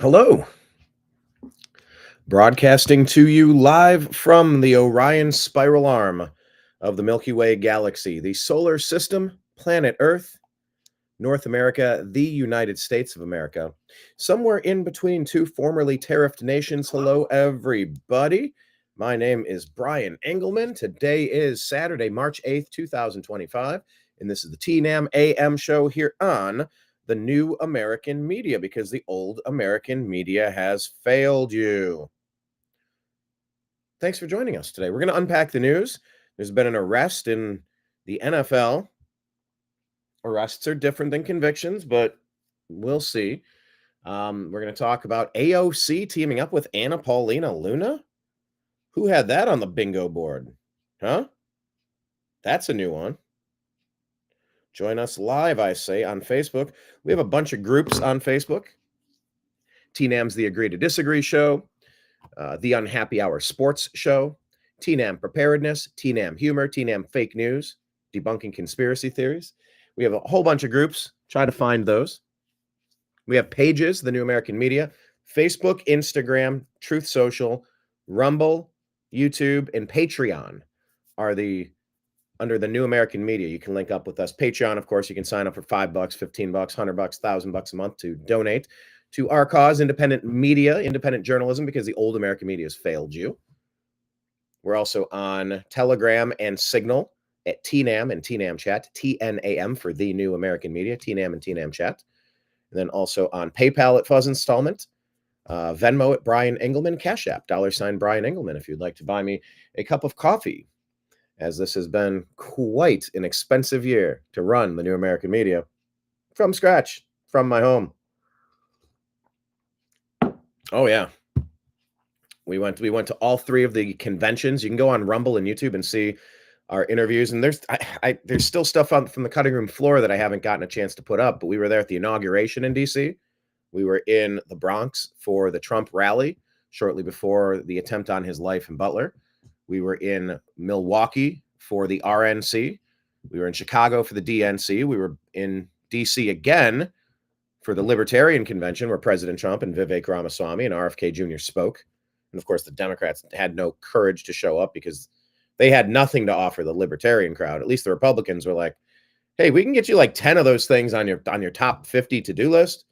Hello, broadcasting to you live from the Orion spiral arm of the Milky Way galaxy, the solar system, planet Earth, North America, the United States of America, somewhere in between two formerly tariffed nations. Hello, everybody. My name is Brian Engelman. Today is Saturday, March 8th, 2025, and this is the TNAM AM Show here on the new American media because the old American media has failed you. Thanks for joining us today. We're going to unpack the news. There's been an arrest in the NFL. Arrests are different than convictions, but we'll see. We're going to talk about AOC teaming up with Paulina Luna. Who had that on the bingo board? Huh? That's a new one. Join us live, I say, on Facebook. We have a bunch of groups on Facebook. TNAM's The Agree to Disagree Show, The Unhappy Hour Sports Show, TNAM Preparedness, TNAM Humor, TNAM Fake News, Debunking Conspiracy Theories. We have a whole bunch of groups. Try to find those. We have pages, The New American Media, Facebook, Instagram, Truth Social, Rumble, YouTube, and Patreon are under the New American Media. You can link up with us. Patreon, of course, you can sign up for $5, $15, $100, $1,000 a month to donate to our cause, independent media, independent journalism, because the old American media has failed you. We're also on Telegram and Signal at TNAM and TNAM Chat, TNAM for the New American Media, TNAM and TNAM Chat. And then also on PayPal at Fuzz Installment, Venmo at Brian Engelman Cash App, $ Brian Engelman, if you'd like to buy me a cup of coffee, as this has been quite an expensive year to run the New American Media from scratch, from my home. Oh, yeah. We went to all three of the conventions. You can go on Rumble and YouTube and see our interviews. And there's still stuff from the cutting room floor that I haven't gotten a chance to put up. But we were there at the inauguration in D.C. We were in the Bronx for the Trump rally shortly before the attempt on his life in Butler. We were in Milwaukee for the RNC. We were in Chicago for the DNC. We were in D.C. again for the Libertarian Convention, where President Trump and Vivek Ramaswamy and RFK Jr. spoke. And of course, the Democrats had no courage to show up because they had nothing to offer the Libertarian crowd. At least the Republicans were like, hey, we can get you like 10 of those things on your top 50 to-do list.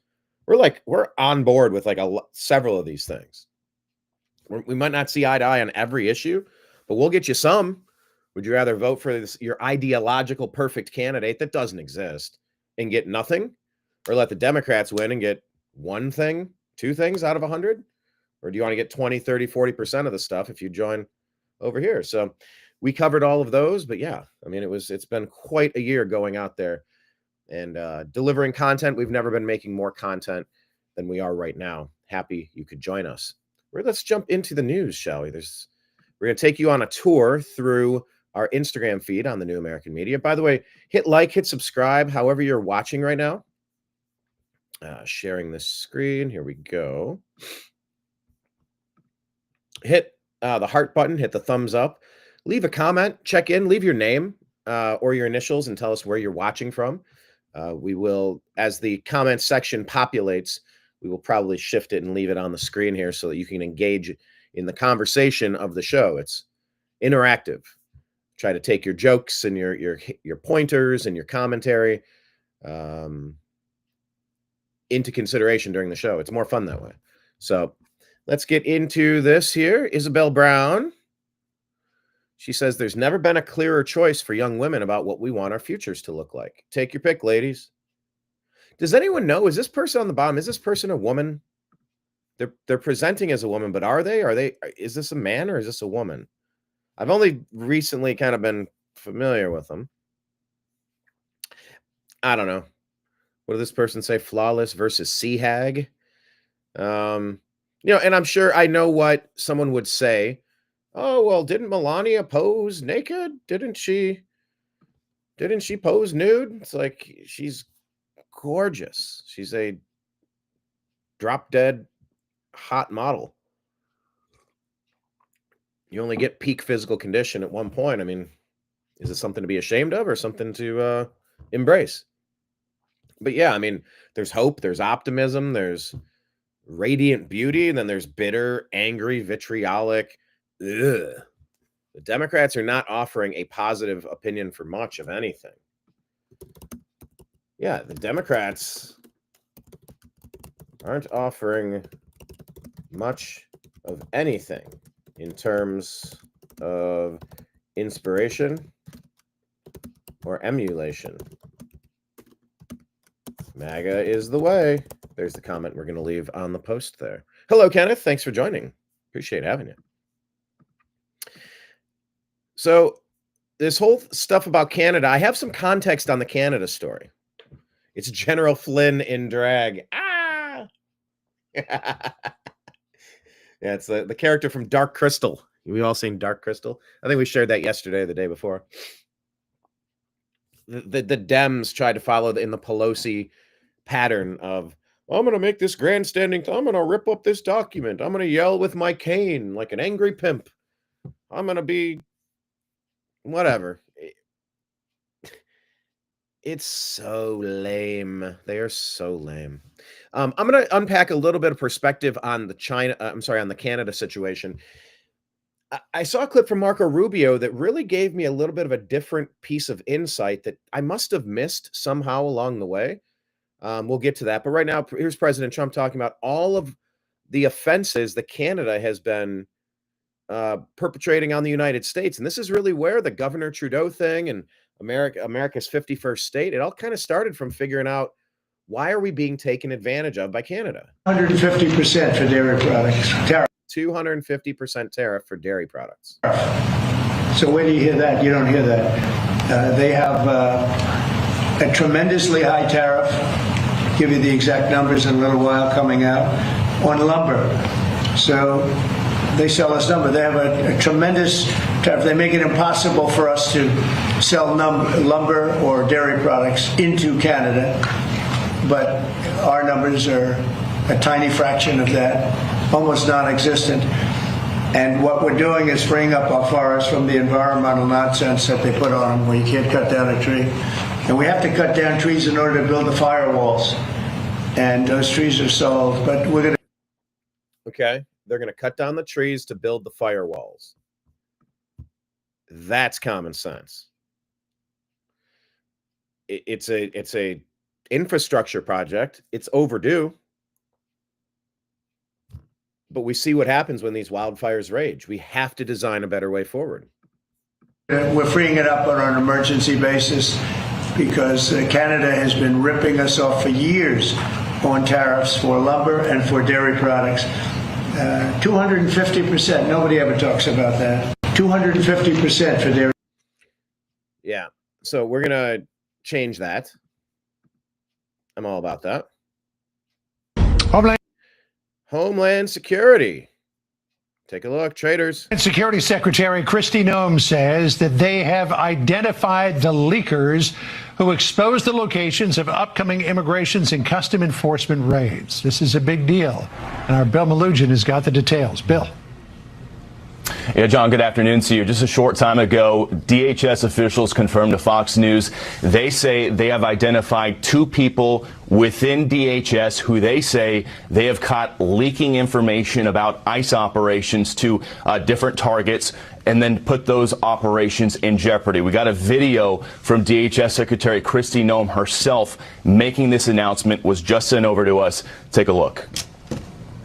We're on board with several of these things. We might not see eye to eye on every issue, but we'll get you some. Would you rather vote for your ideological perfect candidate that doesn't exist and get nothing, or let the Democrats win and get one thing, two things out of 100? Or do you want to get 20, 30, 40% of the stuff if you join over here? So we covered all of those, but yeah, I mean, it's been quite a year going out there and delivering content. We've never been making more content than we are right now. Happy you could join us. Let's jump into the news, shall we? We're going to take you on a tour through our Instagram feed on the New American Media. By the way, hit like, hit subscribe, however you're watching right now. Sharing this screen. Here we go. Hit the heart button, hit the thumbs up, leave a comment, check in, leave your name or your initials and tell us where you're watching from. We will, as the comment section populates, we will probably shift it and leave it on the screen here so that you can engage in the conversation of the show. It's interactive. Try to take your jokes and your pointers and your commentary into consideration during the show. It's more fun that way. So let's get into this here. Isabel Brown. She says, there's never been a clearer choice for young women about what we want our futures to look like. Take your pick, ladies. Does anyone know, is this person on the bottom, is this person a woman? They're presenting as a woman, but is this a man or is this a woman? I've only recently kind of been familiar with them. I don't know. What did this person say? Flawless versus sea hag. And I'm sure I know what someone would say. Oh, well, didn't Melania pose naked? Didn't she pose nude? It's like, she's gorgeous. She's a drop dead hot model. You only get peak physical condition at one point. I mean, is it something to be ashamed of or something to embrace? But yeah, I mean, there's hope, there's optimism, there's radiant beauty, and then there's bitter, angry, vitriolic. Ugh. The Democrats are not offering a positive opinion for much of anything. Yeah, the Democrats aren't offering much of anything in terms of inspiration or emulation. MAGA is the way. There's the comment we're going to leave on the post there. Hello, Kenneth. Thanks for joining. Appreciate having you. So this whole stuff about Canada, I have some context on the Canada story. It's General Flynn in drag. Ah! Yeah, it's the character from Dark Crystal. We all seen Dark Crystal? I think we shared that yesterday or the day before. The Dems tried to follow in the Pelosi pattern of, well, I'm going to make this grandstanding, I'm going to rip up this document. I'm going to yell with my cane like an angry pimp. I'm going to be whatever. It's so lame. They are so lame. I'm going to unpack a little bit of perspective on the on the Canada situation. I saw a clip from Marco Rubio that really gave me a little bit of a different piece of insight that I must have missed somehow along the way. We'll get to that. But right now, here's President Trump talking about all of the offenses that Canada has been perpetrating on the United States. And this is really where the Governor Trudeau thing and America's 51st state, it all kind of started from figuring out, why are we being taken advantage of by Canada? 150% for dairy products. Tariff. 250% tariff for dairy products. So where do you hear that? You don't hear that. They have a tremendously high tariff. Give you the exact numbers in a little while coming out on lumber. So they sell us lumber. They have a tremendous tariff. They make it impossible for us to sell lumber or dairy products into Canada. But our numbers are a tiny fraction of that, almost non-existent. And what we're doing is freeing up our forests from the environmental nonsense that they put on them, where you can't cut down a tree. And we have to cut down trees in order to build the firewalls. And those trees are sold, but we're going to... Okay, they're going to cut down the trees to build the firewalls. That's common sense. It's a infrastructure project. It's overdue. But we see what happens when these wildfires rage. We have to design a better way forward. We're freeing it up on an emergency basis because Canada has been ripping us off for years on tariffs for lumber and for dairy products. 250%. Nobody ever talks about that. 250% for dairy. Yeah. So we're going to change that. I'm all about that. Homeland Security. Take a look, traders. Security Secretary Kristi Noem says that they have identified the leakers who exposed the locations of upcoming immigrations and custom enforcement raids. This is a big deal. And our Bill Malugin has got the details. Bill. Yeah, John, good afternoon to you. Just a short time ago, DHS officials confirmed to Fox News they say they have identified 2 people within DHS who they say they have caught leaking information about ICE operations to different targets and then put those operations in jeopardy. We got a video from DHS Secretary Kristi Noem herself making this announcement, was just sent over to us. Take a look.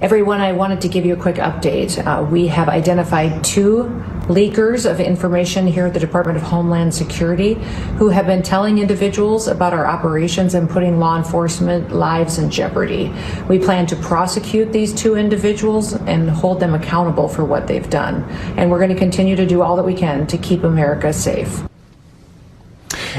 Everyone, I wanted to give you a quick update. We have identified 2 leakers of information here at the Department of Homeland Security who have been telling individuals about our operations and putting law enforcement lives in jeopardy. We plan to prosecute these 2 individuals and hold them accountable for what they've done. And we're going to continue to do all that we can to keep America safe.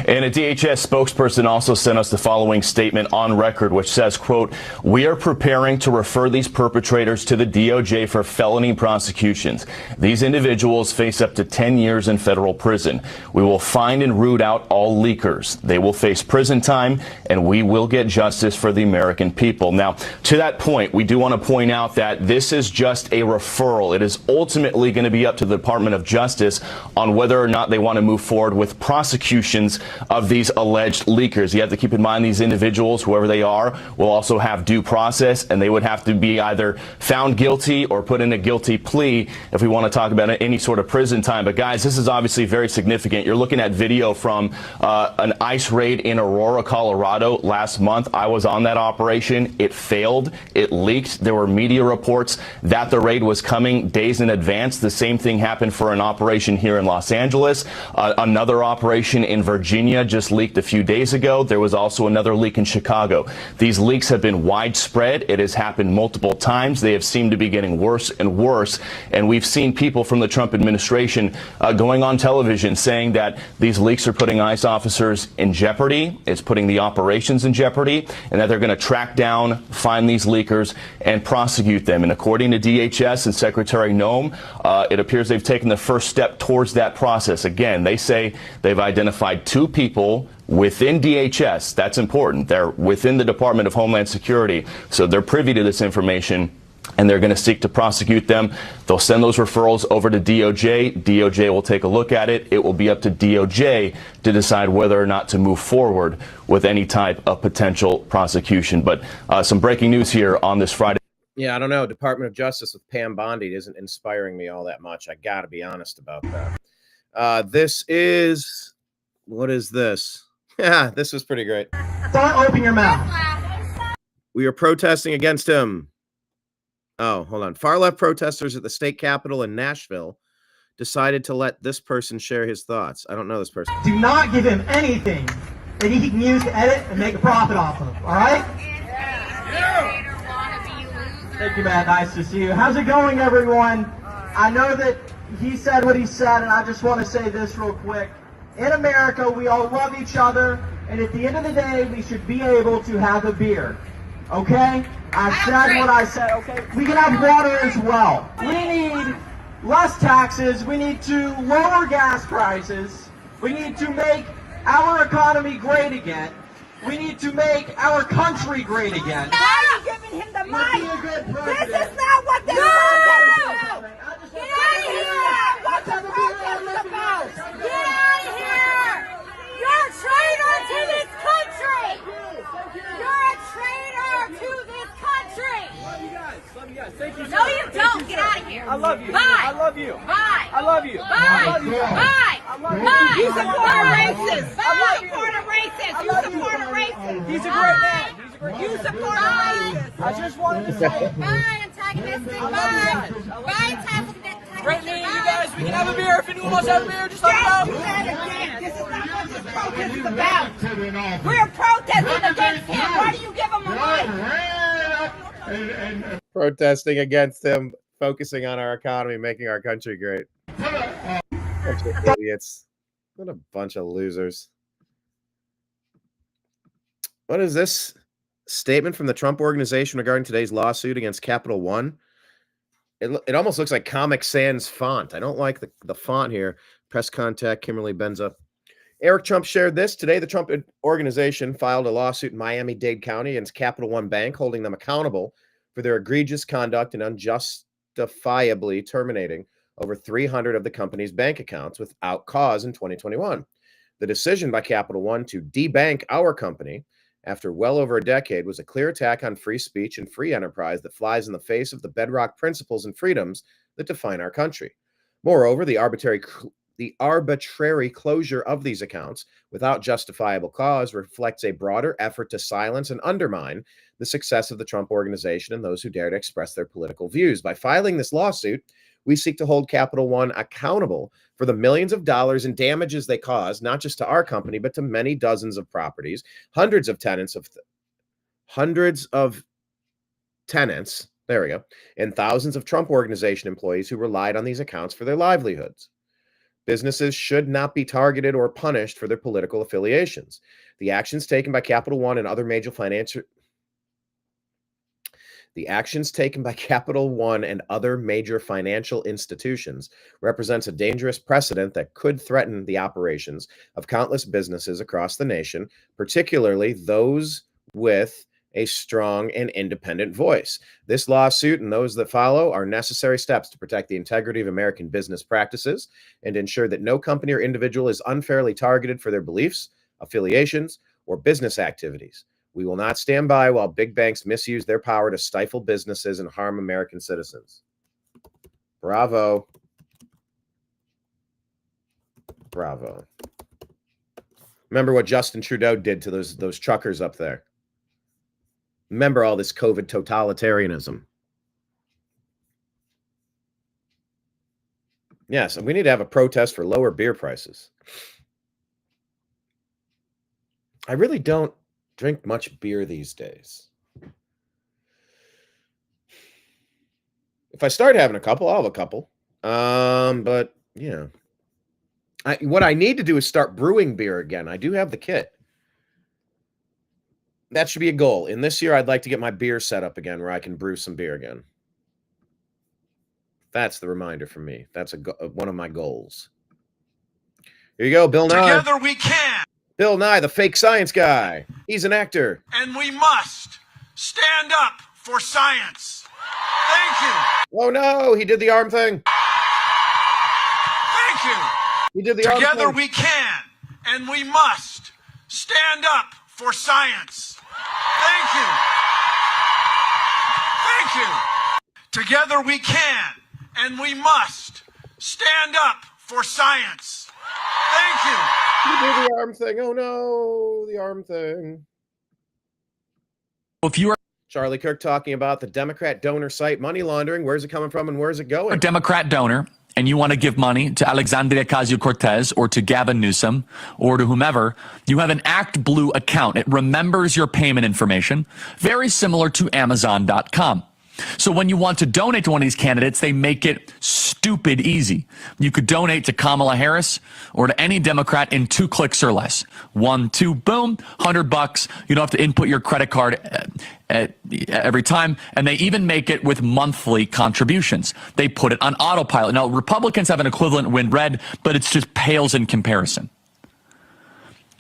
And a DHS spokesperson also sent us the following statement on record, which says, quote, "We are preparing to refer these perpetrators to the DOJ for felony prosecutions. These individuals face up to 10 years in federal prison. We will find and root out all leakers. They will face prison time, and we will get justice for the American people." Now, to that point, we do want to point out that this is just a referral. It is ultimately going to be up to the Department of Justice on whether or not they want to move forward with prosecutions of these alleged leakers. You have to keep in mind these individuals, whoever they are, will also have due process, and they would have to be either found guilty or put in a guilty plea if we want to talk about any sort of prison time. But guys, this is obviously very significant. You're looking at video from an ICE raid in Aurora, Colorado last month. I was on that operation. It failed. It leaked. There were media reports that the raid was coming days in advance. The same thing happened for an operation here in Los Angeles. Another operation in Virginia just leaked a few days ago. There was also another leak in Chicago. These leaks have been widespread. It has happened multiple times. They have seemed to be getting worse and worse. And we've seen people from the Trump administration going on television saying that these leaks are putting ICE officers in jeopardy. It's putting the operations in jeopardy, and that they're going to track down, find these leakers, and prosecute them. And according to DHS and Secretary Noem, it appears they've taken the first step towards that process. Again, they say they've identified 2 people within DHS. That's important. They're within the Department of Homeland Security, so they're privy to this information, and they're going to seek to prosecute them. They'll send those referrals over to DOJ. DOJ will take a look at it. It will be up to DOJ to decide whether or not to move forward with any type of potential prosecution. But some breaking news here on this Friday. Yeah, I don't know. Department of Justice with Pam Bondi isn't inspiring me all that much. I got to be honest about that. This is, what is this? Yeah, this was pretty great. Don't open your mouth. We are protesting against him. Oh, hold on. Far left protesters at the state capitol in Nashville decided to let this person share his thoughts. I don't know this person. Do not give him anything that he can use to edit and make a profit off of. All right? Thank you, man. Nice to see you. How's it going, everyone? I know that he said what he said, and I just want to say this real quick. In America, we all love each other, and at the end of the day, we should be able to have a beer. Okay? I said what I said, okay? We can have water as well. We need less taxes. We need to lower gas prices. We need to make our economy great again. We need to make our country great again. Why are you giving him the mic? This is not what this is about. Get out of here! What's the protest about? Get out of here! You're a traitor to this country! You're a traitor to this country! Love you guys. Love you guys. Thank you. No, you don't. Get out of here. I love you. Bye. I love you. Bye. I love you. Bye. I love you. Bye. I love you. Bye. You support a racist. Bye. You support a racist. You support a racist. He's a great man. He's a great man. You support a racist. I just wanted to say. Bye, antagonistic. Bye. Bye, antagonistic. Great meeting you guys. We can have a beer if anyone wants to have a beer. Just let me know. This is not what this protest is about. We're protesting against him. Why do you give him a mic? Protesting against him, focusing on our economy, making our country great. Bunch of idiots. What a bunch of losers. What is this statement from the Trump organization regarding today's lawsuit against Capital One? It almost looks like Comic Sans font. I don't like the font here. Press contact, Kimberly Benza. Eric Trump shared this. Today, the Trump organization filed a lawsuit in Miami-Dade County against Capital One Bank, holding them accountable for their egregious conduct and unjustifiably terminating over 300 of the company's bank accounts without cause in 2021. The decision by Capital One to debank our company after well over a decade was a clear attack on free speech and free enterprise that flies in the face of the bedrock principles and freedoms that define our country. Moreover, the arbitrary closure of these accounts without justifiable cause reflects a broader effort to silence and undermine the success of the Trump organization and those who dare to express their political views. By filing this lawsuit, we seek to hold Capital One accountable for the millions of dollars in damages they caused, not just to our company, but to many dozens of properties, hundreds of tenants, there we go, and thousands of Trump organization employees who relied on these accounts for their livelihoods. Businesses should not be targeted or punished for their political affiliations. The actions taken by Capital One and other major financial institutions represents a dangerous precedent that could threaten the operations of countless businesses across the nation, particularly those with a strong and independent voice. This lawsuit and those that follow are necessary steps to protect the integrity of American business practices and ensure that no company or individual is unfairly targeted for their beliefs, affiliations, or business activities. We will not stand by while big banks misuse their power to stifle businesses and harm American citizens. Bravo. Bravo. Remember what Justin Trudeau did to those truckers up there. Remember all this COVID totalitarianism. Yes, and we need to have a protest for lower beer prices. I really don't drink much beer these days. If I start having a couple, I'll have a couple. But yeah. What I need to do is start brewing beer again. I do have the kit. That should be a goal. In this year, I'd like to get my beer set up again where I can brew some beer again. That's the reminder for me. That's one of my goals. Here you go, Bill Nye. Together we can. Bill Nye, the fake science guy. He's an actor. And we must stand up for science. Thank you. Oh, no, he did the arm thing. Thank you. He did the arm thing. Together we can, and we must stand up for science. Thank you. Thank you. Together we can, and we must stand up for science. Thank you. He did the arm thing. Oh, no, the arm thing. If you are Charlie Kirk talking about the Democrat donor site money laundering. Where's it coming from and where's it going? a Democrat donor and you want to give money to Alexandria Ocasio-Cortez or to Gavin Newsom or to whomever, you have an Act Blue account. It remembers your payment information, very similar to Amazon.com. So when you want to donate to one of these candidates, they make it stupid easy. You could donate to Kamala Harris or to any Democrat in 2 clicks or less. 1, 2, boom, $100. You don't have to input your credit card every time. And they even make it with monthly contributions. They put it on autopilot. Now, Republicans have an equivalent Win Red, but it's just pales in comparison.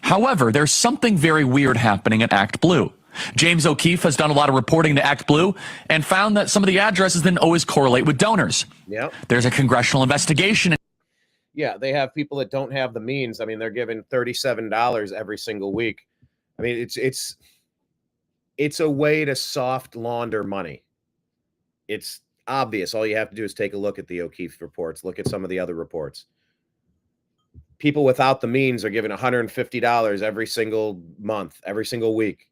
However, there's something very weird happening at Act Blue. James O'Keefe has done a lot of reporting to Act Blue and found that some of the addresses didn't always correlate with donors. Yep. There's a congressional investigation. Yeah, they have people that don't have the means. I mean, they're given $37 every single week. I mean, it's a way to soft launder money. It's obvious. All you have to do is take a look at the O'Keefe reports, look at some of the other reports. People without the means are given $150 every single month, every single week.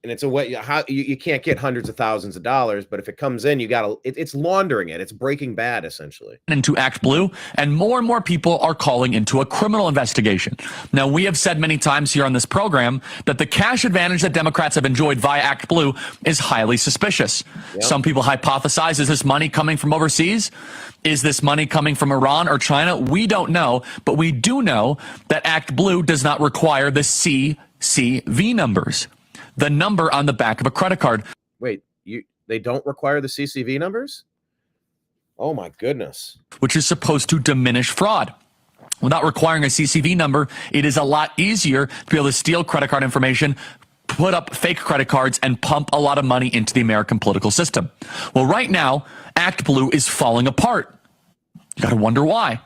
And it's a way how you can't get hundreds of thousands of dollars, but if it comes in, you got to it's laundering it. It's Breaking Bad, essentially. Into Act Blue, and more people are calling into a criminal investigation. Now, we have said many times here on this program that the cash advantage that Democrats have enjoyed via Act Blue is highly suspicious. Yep. Some people hypothesize, is this money coming from overseas? Is this money coming from Iran or China? We don't know, but we do know that Act Blue does not require the CCV numbers. The number on the back of a credit card. Wait, they don't require the CCV numbers? Oh my goodness. Which is supposed to diminish fraud. Without requiring a CCV number, it is a lot easier to be able to steal credit card information, put up fake credit cards, and pump a lot of money into the American political system. Well, right now, Act Blue is falling apart. You got to wonder why.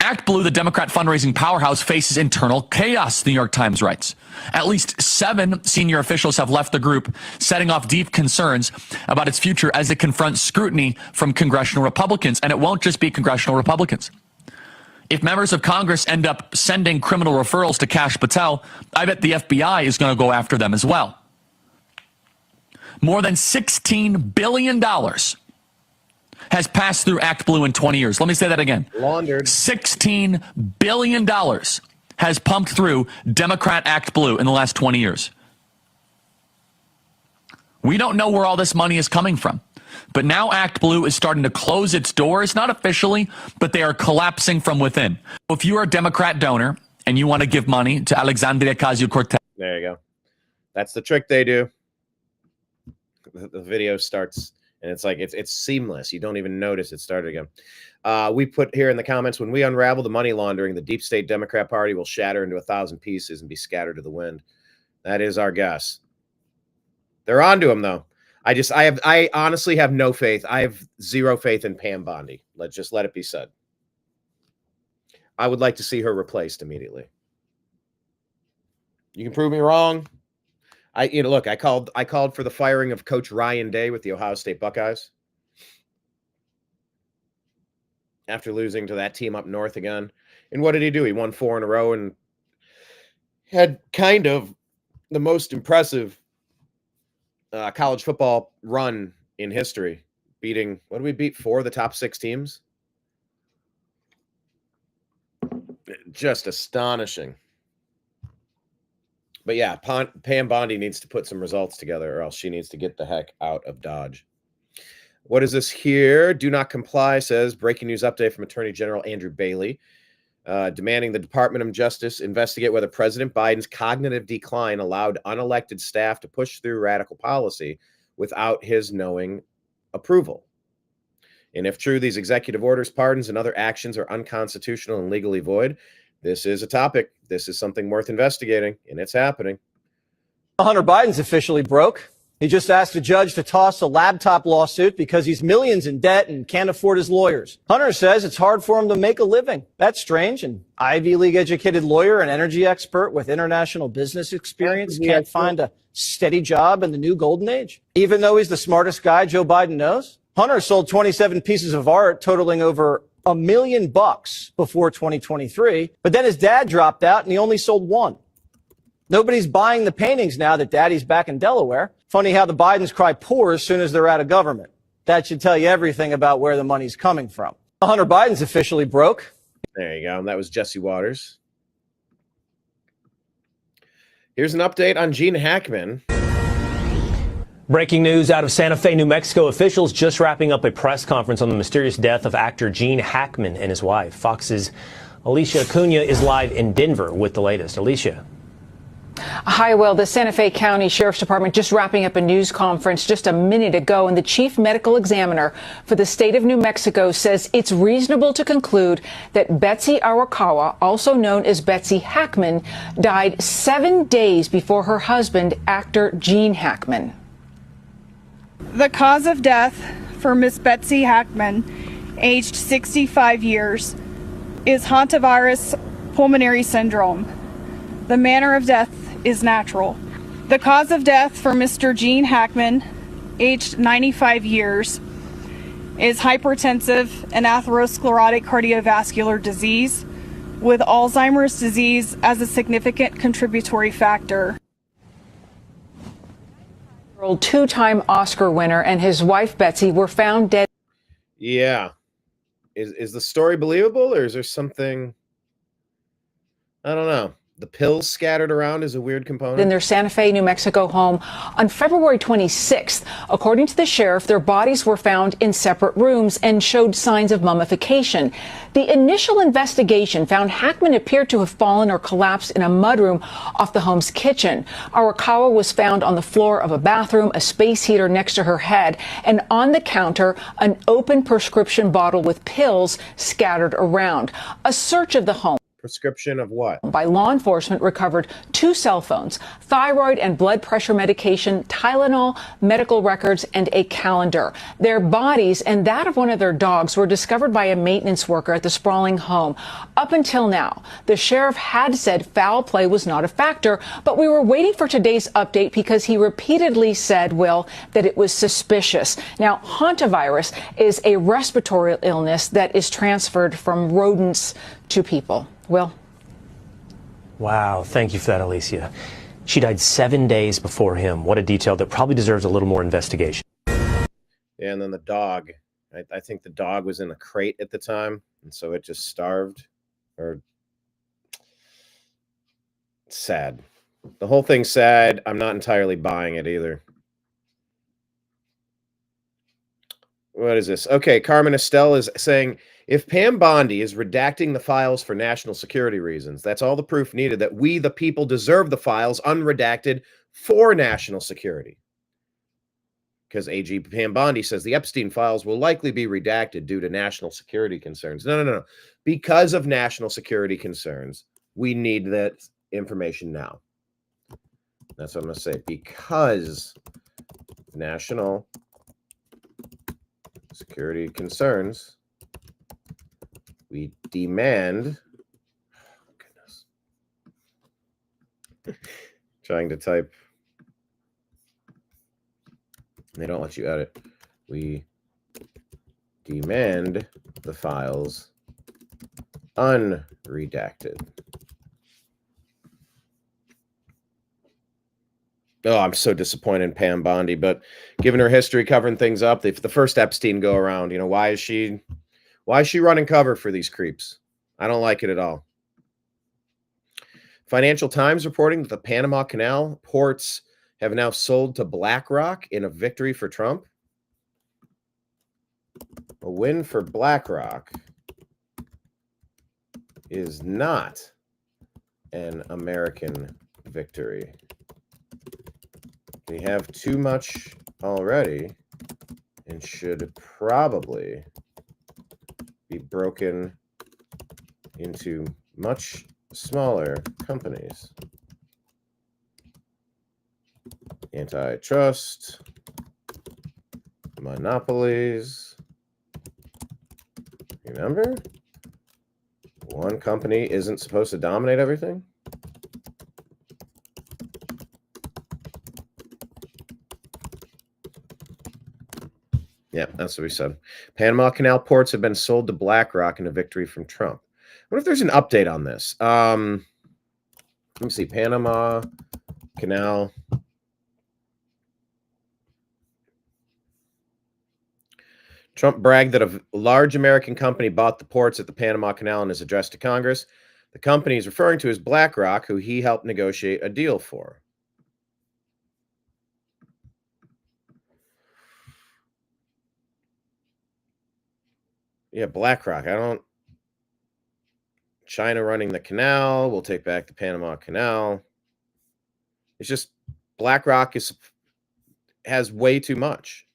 Act Blue, the Democrat fundraising powerhouse, faces internal chaos, the New York Times writes. At least 7 senior officials have left the group, setting off deep concerns about its future as it confronts scrutiny from congressional Republicans. And it won't just be congressional Republicans. If members of Congress end up sending criminal referrals to Kash Patel, I bet the FBI is going to go after them as well. More than $16 billion has passed through Act Blue in 20 years. Let me say that again. Laundered. $16 billion has pumped through Democrat Act Blue in the last 20 years. We don't know where all this money is coming from. But now Act Blue is starting to close its doors, not officially, but they are collapsing from within. If you are a Democrat donor and you want to give money to Alexandria Ocasio-Cortez. There you go. That's the trick they do. The video starts. And it's like, it's seamless. You don't even notice it started again. We put here in the comments, when we unravel the money laundering, the deep state Democrat Party will shatter into 1,000 pieces and be scattered to the wind. That is our guess. They're onto him, though. I honestly have no faith. I have zero faith in Pam Bondi. Let it be said. I would like to see her replaced immediately. You can prove me wrong. Look, I called for the firing of Coach Ryan Day with the Ohio State Buckeyes after losing to that team up north again. And what did he do? He won 4 in a row and had kind of the most impressive college football run in history, beating, what did we beat? 4 of the top 6 teams. Just astonishing. But yeah, Pam Bondi needs to put some results together, or else she needs to get the heck out of Dodge. What is this here? Do not comply, says breaking news update from Attorney General Andrew Bailey, demanding the Department of Justice investigate whether President Biden's cognitive decline allowed unelected staff to push through radical policy without his knowing approval. And if true, these executive orders, pardons, and other actions are unconstitutional and legally void. This is a topic. This is something worth investigating, and it's happening. Hunter Biden's officially broke. He just asked a judge to toss a laptop lawsuit because he's millions in debt and can't afford his lawyers. Hunter says it's hard for him to make a living. That's strange. An Ivy League educated lawyer and energy expert with international business experience can't find a steady job in the new golden age, even though he's the smartest guy Joe Biden knows. Hunter sold 27 pieces of art totaling over $1 million before 2023, but then his dad dropped out and he only sold 1. Nobody's buying the paintings now that daddy's back in Delaware. Funny how the Bidens cry poor as soon as they're out of government. That should tell you everything about where the money's coming from. Hunter Biden's officially broke. There you go. That was Jesse Waters. Here's an update on Gene Hackman. Breaking news out of Santa Fe, New Mexico. Officials just wrapping up a press conference on the mysterious death of actor Gene Hackman and his wife. Fox's Alicia Acuna is live in Denver with the latest. Alicia. Hi, Will. The Santa Fe County Sheriff's Department just wrapping up a news conference just a minute ago, and the chief medical examiner for the state of New Mexico says it's reasonable to conclude that Betsy Arakawa, also known as Betsy Hackman, died 7 days before her husband, actor Gene Hackman. The cause of death for Miss Betsy Hackman, aged 65 years, is hantavirus pulmonary syndrome. The manner of death is natural. The cause of death for Mr. Gene Hackman, aged 95 years, is hypertensive and atherosclerotic cardiovascular disease, with Alzheimer's disease as a significant contributory factor. Two-time Oscar winner and his wife Betsy were found dead. Yeah. Is the story believable, or is there something? I don't know. The pills scattered around is a weird component. In their Santa Fe, New Mexico home on February 26th. According to the sheriff, their bodies were found in separate rooms and showed signs of mummification. The initial investigation found Hackman appeared to have fallen or collapsed in a mudroom off the home's kitchen. Arakawa was found on the floor of a bathroom, a space heater next to her head, and on the counter, an open prescription bottle with pills scattered around. A search of the home prescription of what? By law enforcement recovered 2 cell phones, thyroid and blood pressure medication, Tylenol, medical records, and a calendar. Their bodies and that of one of their dogs were discovered by a maintenance worker at the sprawling home. Up until now, the sheriff had said foul play was not a factor, but we were waiting for today's update because he repeatedly said, Will, that it was suspicious. Now, hantavirus is a respiratory illness that is transferred from rodents to people. Will? Wow. Thank you for that, Alicia. She died 7 days before him. What a detail that probably deserves a little more investigation. Yeah, and then the dog. I think the dog was in a crate at the time, and so it just starved. Or sad. The whole thing's sad. I'm not entirely buying it either. What is this? Okay, Carmen Estelle is saying, if Pam Bondi is redacting the files for national security reasons, that's all the proof needed that we, the people, deserve the files unredacted for national security. Because AG Pam Bondi says the Epstein files will likely be redacted due to national security concerns. No. Because of national security concerns, we need that information now. That's what I'm going to say. Because national security concerns, we demand... Trying to type. They don't let you edit. We demand the files unredacted. Oh, I'm so disappointed in Pam Bondi, but given her history covering things up, the first Epstein go around, you know, why is she running cover for these creeps? I don't like it at all. Financial Times reporting that the Panama Canal ports have now sold to BlackRock in a victory for Trump. A win for BlackRock is not an American victory. We have too much already and should probably be broken into much smaller companies. Antitrust, monopolies. Remember? One company isn't supposed to dominate everything. Yeah, that's what we said. Panama Canal ports have been sold to BlackRock in a victory from Trump. What if there's an update on this? Let me see. Panama Canal. Trump bragged that a large American company bought the ports at the Panama Canal in his address to Congress. The company he's referring to is BlackRock, who he helped negotiate a deal for. Yeah, BlackRock. China running the canal. We'll take back the Panama Canal. It's just BlackRock has way too much.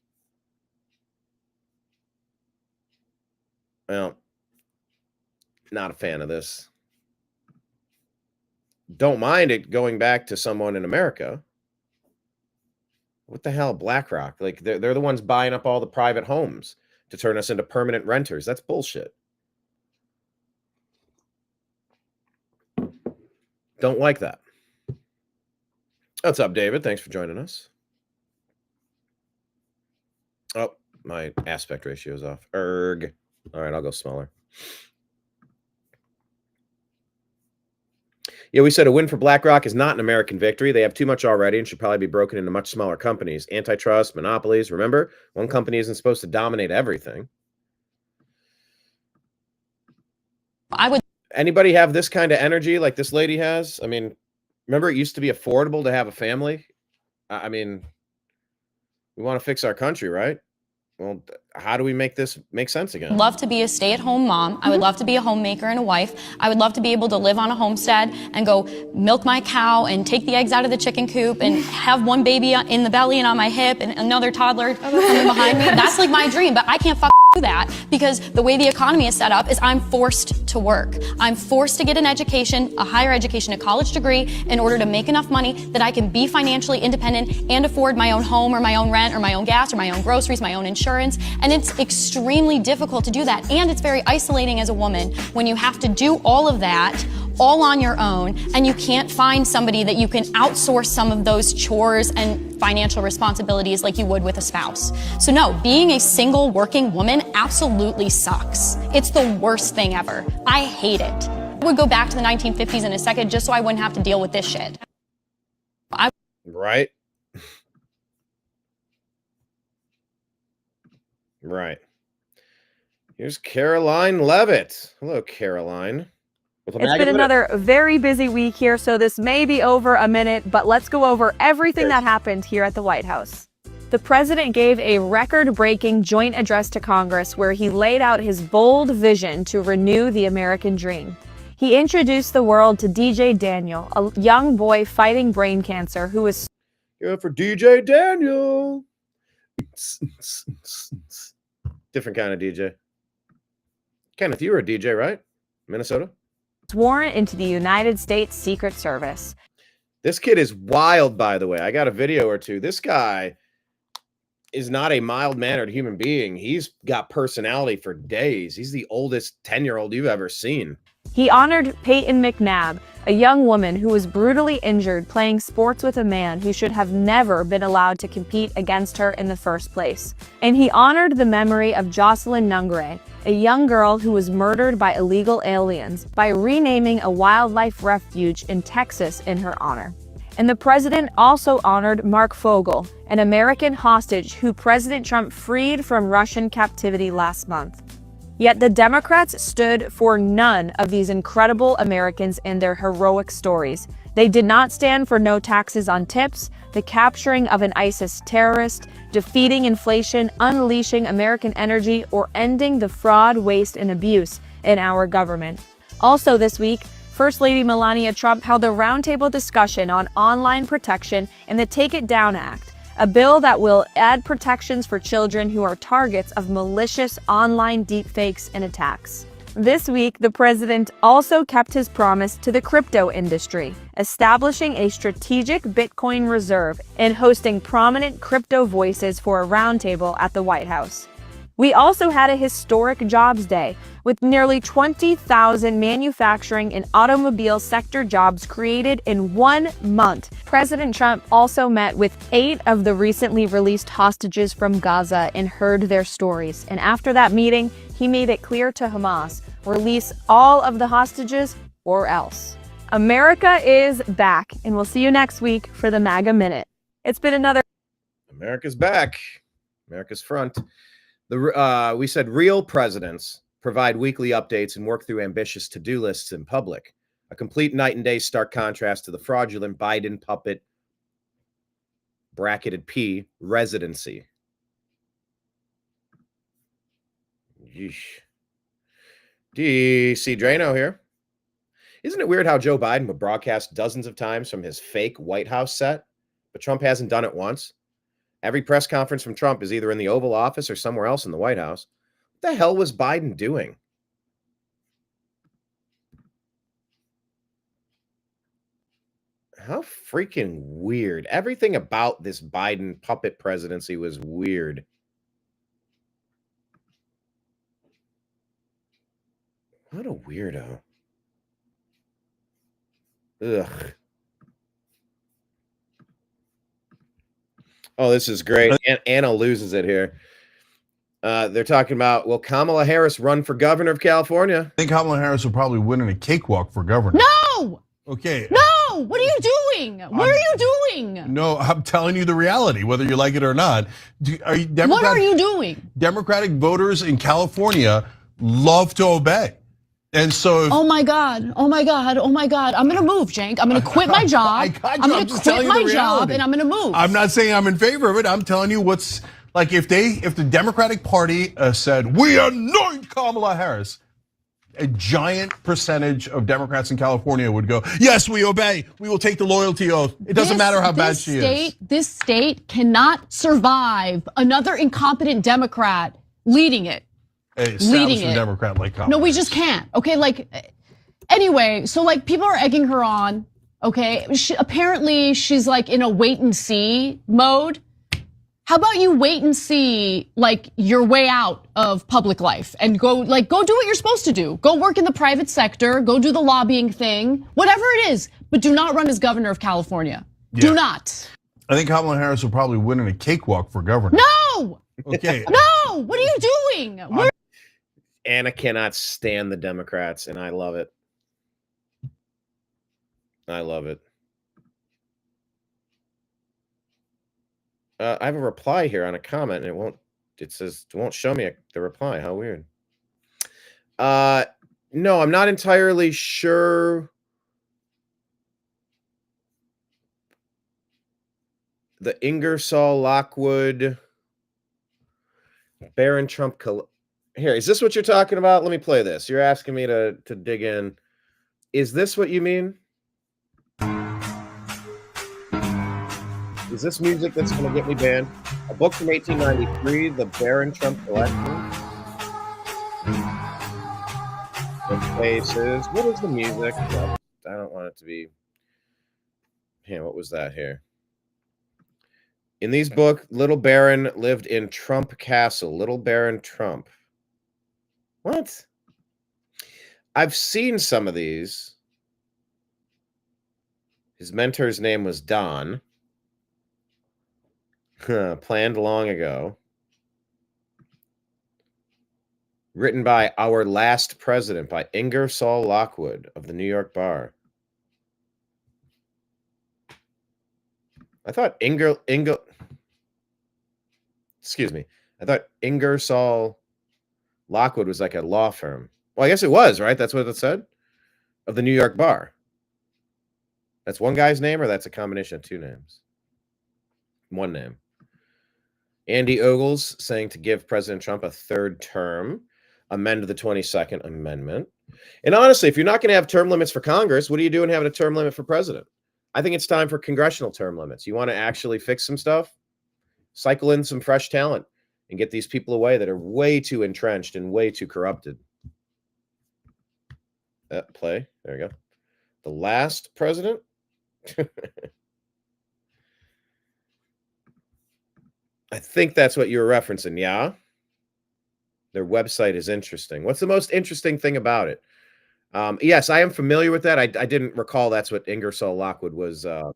Well, not a fan of this. Don't mind it going back to someone in America. What the hell, BlackRock? Like they're the ones buying up all the private homes to turn us into permanent renters. That's bullshit. Don't like that. What's up, David? Thanks for joining us. Oh, my aspect ratio is off. Erg. All right, I'll go smaller. Yeah, we said a win for BlackRock is not an American victory. They have too much already and should probably be broken into much smaller companies. Antitrust, monopolies. Remember, one company isn't supposed to dominate everything. Anybody have this kind of energy like this lady has? I mean, remember it used to be affordable to have a family? I mean, we want to fix our country, right? Well, how do we make this make sense again? Love to be a stay-at-home mom. I would love to be a homemaker and a wife. I would love to be able to live on a homestead and go milk my cow and take the eggs out of the chicken coop and have one baby in the belly and on my hip and another toddler coming behind me. That's like my dream, but I can't do that because the way the economy is set up is I'm forced to work. I'm forced to get an education, a higher education, a college degree in order to make enough money that I can be financially independent and afford my own home or my own rent or my own gas or my own groceries, my own insurance. And it's extremely difficult to do that. And it's very isolating as a woman when you have to do all of that all on your own and you can't find somebody that you can outsource some of those chores and financial responsibilities like you would with a spouse. So no, being a single working woman absolutely sucks. It's the worst thing ever. I hate it. I would go back to the 1950s in a second just so I wouldn't have to deal with this shit. Right. Right. Here's Caroline Levitt. Hello, Caroline. It's been another very busy week here, so this may be over a minute, but let's go over everything that happened here at the White House. The president gave a record-breaking joint address to Congress where he laid out his bold vision to renew the American dream. He introduced the world to DJ Daniel, a young boy fighting brain cancer who is... Go for DJ Daniel. Different kind of DJ. Kenneth, you were a DJ, right? Minnesota? Sworn into the United States Secret Service. This kid is wild, by the way. I got a video or two. This guy is not a mild-mannered human being. He's got personality for days. He's the oldest 10-year-old you've ever seen. He honored Peyton McNabb, a young woman who was brutally injured playing sports with a man who should have never been allowed to compete against her in the first place. And he honored the memory of Jocelyn Nungre, a young girl who was murdered by illegal aliens, by renaming a wildlife refuge in Texas in her honor. And the president also honored Mark Fogel, an American hostage who President Trump freed from Russian captivity last month. Yet the Democrats stood for none of these incredible Americans and their heroic stories. They did not stand for no taxes on tips, the capturing of an ISIS terrorist, defeating inflation, unleashing American energy, or ending the fraud, waste, and abuse in our government. Also this week, First Lady Melania Trump held a roundtable discussion on online protection and the Take It Down Act, a bill that will add protections for children who are targets of malicious online deepfakes and attacks. This week, the president also kept his promise to the crypto industry, establishing a strategic Bitcoin reserve and hosting prominent crypto voices for a roundtable at the White House. We also had a historic jobs day, with nearly 20,000 manufacturing and automobile sector jobs created in 1 month. President Trump also met with 8 of the recently released hostages from Gaza and heard their stories. And after that meeting, he made it clear to Hamas, release all of the hostages or else. America is back, and we'll see you next week for the MAGA Minute. It's been another... America's back. America's front. We said real presidents provide weekly updates and work through ambitious to-do lists in public. A complete night and day stark contrast to the fraudulent Biden puppet, bracketed P, residency. Yeesh. DC Drano here. Isn't it weird how Joe Biden would broadcast dozens of times from his fake White House set, but Trump hasn't done it once? Every press conference from Trump is either in the Oval Office or somewhere else in the White House. What the hell was Biden doing? How freaking weird. Everything about this Biden puppet presidency was weird. What a weirdo. Ugh. Oh, this is great. Anna loses it here. They're talking about, will Kamala Harris run for governor of California? I think Kamala Harris will probably win in a cakewalk for governor. No! Okay. No! What are you doing? What are you doing? No, I'm telling you the reality, whether you like it or not. What are you doing? Democratic voters in California love to obey. And so, oh my God, oh my God, oh my God. I'm going to move, Cenk. I'm going to quit my job. I'm going to quit my job and I'm going to move. I'm not saying I'm in favor of it. I'm telling you what's like if the Democratic Party said, we anoint Kamala Harris, a giant percentage of Democrats in California would go, yes, we obey. We will take the loyalty oath. It doesn't matter how bad she is. This state cannot survive another incompetent Democrat leading it. Leading it. Democrat like Kamala. No, we just can't. Okay, like, anyway, so like people are egging her on. Okay, apparently she's like in a wait and see mode. How about you wait and see like your way out of public life and go do what you're supposed to do. Go work in the private sector, go do the lobbying thing, whatever it is, but do not run as governor of California. Yeah. Do not. I think Kamala Harris will probably win in a cakewalk for governor. No! Okay. No! What are you doing? Anna cannot stand the Democrats, and I love it. I love it. I have a reply here on a comment, and it won't show me the reply. How weird. No, I'm not entirely sure. The Ingersoll, Lockwood, Barron Trump. Here, is this what you're talking about? Let me play this. You're asking me to dig in. Is this what you mean? Is this music that's going to get me banned? A book from 1893, the Barron Trump Collection. The faces. What is the music? I don't want it to be. what was that here? In these book, Little Baron lived in Trump Castle. Little Baron Trump. What? I've seen some of these. His mentor's name was Don. Planned long ago. Written by Our Last President by Ingersoll Lockwood of the New York Bar. I thought I thought Ingersoll Lockwood was like a law firm. Well, I guess it was, right? That's what it said? Of the New York Bar. That's one guy's name, or that's a combination of two names? One name. Andy Ogles saying to give President Trump a third term, amend the 22nd Amendment. And honestly, if you're not going to have term limits for Congress, what are you doing having a term limit for president? I think it's time for congressional term limits. You want to actually fix some stuff? Cycle in some fresh talent and get these people away that are way too entrenched and way too corrupted. Play. There you go. The Last President. I think that's what you're referencing, yeah? Their website is interesting. What's the most interesting thing about it? Yes, I am familiar with that. I didn't recall that's what Ingersoll Lockwood was the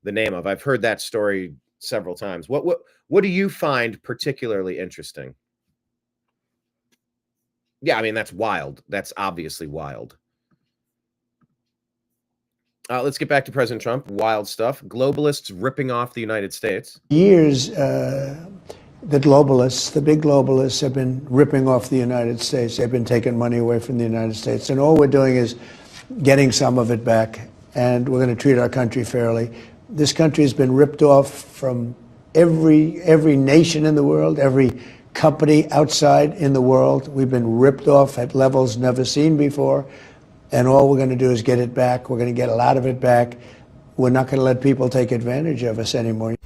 name of. I've heard that story several times. What do you find particularly interesting? Yeah, I mean, that's wild. That's obviously wild. Let's get back to President Trump. Wild stuff. Globalists ripping off the United States. Years, the globalists, the big globalists, have been ripping off the United States. They've been taking money away from the United States. And all we're doing is getting some of it back. And we're going to treat our country fairly. This country has been ripped off from every nation in the world, every company outside in the world. We've been ripped off at levels never seen before. And all we're going to do is get it back. We're going to get a lot of it back. We're not going to let people take advantage of us anymore.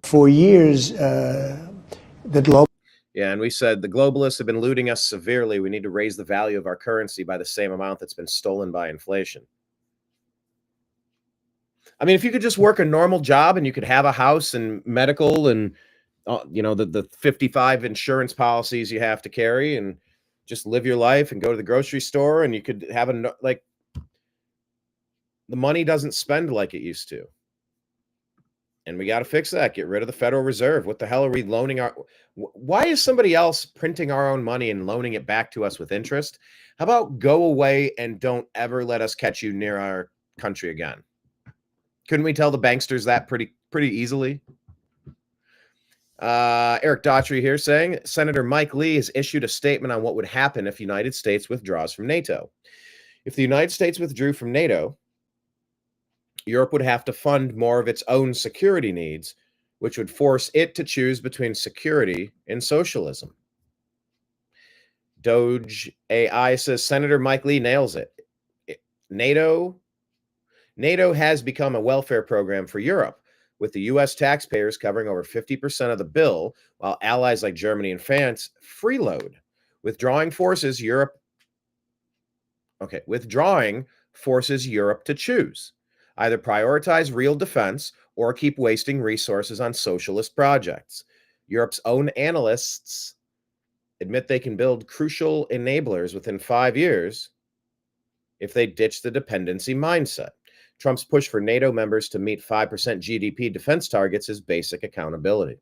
For years, Yeah, and we said the globalists have been looting us severely. We need to raise the value of our currency by the same amount that's been stolen by inflation. I mean, if you could just work a normal job and you could have a house and medical and, the 55 insurance policies you have to carry and just live your life and go to the grocery store and you could have the money doesn't spend like it used to. And we got to fix that. Get rid of the Federal Reserve. What the hell are we loaning why is somebody else printing our own money and loaning it back to us with interest? How about go away and don't ever let us catch you near our country again? Couldn't we tell the banksters that pretty easily? Eric Daughtry here saying Senator Mike Lee has issued a statement on what would happen if the United States withdraws from NATO. If the United States withdrew from NATO, Europe would have to fund more of its own security needs, which would force it to choose between security and socialism. Doge AI says Senator Mike Lee nails it. NATO has become a welfare program for Europe, with the U.S. taxpayers covering over 50% of the bill, while allies like Germany and France freeload. Withdrawing forces Europe to choose. Either prioritize real defense or keep wasting resources on socialist projects. Europe's own analysts admit they can build crucial enablers within 5 years if they ditch the dependency mindset. Trump's push for NATO members to meet 5% GDP defense targets is basic accountability.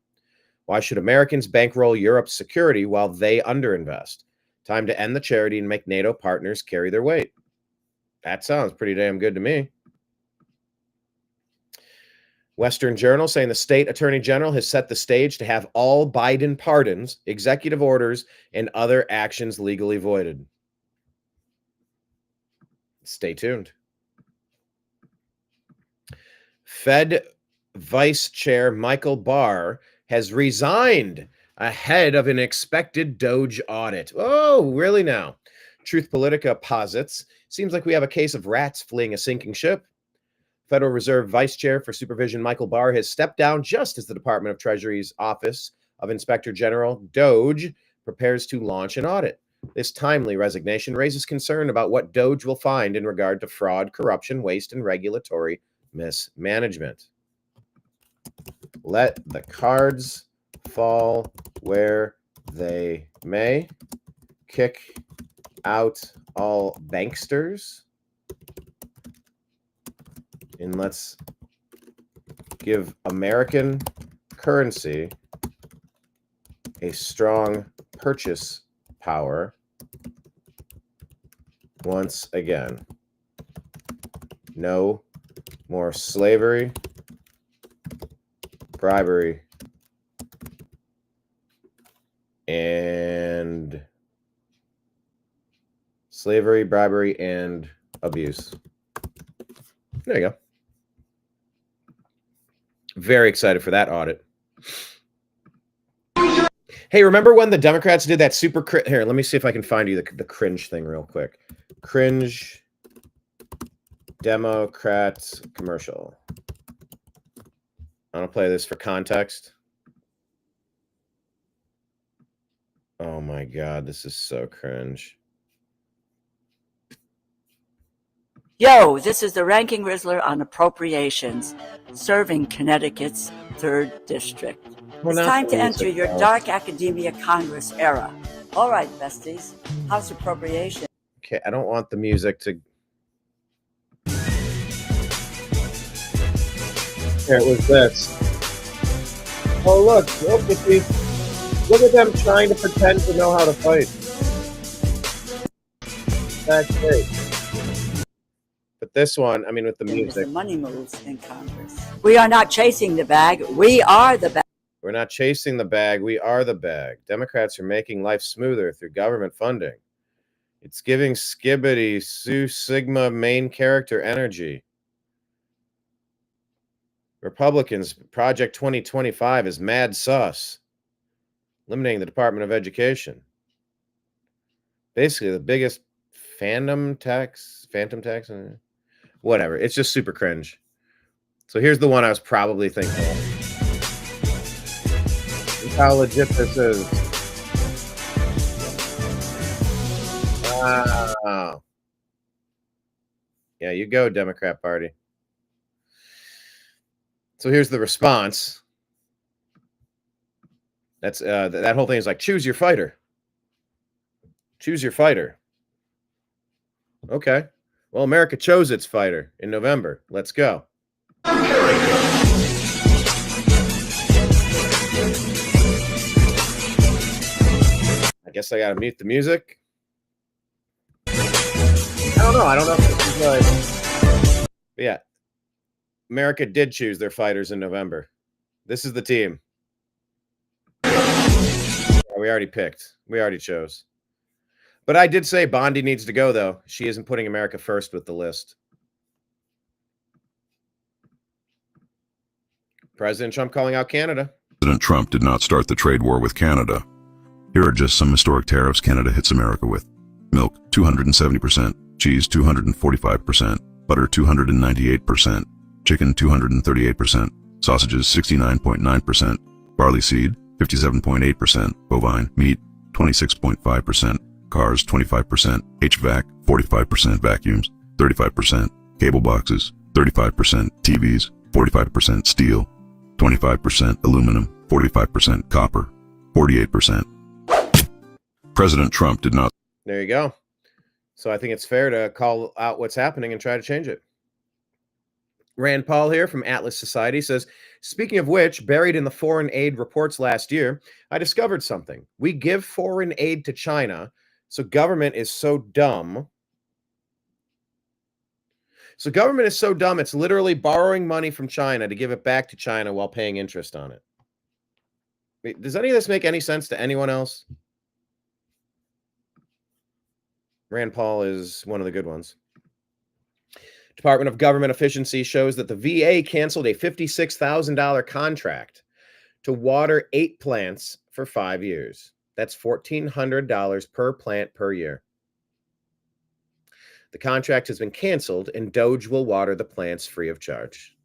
Why should Americans bankroll Europe's security while they underinvest? Time to end the charity and make NATO partners carry their weight. That sounds pretty damn good to me. Western Journal saying the state attorney general has set the stage to have all Biden pardons, executive orders, and other actions legally voided. Stay tuned. Fed Vice Chair Michael Barr has resigned ahead of an expected Doge audit. Oh, really now? Truth Politica posits, seems like we have a case of rats fleeing a sinking ship. Federal Reserve Vice Chair for Supervision Michael Barr has stepped down just as the Department of Treasury's Office of Inspector General, DOGE, prepares to launch an audit. This timely resignation raises concern about what Doge will find in regard to fraud, corruption, waste, and regulatory mismanagement. Let the cards fall where they may. Kick out all banksters. And let's give American currency a strong purchase power once again. No more slavery, bribery, and abuse. There you go. Very excited for that audit. Hey, remember when the Democrats did that super here, let me see if I can find you the cringe thing real quick. Cringe Democrats commercial. I'm going to play this for context. Oh my God, this is so cringe. Yo, this is the Ranking Rizzler on Appropriations, serving Connecticut's 3rd District. It's time to enter your dark academia Congress era. All right, besties, House Appropriations. Okay, I don't want the music to... Here, it was this. Oh, look at them trying to pretend to know how to fight. That's great. But this one, I mean, with the music. The money moves in Congress. We are not chasing the bag. We are the bag. We're not chasing the bag. We are the bag. Democrats are making life smoother through government funding. It's giving Skibbity Sue Sigma main character energy. Republicans, Project 2025 is mad sus. Eliminating the Department of Education. Basically, the biggest phantom tax, whatever. It's just super cringe. So here's the one I was probably thinking of. Look how legit this is. Wow. Yeah, you go, Democrat Party. So here's the response. That's that whole thing is like, choose your fighter. Choose your fighter. Okay. Well, America chose its fighter in November. Let's go. I guess I gotta mute the music. I don't know. I don't know if this is like... But yeah. America did choose their fighters in November. This is the team. We already picked. We already chose. But I did say Bondi needs to go, though. She isn't putting America first with the list. President Trump calling out Canada. President Trump did not start the trade war with Canada. Here are just some historic tariffs Canada hits America with. Milk, 270%. Cheese, 245%. Butter, 298%. Chicken, 238%. Sausages, 69.9%. Barley seed, 57.8%. Bovine meat, 26.5%. Cars, 25%. HVAC, 45%. Vacuums, 35%. Cable boxes, 35%. TVs, 45%. Steel, 25% aluminum, 45% copper, 48%. President Trump did not. There you go. So I think it's fair to call out what's happening and try to change it. Rand Paul here from Atlas Society says, speaking of which, buried in the foreign aid reports last year, I discovered something. We give foreign aid to China, so government is so dumb. So government is so dumb, it's literally borrowing money from China to give it back to China while paying interest on it. Wait, does any of this make any sense to anyone else? Rand Paul is one of the good ones. Department of Government Efficiency shows that the VA canceled a $56,000 contract to water 8 plants for 5 years. That's $1,400 per plant per year. The contract has been canceled, and Doge will water the plants free of charge.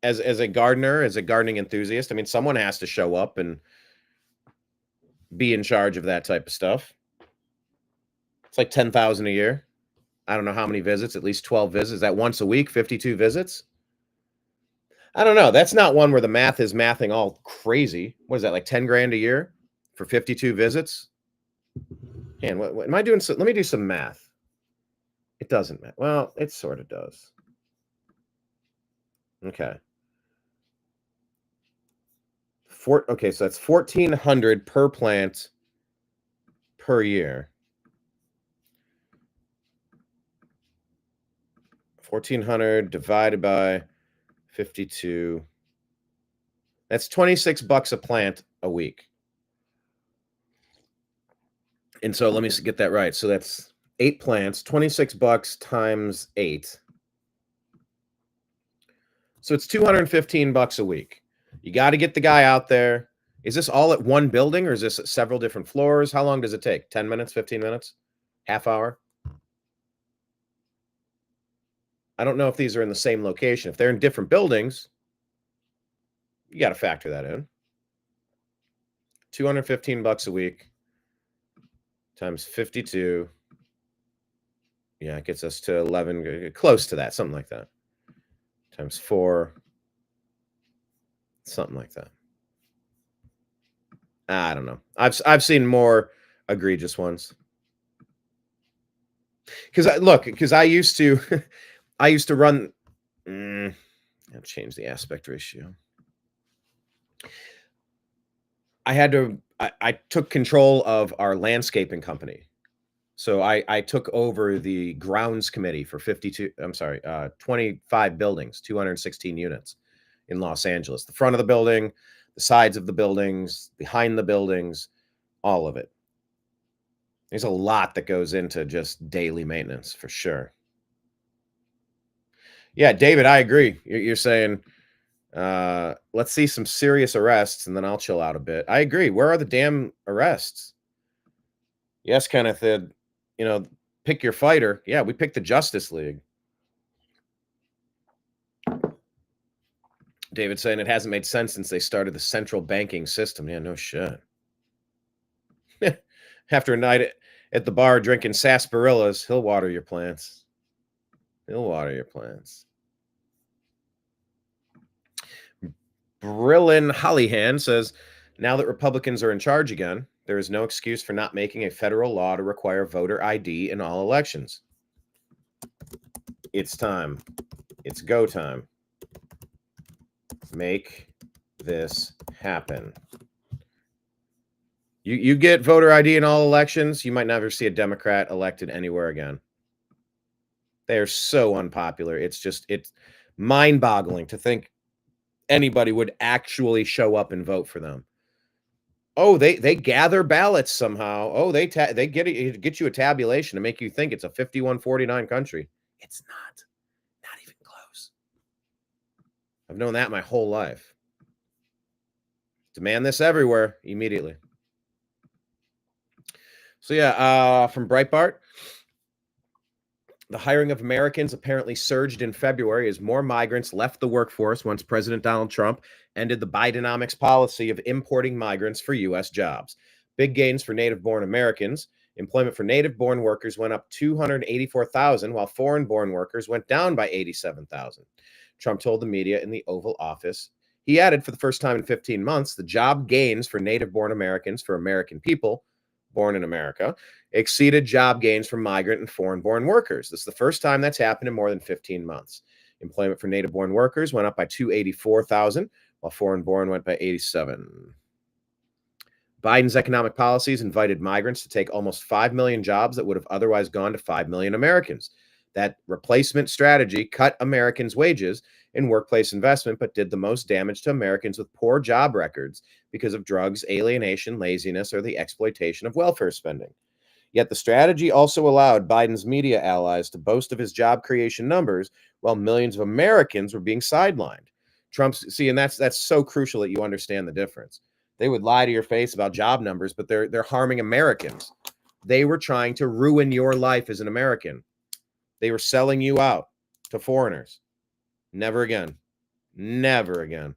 as a gardener, as a gardening enthusiast, I mean, someone has to show up and be in charge of that type of stuff. It's like 10,000 a year. I don't know how many visits, at least 12 visits. Is that once a week, 52 visits? I don't know. That's not one where the math is mathing all crazy. What is that, like 10 grand a year for 52 visits? And what am I doing? So, let me do some math. It doesn't matter. Well, it sort of does. Okay. Okay, so that's 1,400 per plant per year. 1,400 divided by 52. That's $26 a plant a week. And so let me get that right. So that's 8 plants, $26 times 8. So it's $215 a week. You got to get the guy out there. Is this all at one building or is this at several different floors? How long does it take? 10 minutes, 15 minutes, half hour? I don't know if these are in the same location. If they're in different buildings, you got to factor that in. $215 a week times 52. Yeah, it gets us to 11, close to that, something like that. Times 4, something like that. I don't know. I've seen more egregious ones. Because I used to run. I'll change the aspect ratio. I took control of our landscaping company. So I took over the grounds committee for 25 buildings, 216 units in Los Angeles. The front of the building, the sides of the buildings, behind the buildings, all of it. There's a lot that goes into just daily maintenance for sure. Yeah, David, I agree. You're saying, let's see some serious arrests and then I'll chill out a bit. I agree. Where are the damn arrests? Yes, Kenneth, pick your fighter. Yeah, we picked the Justice League. David saying it hasn't made sense since they started the central banking system. Yeah, no shit. After a night at the bar drinking sarsaparillas, he'll water your plants. He'll water your plants. Brillin Hollyhan says, now that Republicans are in charge again, there is no excuse for not making a federal law to require voter ID in all elections. It's time. It's go time. Make this happen. You get voter ID in all elections, you might never see a Democrat elected anywhere again. They are so unpopular. It's mind-boggling to think anybody would actually show up and vote for them. Oh, they gather ballots somehow. Oh, they get you a tabulation to make you think it's a 51-49 country. It's not even close. I've known that my whole life. Demand this everywhere immediately. So yeah, from Breitbart, the hiring of Americans apparently surged in February as more migrants left the workforce once President Donald Trump ended the Bidenomics policy of importing migrants for U.S. jobs. Big gains for native-born Americans. Employment for native-born workers went up 284,000, while foreign-born workers went down by 87,000. Trump told the media in the Oval Office. He added, for the first time in 15 months, the job gains for native-born Americans, for American people born in America, exceeded job gains for migrant and foreign-born workers. This is the first time that's happened in more than 15 months. Employment for native-born workers went up by 284,000, while foreign-born went by 87. Biden's economic policies invited migrants to take almost 5 million jobs that would have otherwise gone to 5 million Americans. That replacement strategy cut Americans' wages and workplace investment, but did the most damage to Americans with poor job records because of drugs, alienation, laziness, or the exploitation of welfare spending. Yet the strategy also allowed Biden's media allies to boast of his job creation numbers while millions of Americans were being sidelined. And that's so crucial that you understand the difference. They would lie to your face about job numbers, but they're harming Americans. They were trying to ruin your life as an American. They were selling you out to foreigners. Never again. Never again.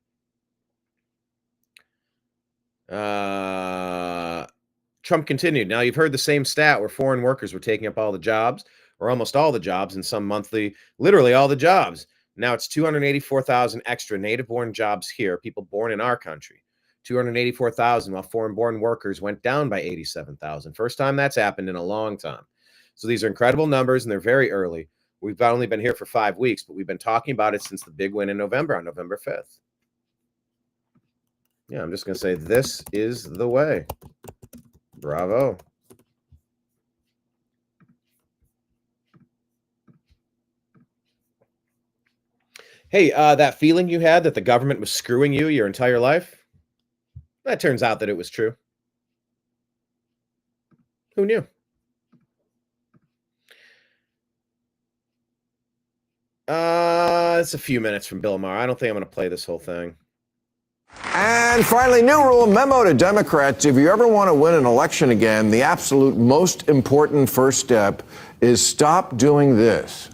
Trump continued. Now, you've heard the same stat where foreign workers were taking up all the jobs, or almost all the jobs, in some monthly, literally all the jobs. Now it's 284,000 extra native-born jobs here, people born in our country. 284,000, while foreign-born workers went down by 87,000. First time that's happened in a long time. So these are incredible numbers, and they're very early. We've only been here for 5 weeks, but we've been talking about it since the big win in November, on November 5th. Yeah, I'm just going to say this is the way. Bravo. Hey, that feeling you had that the government was screwing you your entire life, that turns out that it was true. Who knew? It's a few minutes from Bill Maher. I don't think I'm going to play this whole thing. And finally, new rule memo to Democrats. If you ever want to win an election again, the absolute most important first step is stop doing this.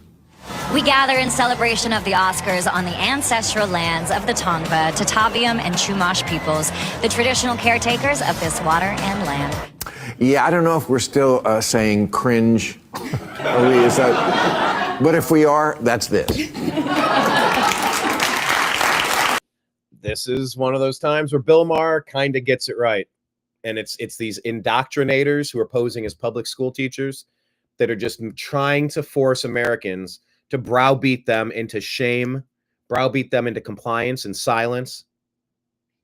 We gather in celebration of the Oscars on the ancestral lands of the Tongva, Tataviam, and Chumash peoples, the traditional caretakers of this water and land. Yeah, I don't know if we're still saying cringe. Is that? But if we are, that's this. This is one of those times where Bill Maher kind of gets it right. And it's these indoctrinators who are posing as public school teachers that are just trying to force Americans to browbeat them into shame, browbeat them into compliance and silence.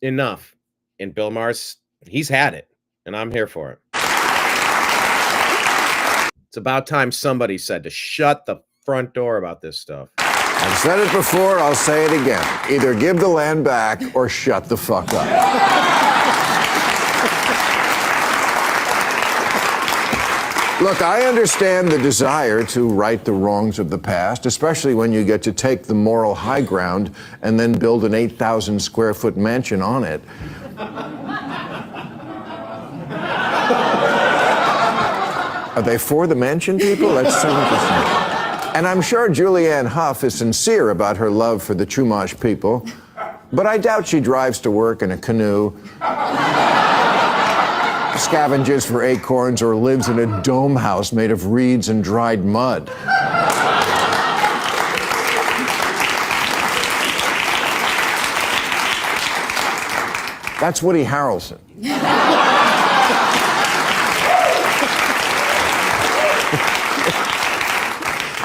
Enough. And Bill Maher's, he's had it, and I'm here for it. It's about time somebody said to shut the front door about this stuff. I've said it before, I'll say it again. Either give the land back or shut the fuck up. Look, I understand the desire to right the wrongs of the past, especially when you get to take the moral high ground and then build an 8,000 square foot mansion on it. Are they for the mansion people? That's 7%. And I'm sure Julianne Hough is sincere about her love for the Chumash people, but I doubt she drives to work in a canoe, scavenges for acorns, or lives in a dome house made of reeds and dried mud. That's Woody Harrelson.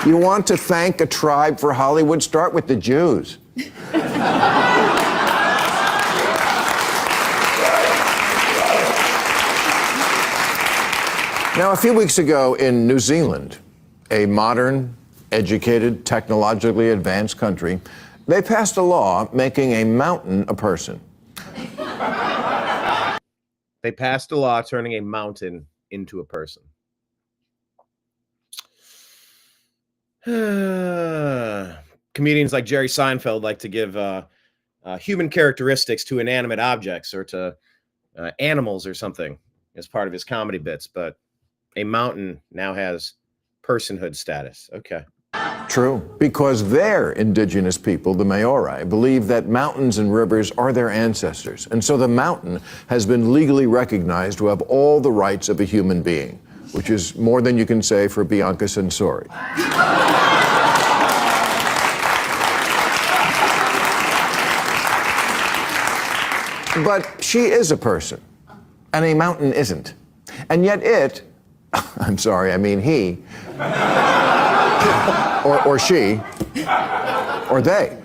You want to thank a tribe for Hollywood? Start with the Jews. Now, a few weeks ago in New Zealand, a modern, educated, technologically advanced country, they passed a law making a mountain a person. They passed a law turning a mountain into a person. Comedians like Jerry Seinfeld like to give human characteristics to inanimate objects or to animals or something as part of his comedy bits, but a mountain now has personhood status. Okay. True, because their indigenous people, the Maori, believe that mountains and rivers are their ancestors, and so the mountain has been legally recognized to have all the rights of a human being, which is more than you can say for Bianca Censori. But she is a person, and a mountain isn't. And yet it, I'm sorry, I mean he, or she, or they,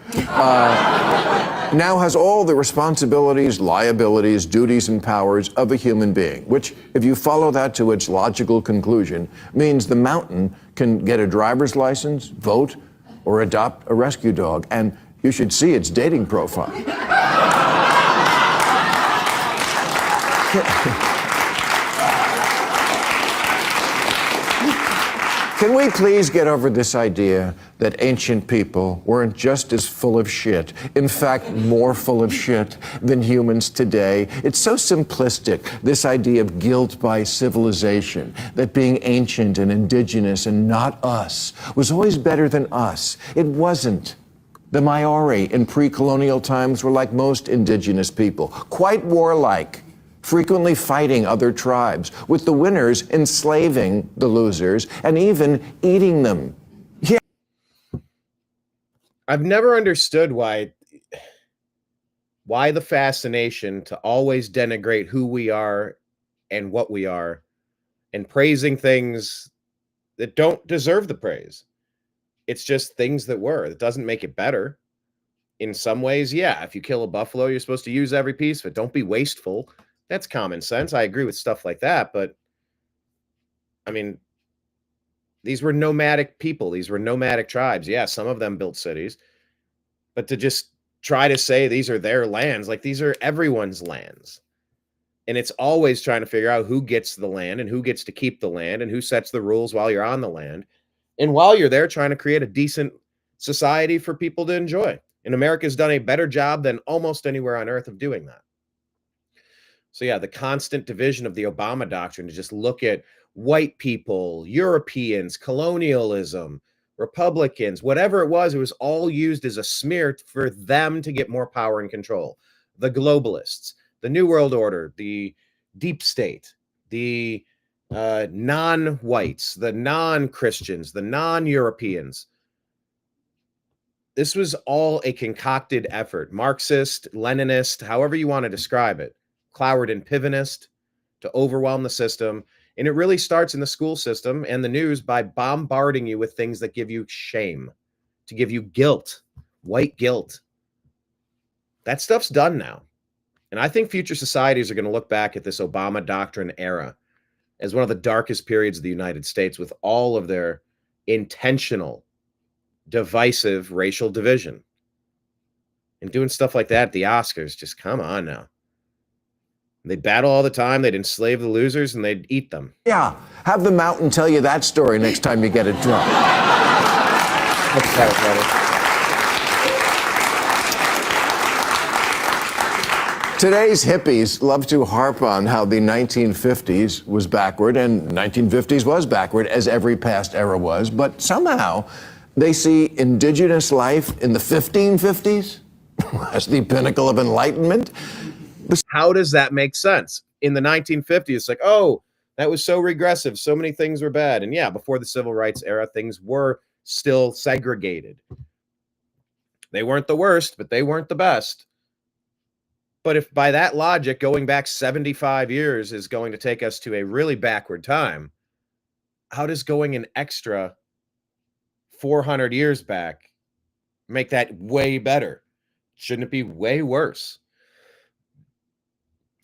now has all the responsibilities, liabilities, duties, and powers of a human being, which, if you follow that to its logical conclusion, means the mountain can get a driver's license, vote, or adopt a rescue dog. And you should see its dating profile. Can we please get over this idea that ancient people weren't just as full of shit, in fact, more full of shit than humans today? It's so simplistic, this idea of guilt by civilization, that being ancient and indigenous and not us was always better than us. It wasn't. The Maori in pre-colonial times were like most indigenous people, quite warlike, frequently fighting other tribes, with the winners enslaving the losers and even eating them. Yeah. I've never understood why the fascination to always denigrate who we are and what we are and praising things that don't deserve the praise. It's just things that were. It doesn't make it better. In some ways, yeah, if you kill a buffalo, you're supposed to use every piece of it. Don't be wasteful. That's common sense. I agree with stuff like that. But, I mean, these were nomadic people. These were nomadic tribes. Yeah, some of them built cities. But to just try to say these are their lands, like these are everyone's lands. And it's always trying to figure out who gets the land and who gets to keep the land and who sets the rules while you're on the land. And while you're there, trying to create a decent society for people to enjoy. And America's done a better job than almost anywhere on earth of doing that. So yeah, the constant division of the Obama doctrine to just look at white people, Europeans, colonialism, Republicans, whatever it was all used as a smear for them to get more power and control. The globalists, the New World Order, the deep state, the non-whites, the non-Christians, the non-Europeans. This was all a concocted effort, Marxist, Leninist, however you want to describe it, Cloward and Pivenist, to overwhelm the system. And it really starts in the school system and the news by bombarding you with things that give you shame, to give you guilt, white guilt. That stuff's done now. And I think future societies are going to look back at this Obama doctrine era as one of the darkest periods of the United States, with all of their intentional, divisive racial division. And doing stuff like that at the Oscars, just come on now. They'd battle all the time, they'd enslave the losers, and they'd eat them. Yeah, have the mountain tell you that story next time you get it drunk. That's better. Today's hippies love to harp on how the 1950s was backward, and 1950s was backward, as every past era was, but somehow they see indigenous life in the 1550s as the pinnacle of enlightenment. How does that make sense? In the 1950s, it's like, oh, that was so regressive. So many things were bad. And yeah, before the civil rights era, things were still segregated. They weren't the worst, but they weren't the best. But if by that logic, going back 75 years is going to take us to a really backward time, how does going an extra 400 years back make that way better? Shouldn't it be way worse?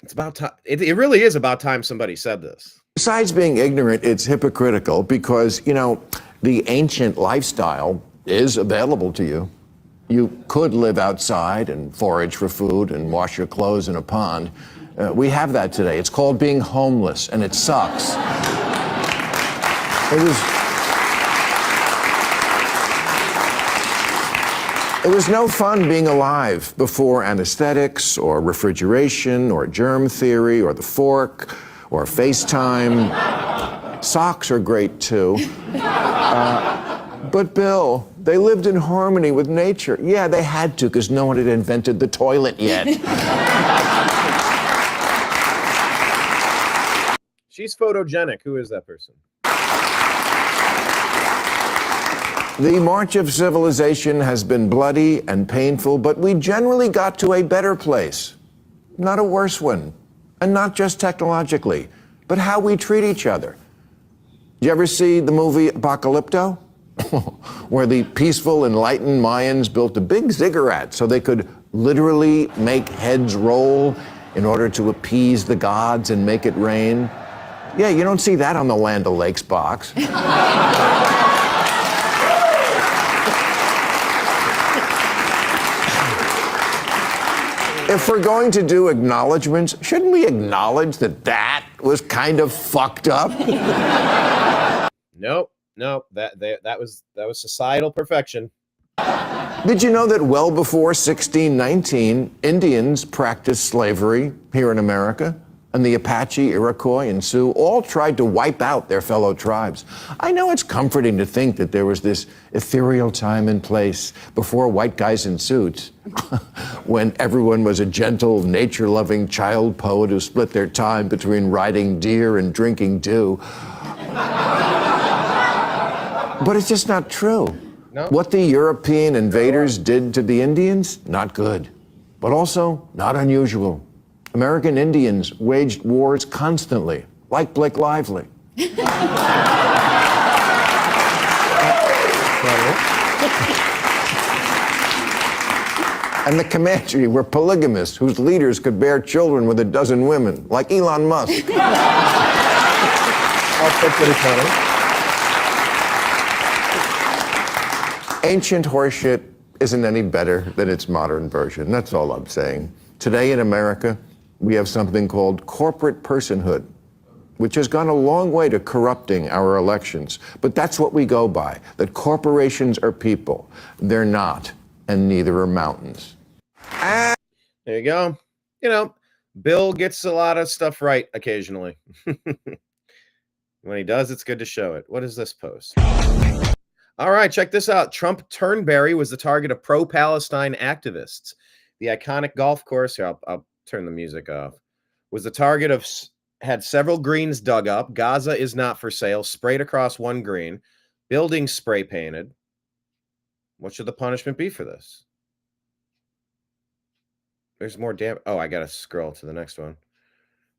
It's about time. It really is about time somebody said this. Besides being ignorant, it's hypocritical because, you know, the ancient lifestyle is available to you. You could live outside and forage for food and wash your clothes in a pond. We have that today. It's called being homeless, and it sucks. It was no fun being alive before anesthetics or refrigeration or germ theory or the fork or FaceTime. Socks are great too. But Bill, they lived in harmony with nature. Yeah, they had to because no one had invented the toilet yet. She's photogenic. Who is that person? The march of civilization has been bloody and painful, but we generally got to a better place, not a worse one. And not just technologically, but how we treat each other. Did you ever see the movie Apocalypto? Where the peaceful, enlightened Mayans built a big ziggurat so they could literally make heads roll in order to appease the gods and make it rain. Yeah, you don't see that on the Land O'Lakes box. If we're going to do acknowledgments, shouldn't we acknowledge that that was kind of fucked up? Nope. That was societal perfection. Did you know that well before 1619, Indians practiced slavery here in America? and the Apache, Iroquois, and Sioux all tried to wipe out their fellow tribes. I know it's comforting to think that there was this ethereal time and place before white guys in suits, when everyone was a gentle, nature-loving child poet who split their time between riding deer and drinking dew. But it's just not true. No. What the European invaders did to the Indians, not good, but also not unusual. American Indians waged wars constantly, like Blake Lively. And the Comanche were polygamists whose leaders could bear children with a dozen women, like Elon Musk. Also pretty funny. Ancient horseshit isn't any better than its modern version. That's all I'm saying. Today in America, we have something called corporate personhood, which has gone a long way to corrupting our elections. But that's what we go by, that corporations are people. They're not, and neither are mountains. There you go. You know, Bill gets a lot of stuff right occasionally. When he does, it's good to show it. What is this post? All right, check this out. Trump Turnberry was the target of pro-Palestine activists. The iconic golf course, here, I'll turn the music off, was the target of, had several greens dug up. Gaza is not for sale, sprayed across one green, buildings spray painted. What should the punishment be for this? There's more damn. Oh, I got to scroll to the next one.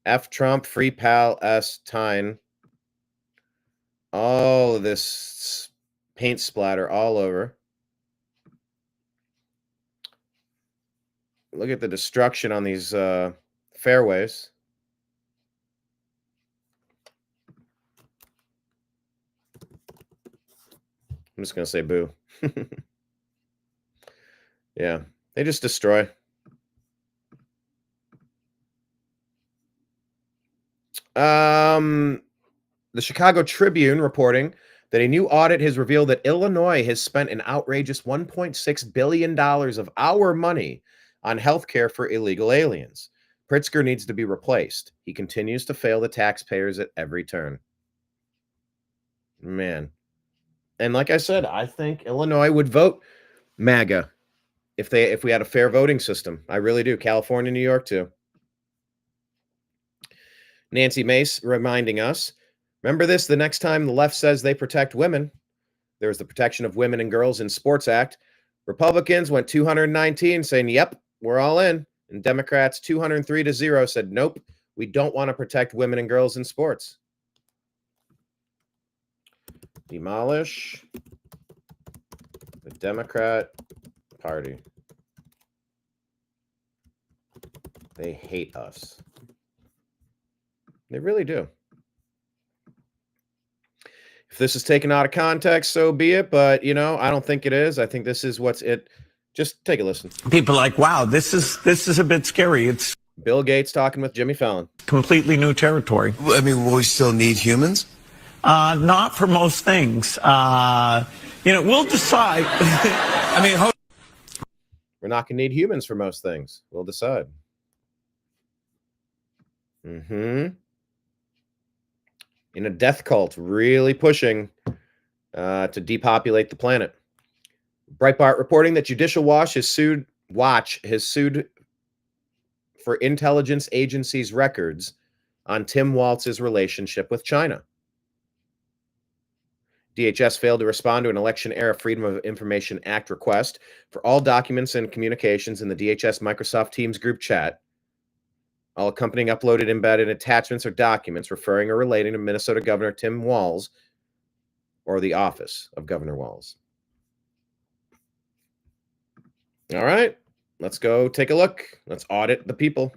F Trump, free Palestine. All of this paint splatter all over. Look at the destruction on these fairways. I'm just going to say boo. Yeah, they just destroy. The Chicago Tribune reporting that a new audit has revealed that Illinois has spent an outrageous $1.6 billion of our money on healthcare for illegal aliens. Pritzker needs to be replaced. He continues to fail the taxpayers at every turn. Man. And like I said, I think Illinois would vote MAGA if we had a fair voting system. I really do. California, New York, too. Nancy Mace reminding us, remember this, the next time the left says they protect women, there's the Protection of Women and Girls in Sports Act. Republicans went 219 saying, yep, we're all in. And Democrats 203-0 said, nope, we don't want to protect women and girls in sports. Demolish the Democrat Party. They hate us. They really do. If this is taken out of context, so be it. But, you know, I don't think it is. I think this is what's it. Just take a listen. People are like, wow, this is a bit scary. It's Bill Gates talking with Jimmy Fallon. Completely new territory. I mean, will we still need humans? Not for most things. You know, we'll decide. I mean, we're not going to need humans for most things. We'll decide. In a death cult, really pushing to depopulate the planet. Breitbart reporting that Judicial Watch has sued for intelligence agencies' records on Tim Walz's relationship with China. DHS failed to respond to an election-era Freedom of Information Act request for all documents and communications in the DHS Microsoft Teams group chat. All accompanying uploaded embedded attachments or documents referring or relating to Minnesota Governor Tim Walz or the office of Governor Walz. All right, let's go take a look. Let's audit the people.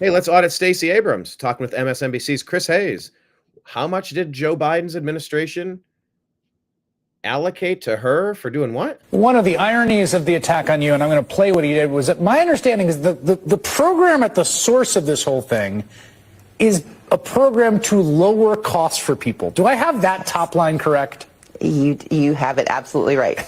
Hey, let's audit Stacey Abrams, talking with MSNBC's Chris Hayes. How much did Joe Biden's administration allocate to her for doing what? One of the ironies of the attack on you, and I'm going to play what he did, was that my understanding is that the program at the source of this whole thing is a program to lower costs for people. Do I have that top line correct? You have it absolutely right.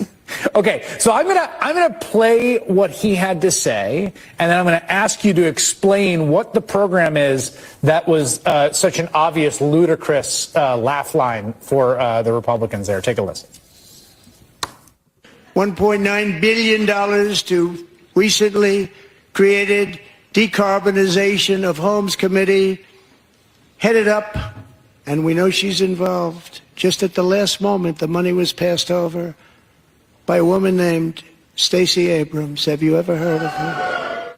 Okay, so I'm gonna play what he had to say, and then I'm gonna ask you to explain what the program is that was such an obvious, ludicrous laugh line for the Republicans there. Take a listen. $1.9 billion to recently created Decarbonization of Homes Committee, headed up, and we know she's involved. Just at the last moment, the money was passed over by a woman named Stacey Abrams. Have you ever heard of her?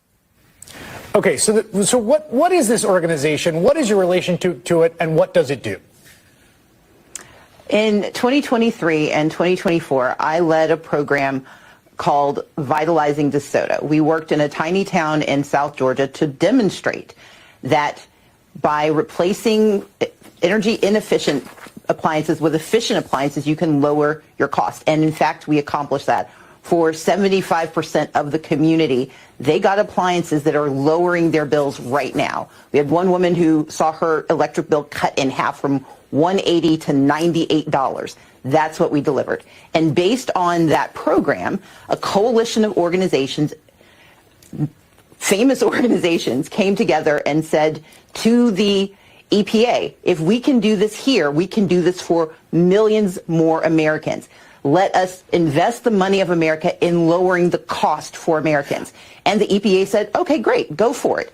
Okay, so what is this organization? What is your relation to it, and what does it do? In 2023 and 2024, I led a program called Vitalizing DeSoto. We worked in a tiny town in South Georgia to demonstrate that by replacing energy inefficient appliances with efficient appliances, you can lower your cost. And in fact, we accomplished that. For 75% of the community, they got appliances that are lowering their bills right now. We had one woman who saw her electric bill cut in half from $180 to $98. That's what we delivered. And based on that program, a coalition of organizations, famous organizations, came together and said to the EPA, if we can do this here, we can do this for millions more Americans. Let us invest the money of America in lowering the cost for Americans. And the EPA said, okay, great, go for it.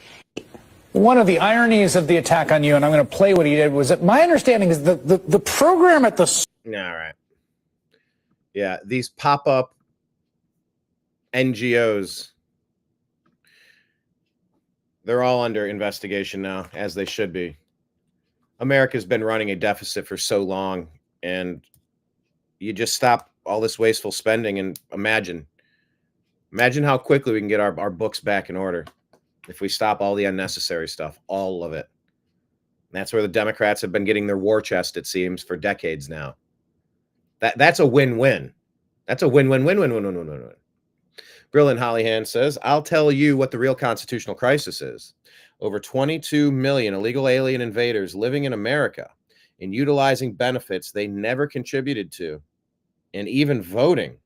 One of the ironies of the attack on you, and I'm going to play what he did, was that my understanding is the program at the... All right. Yeah, these pop-up NGOs, they're all under investigation now, as they should be. America's been running a deficit for so long, and you just stop all this wasteful spending and imagine how quickly we can get our books back in order if we stop all the unnecessary stuff, all of it. And that's where the Democrats have been getting their war chest, it seems, for decades now. That's a win-win. That's a win-win-win-win-win-win-win-win. Brilliant Hollyhan says, I'll tell you what the real constitutional crisis is. Over 22 million illegal alien invaders living in America and utilizing benefits they never contributed to, and even voting.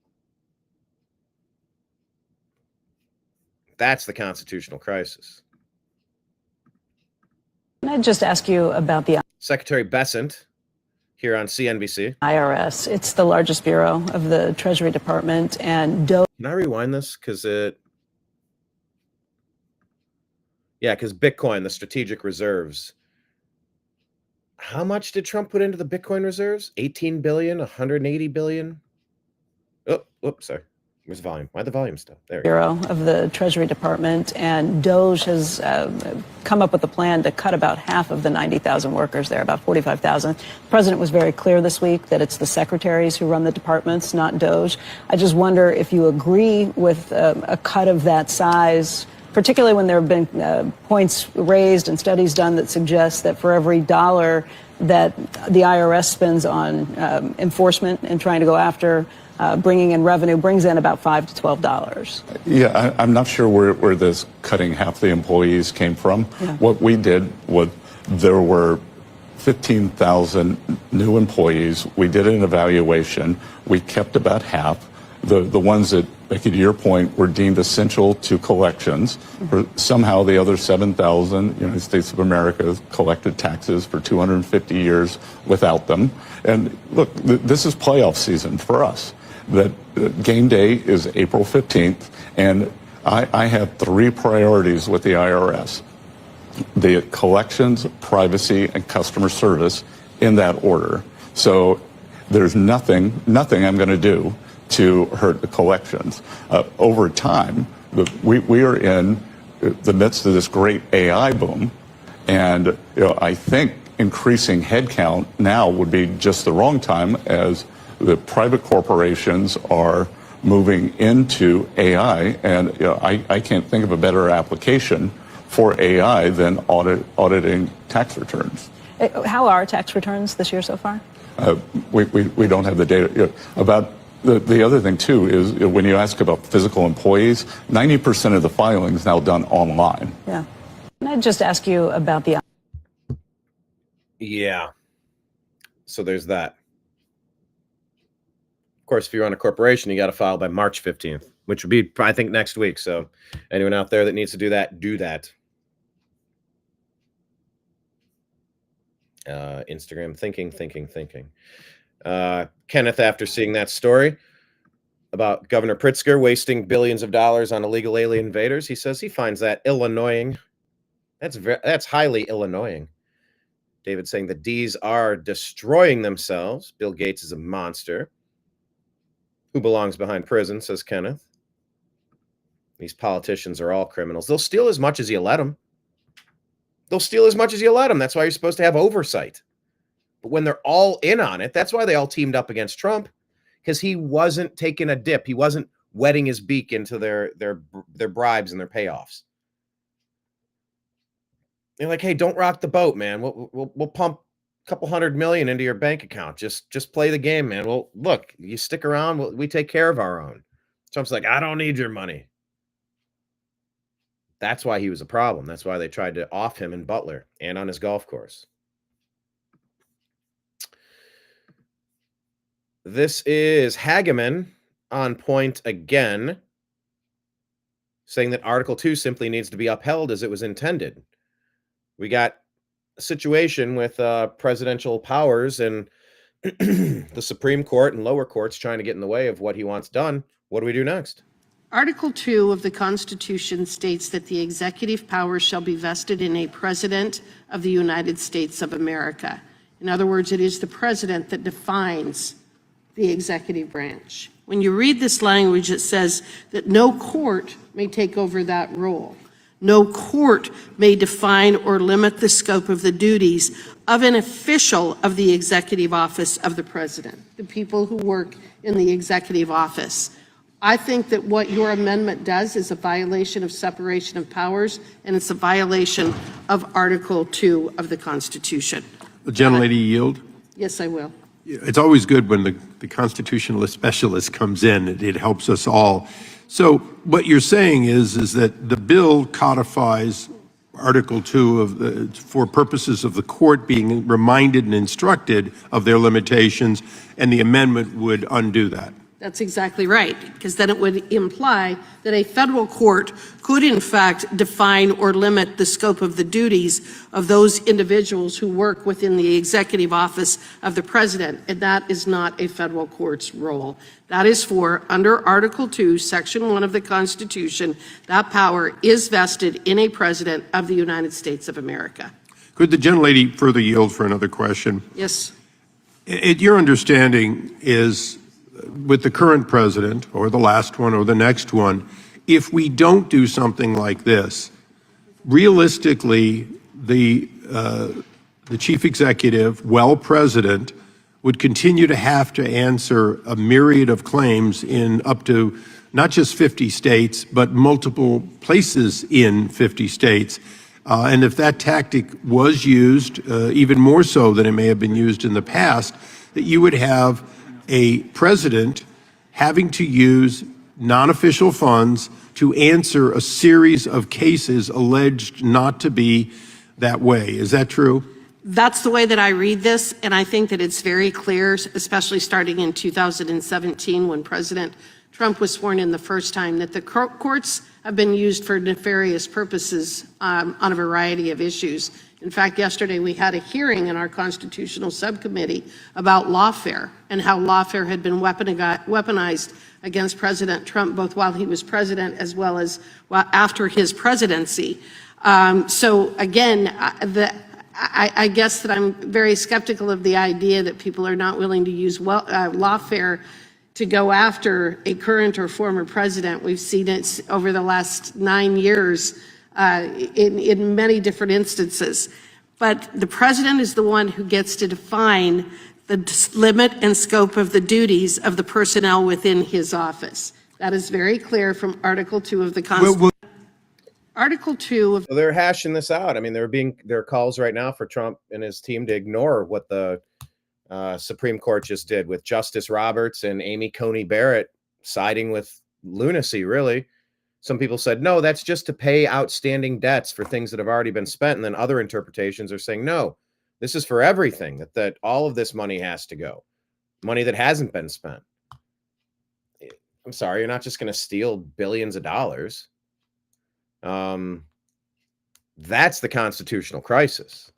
That's the constitutional crisis. Can I just ask you about the Secretary Bessent here on CNBC. IRS? It's the largest bureau of the Treasury Department, and Can I rewind this? Because Bitcoin, the strategic reserves. How much did Trump put into the Bitcoin reserves? 18 billion, 180 billion. Oh, whoops, sorry. Where's the volume? Why the volume stuff? There. Bureau of the Treasury Department, and DOGE has come up with a plan to cut about half of the 90,000 workers there, about 45,000. The president was very clear this week that it's the secretaries who run the departments, not DOGE. I just wonder if you agree with a cut of that size, particularly when there have been points raised and studies done that suggest that for every dollar that the IRS spends on enforcement and trying to go after bringing in revenue, brings in about $5 to $12. Yeah, I'm not sure where this cutting half the employees came from. Yeah. What we did was there were 15,000 new employees. We did an evaluation. We kept about half. The ones that, Becky, to your point, were deemed essential to collections. Somehow the other 7,000, United States of America, collected taxes for 250 years without them. And look, this is playoff season for us. That game day is April 15th, and I have three priorities with the IRS. The collections, privacy, and customer service in that order. So there's nothing I'm going to do to hurt the collections. Over time, we are in the midst of this great AI boom, and I think increasing headcount now would be just the wrong time, as the private corporations are moving into AI, and I can't think of a better application for AI than auditing tax returns. How are tax returns this year so far? We don't have the data about. The other thing, too, is when you ask about physical employees, 90% of the filing is now done online. Yeah. Can I just ask you about the... Yeah. So there's that. Of course, if you run a corporation, you got to file by March 15th, which would be, I think, next week. So anyone out there that needs to do that, do that. Instagram thinking. Kenneth, after seeing that story about Governor Pritzker wasting billions of dollars on illegal alien invaders, he says he finds that Illinoising. That's highly Illinoising. David saying the D's are destroying themselves. Bill Gates is a monster. Who belongs behind prison, says Kenneth. These politicians are all criminals. They'll steal as much as you let them. That's why you're supposed to have oversight. But when they're all in on it, that's why they all teamed up against Trump, because he wasn't taking a dip. He wasn't wetting his beak into their bribes and their payoffs. They're like, hey, don't rock the boat, man. We'll pump a couple $100 million into your bank account. Just play the game, man. Well, look, you stick around, we take care of our own. Trump's like, I don't need your money. That's why he was a problem. That's why they tried to off him in Butler and on his golf course. This is Hageman on point again, saying that Article 2 simply needs to be upheld as it was intended. We got a situation with presidential powers and the Supreme Court and lower courts trying to get in the way of what he wants done. What do we do next? Article 2 of the Constitution states that the executive powers shall be vested in a president of the United States of America. In other words, it is the president that defines the executive branch. When you read this language, it says that no court may take over that role. No court may define or limit the scope of the duties of an official of the executive office of the president, the people who work in the executive office. I think that what your amendment does is a violation of separation of powers, and it's a violation of Article 2 of the Constitution. The gentlelady yield? Yes, I will. It's always good when the constitutionalist specialist comes in. It helps us all. So what you're saying is that the bill codifies Article 2 for purposes of the court being reminded and instructed of their limitations, and the amendment would undo that. That's exactly right, because then it would imply that a federal court could in fact define or limit the scope of the duties of those individuals who work within the executive office of the president, and that is not a federal court's role. That is for, under Article 2, Section 1 of the Constitution, that power is vested in a president of the United States of America. Could the gentlelady further yield for another question? Yes. Your understanding is, with the current president or the last one or the next one, if we don't do something like this, realistically, the chief executive, president, would continue to have to answer a myriad of claims in up to not just 50 states, but multiple places in 50 states. And if that tactic was used, even more so than it may have been used in the past, that you would have a president having to use non-official funds to answer a series of cases alleged not to be that way. Is that true? That's the way that I read this, and I think that it's very clear, especially starting in 2017 when President Trump was sworn in the first time, that the courts have been used for nefarious purposes on a variety of issues. In fact, yesterday we had a hearing in our constitutional subcommittee about lawfare and how lawfare had been weaponized against President Trump, both while he was president as well as after his presidency. So again, I guess that I'm very skeptical of the idea that people are not willing to use lawfare to go after a current or former president. We've seen it over the last 9 years in many different instances. But the president is the one who gets to define the limit and scope of the duties of the personnel within his office. That is very clear from Article 2 of the Constitution. Article 2 of... So they're hashing this out. I mean, there are calls right now for Trump and his team to ignore what the Supreme Court just did with Justice Roberts and Amy Coney Barrett siding with lunacy, really. Some people said, no, that's just to pay outstanding debts for things that have already been spent. And then other interpretations are saying, no, this is for everything, that all of this money has to go, money that hasn't been spent. I'm sorry, you're not just going to steal billions of dollars. That's the constitutional crisis.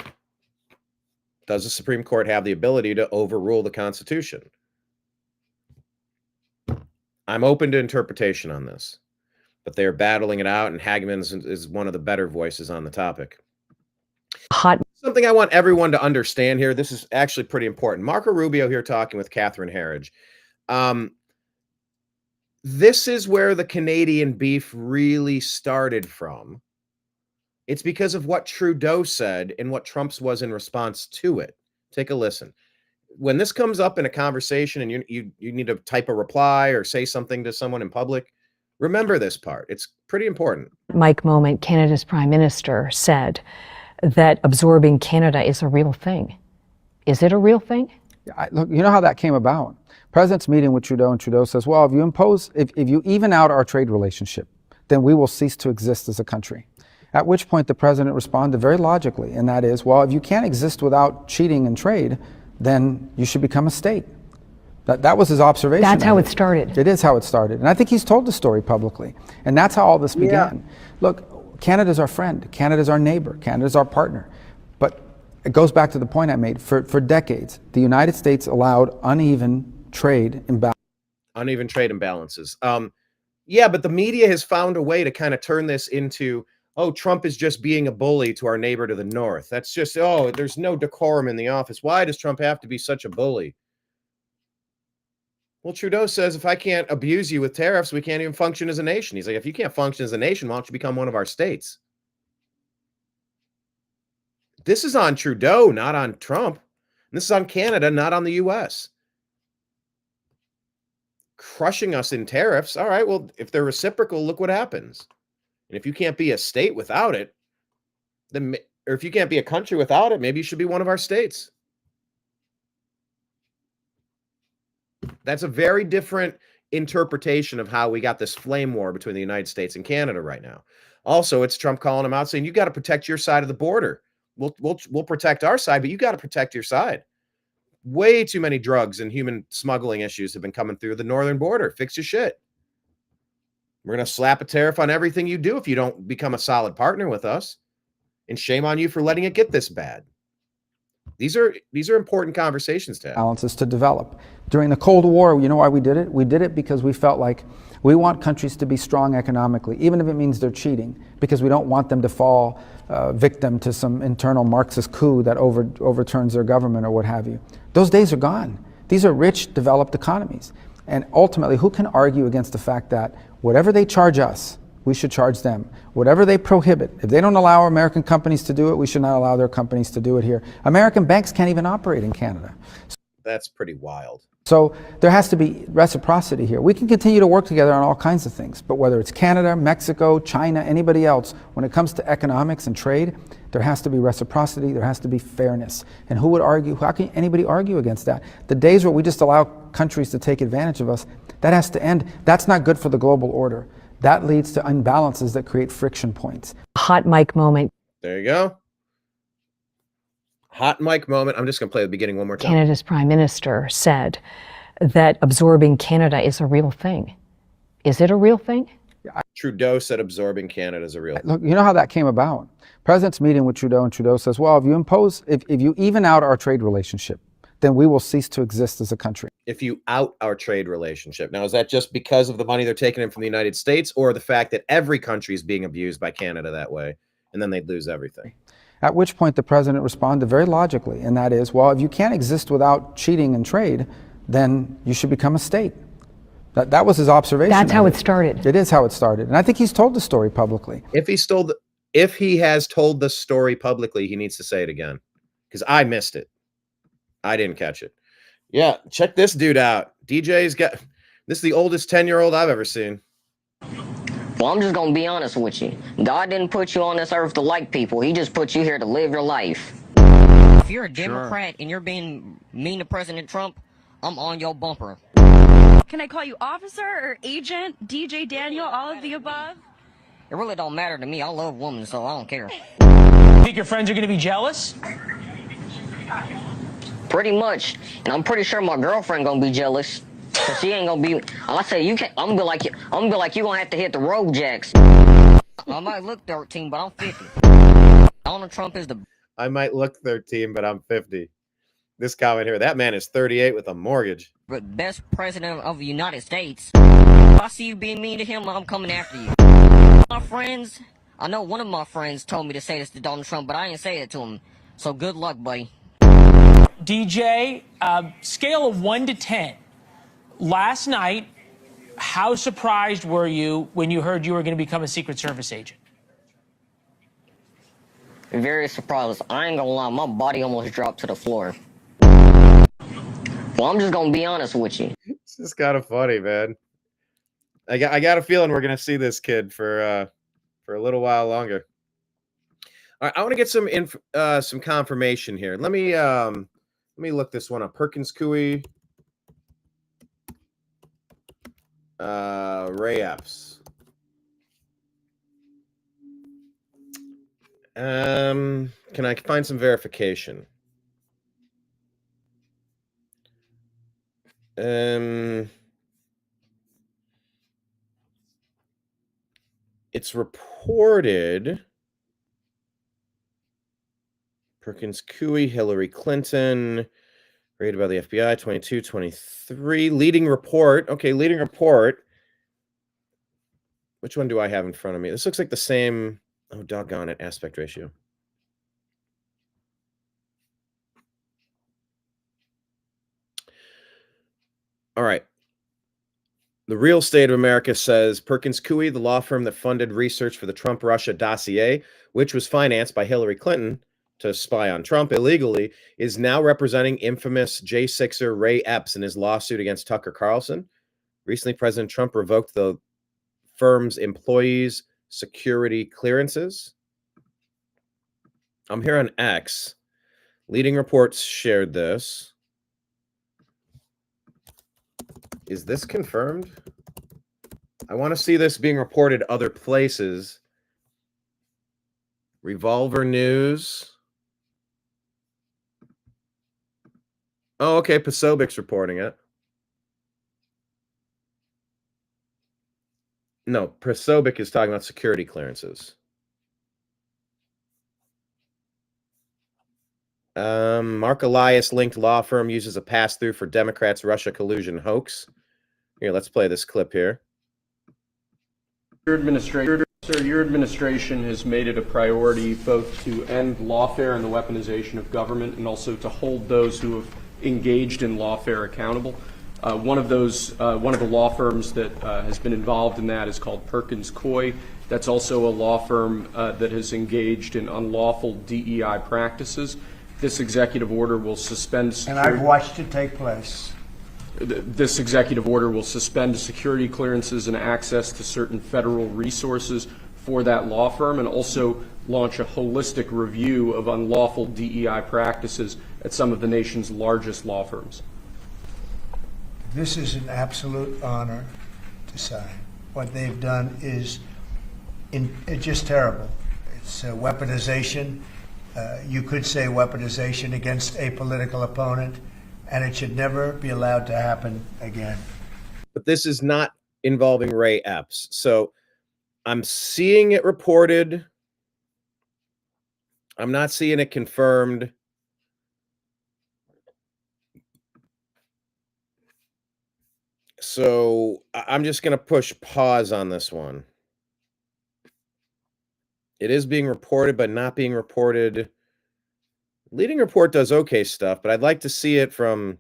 Does the Supreme Court have the ability to overrule the Constitution? I'm open to interpretation on this, but they're battling it out, and Hagman is one of the better voices on the topic. Something I want everyone to understand here. This is actually pretty important. Marco Rubio here talking with Catherine Herridge. This is where the Canadian beef really started from. It's because of what Trudeau said and what Trump's was in response to it. Take a listen. When this comes up in a conversation and you need to type a reply or say something to someone in public, remember this part. It's pretty important. Mike Moment, Canada's Prime Minister, said that absorbing Canada is a real thing. Is it a real thing? Look, you know how that came about. President's meeting with Trudeau, and Trudeau says, well, if you even out our trade relationship, then we will cease to exist as a country. At which point the president responded very logically, and that is, well, if you can't exist without cheating in trade, then you should become a state. That was his observation. That's how it started. It is how it started. And I think he's told the story publicly. And that's how all this began. Yeah. Look, Canada's our friend. Canada's our neighbor. Canada's our partner. But it goes back to the point I made. For decades, the United States allowed uneven trade imbalances. Uneven trade imbalances. Yeah, but the media has found a way to kind of turn this into, oh, Trump is just being a bully to our neighbor to the north. That's just, oh, there's no decorum in the office. Why does Trump have to be such a bully? Well, Trudeau says, if I can't abuse you with tariffs, we can't even function as a nation. He's like, if you can't function as a nation, why don't you become one of our states? This is on Trudeau, not on Trump. And this is on Canada, not on the U.S. Crushing us in tariffs. All right, well, if they're reciprocal, look what happens. And if you can't be a state without it, then, or if you can't be a country without it, maybe you should be one of our states. That's a very different interpretation of how we got this flame war between the United States and Canada right now. Also, it's Trump calling him out saying, you got to protect your side of the border. We'll protect our side, but you got to protect your side. Way too many drugs and human smuggling issues have been coming through the northern border. Fix your shit. We're going to slap a tariff on everything you do if you don't become a solid partner with us. And shame on you for letting it get this bad. These are important conversations to have. Balances to develop. During the Cold War, you know why we did it? We did it because we felt like we want countries to be strong economically, even if it means they're cheating, because we don't want them to fall victim to some internal Marxist coup that overturns their government or what have you. Those days are gone. These are rich, developed economies. And ultimately, who can argue against the fact that whatever they charge us, we should charge them. Whatever they prohibit, if they don't allow American companies to do it, we should not allow their companies to do it here. American banks can't even operate in Canada. That's pretty wild. So there has to be reciprocity here. We can continue to work together on all kinds of things, but whether it's Canada, Mexico, China, anybody else, when it comes to economics and trade, there has to be reciprocity, there has to be fairness. And who would argue, how can anybody argue against that? The days where we just allow countries to take advantage of us, that has to end. That's not good for the global order. That leads to imbalances that create friction points. Hot mic moment. There you go. Hot mic moment. I'm just going to play the beginning one more time. Canada's Prime Minister said that absorbing Canada is a real thing. Is it a real thing? Trudeau said absorbing Canada is a real thing. Look, you know how that came about. President's meeting with Trudeau, and Trudeau says, well, if you even out our trade relationship, then we will cease to exist as a country. If you out our trade relationship. Now, is that just because of the money they're taking in from the United States, or the fact that every country is being abused by Canada that way, and then they'd lose everything? At which point the president responded very logically, and that is, well, if you can't exist without cheating in trade, then you should become a state. That was his observation. That's how it started. It is how it started. And I think he's told the story publicly. If he has told the story publicly, he needs to say it again, because I missed it. I didn't catch it. Yeah, check this dude out. DJ's got, this is the oldest 10-year-old I've ever seen. Well, I'm just going to be honest with you. God didn't put you on this earth to like people. He just put you here to live your life. If you're a Democrat and you're being mean to President Trump, I'm on your bumper. Can I call you officer or agent, DJ Daniel, all of the above? It really don't matter to me. I love women, so I don't care. Think your friends are going to be jealous? Pretty much. And I'm pretty sure my girlfriend going to be jealous. Cause she ain't gonna be. I say you can't. I'm gonna be like you. I'm gonna be like you gonna have to hit the road jacks. I might look 13, but I'm 50. Donald Trump is the. I might look 13, but I'm 50. This comment here, that man is 38 with a mortgage. Best president of the United States. If I see you being mean to him, I'm coming after you. My friends, I know one of my friends told me to say this to Donald Trump, but I didn't say it to him. So good luck, buddy. DJ, scale of 1 to 10. Last night, how surprised were you when you heard you were going to become a Secret Service agent? Very surprised. I ain't gonna lie, my body almost dropped to the floor. Well, I'm just gonna be honest with you. This is kind of funny, man. I got a feeling we're gonna see this kid for a little while longer. All right, I want to get some confirmation here. Let me look this one up. Perkins Coie, Ray Epps. Can I find some verification? It's reported Perkins Coie, Hillary Clinton, raided by the FBI, 22, 23. Leading report. Okay, leading report. Which one do I have in front of me? This looks like the same. Oh, doggone it. Aspect ratio. All right. The Real State of America says Perkins Coie, the law firm that funded research for the Trump-Russia dossier, which was financed by Hillary Clinton to spy on Trump illegally, is now representing infamous J6er Ray Epps in his lawsuit against Tucker Carlson. Recently, President Trump revoked the firm's employees' security clearances. I'm here on X. Leading reports shared this. Is this confirmed? I want to see this being reported other places. Revolver News. Oh, okay. Posobic's reporting it. No, Posobic is talking about security clearances. Mark Elias linked law firm uses a pass-through for Democrats' Russia collusion hoax. Here, let's play this clip here. Your administration has made it a priority both to end lawfare and the weaponization of government, and also to hold those who have engaged in lawfare accountable. One of the law firms that has been involved in that is called Perkins Coie. That's also a law firm that has engaged in unlawful DEI practices. This executive order will suspend. And I've watched it take place. This executive order will suspend security clearances and access to certain federal resources for that law firm, and also launch a holistic review of unlawful DEI practices at some of the nation's largest law firms. This is an absolute honor to sign. What they've done is just terrible. It's weaponization. You could say weaponization against a political opponent, and it should never be allowed to happen again. But this is not involving Ray Epps. So I'm seeing it reported. I'm not seeing it confirmed. So I'm just going to push pause on this one. It is being reported, but not being reported. Leading report does okay stuff, but I'd like to see it from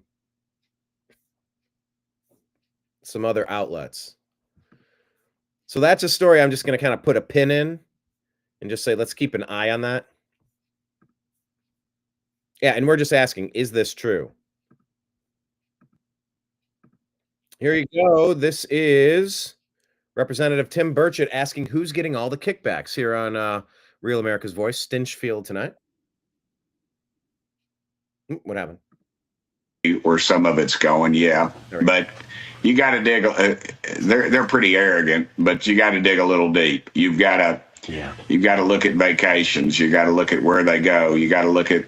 some other outlets. So that's a story I'm just going to kind of put a pin in and just say, let's keep an eye on that. Yeah, and we're just asking, is this true? Here you go. This is Representative Tim Burchett asking who's getting all the kickbacks here on Real America's Voice, Stinchfield tonight. What happened? Where some of it's going, yeah. But you got to dig. They're pretty arrogant, but you got to dig a little deep. You've got to look at vacations. You got to look at where they go. You got to look at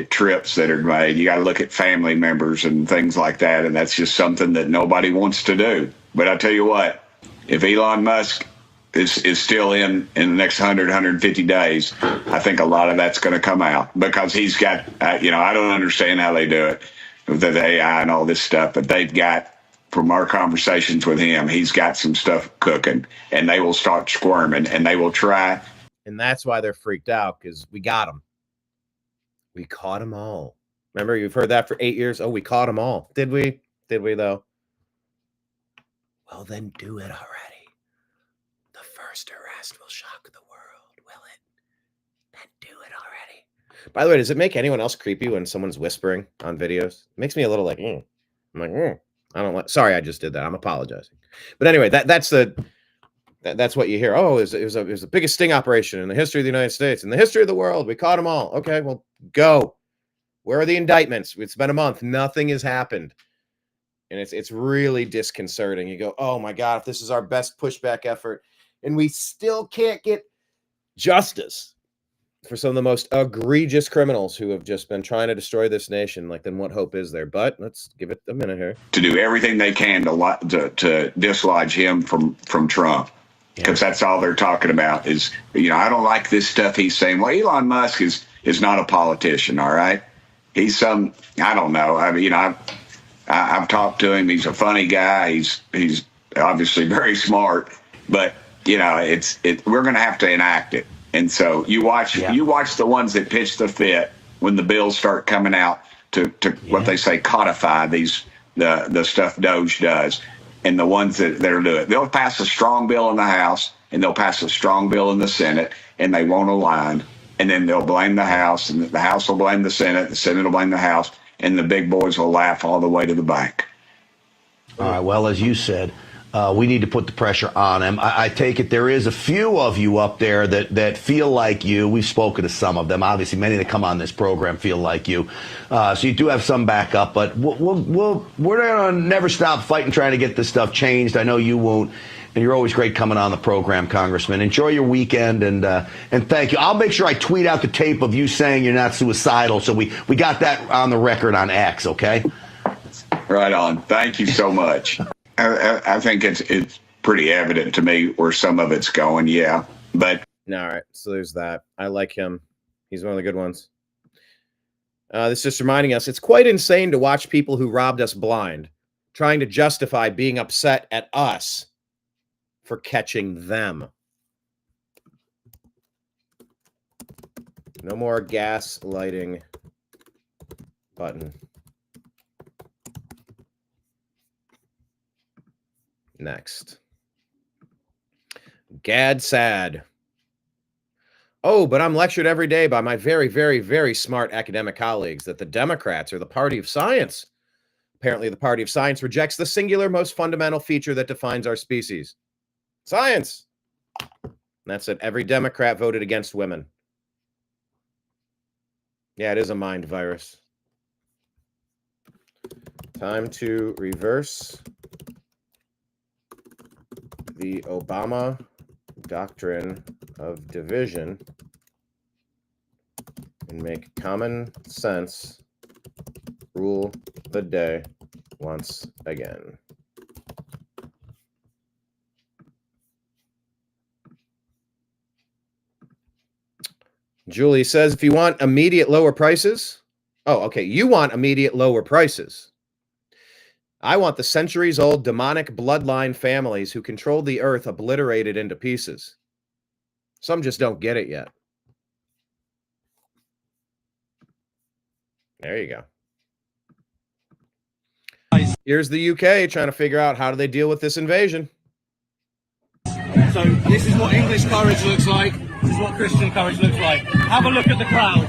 trips that are made. You got to look at family members and things like that, and that's just something that nobody wants to do. But I tell you what, if Elon Musk is still in the next 100, 150 days, I think a lot of that's going to come out because he's got, I don't understand how they do it with the AI and all this stuff, but they've got, from our conversations with him, he's got some stuff cooking, and they will start squirming, and they will try. And that's why they're freaked out, because we got them. We caught them all. Remember, you've heard that for 8 years. Oh, we caught them all. Did we? Did we, though? Well, then do it already. The first arrest will shock the world, will it? Then do it already. By the way, does it make anyone else creepy when someone's whispering on videos? It makes me a little like, I'm like, I don't like. Sorry, I just did that. I'm apologizing. But anyway, that's what you hear. Oh, it was the biggest sting operation in the history of the United States, in the history of the world. We caught them all. Okay, well, go. Where are the indictments? It's been a month. Nothing has happened. And it's really disconcerting. You go, oh my God, if this is our best pushback effort, and we still can't get justice for some of the most egregious criminals who have just been trying to destroy this nation, like, then what hope is there? But let's give it a minute here. To do everything they can to dislodge him from Trump, because that's all they're talking about is, I don't like this stuff he's saying. Well, Elon Musk is not a politician, all right? He's I don't know. I mean, I've talked to him. He's a funny guy. He's obviously very smart, but we're going to have to enact it. And so you watch the ones that pitch the fit when the bills start coming out to what they say codify the stuff Doge does, and the ones that are doing it. They'll pass a strong bill in the House and they'll pass a strong bill in the Senate, and they won't align. And then they'll blame the House, and the House will blame the Senate will blame the House, and the big boys will laugh all the way to the bank. All right, well, as you said, we need to put the pressure on him. I take it there is a few of you up there that feel like you. We've spoken to some of them. Obviously, many that come on this program feel like you. So you do have some backup, but we're going to never stop fighting, trying to get this stuff changed. I know you won't. And you're always great coming on the program, Congressman. Enjoy your weekend, and thank you. I'll make sure I tweet out the tape of you saying you're not suicidal, so we got that on the record on X, okay? Right on. Thank you so much. I think it's pretty evident to me where some of it's going, yeah. But all right, so there's that. I like him. He's one of the good ones. This is just reminding us, it's quite insane to watch people who robbed us blind, trying to justify being upset at us for catching them. No more gas lighting button. Next. Gad sad. Oh, but I'm lectured every day by my very, very, very smart academic colleagues that the Democrats are the party of science. Apparently, the party of science rejects the singular, most fundamental feature that defines our species. Science. That's it. Every Democrat voted against women. Yeah, it is a mind virus. Time to reverse the Obama doctrine of division and make common sense rule the day once again. Julie says, if you want immediate lower prices, you want immediate lower prices. I want the centuries-old demonic bloodline families who controlled the earth obliterated into pieces. Some just don't get it yet. There you go. Here's the UK trying to figure out how do they deal with this invasion. So this is what English courage looks like. This is what Christian courage looks like. Have a look at the crowd.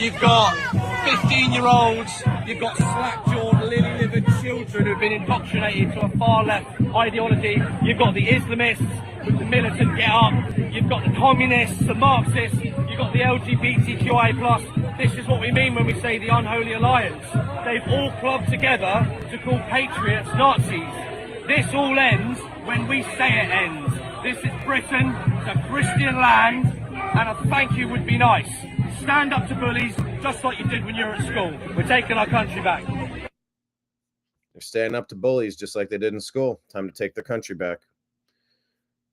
You've got 15-year-olds, you've got slack-jawed, lily-livered children who've been indoctrinated to a far-left ideology. You've got the Islamists with the militant get-up. You've got the communists, the Marxists. You've got the LGBTQIA+. This is what we mean when we say the unholy alliance. They've all clubbed together to call patriots Nazis. This all ends when we say it ends. This is Britain, it's a Christian land, and a thank you would be nice. stand up to bullies just like you did when you were at school. We're taking our country back. They're standing up to bullies just like they did in school. Time to take their country back.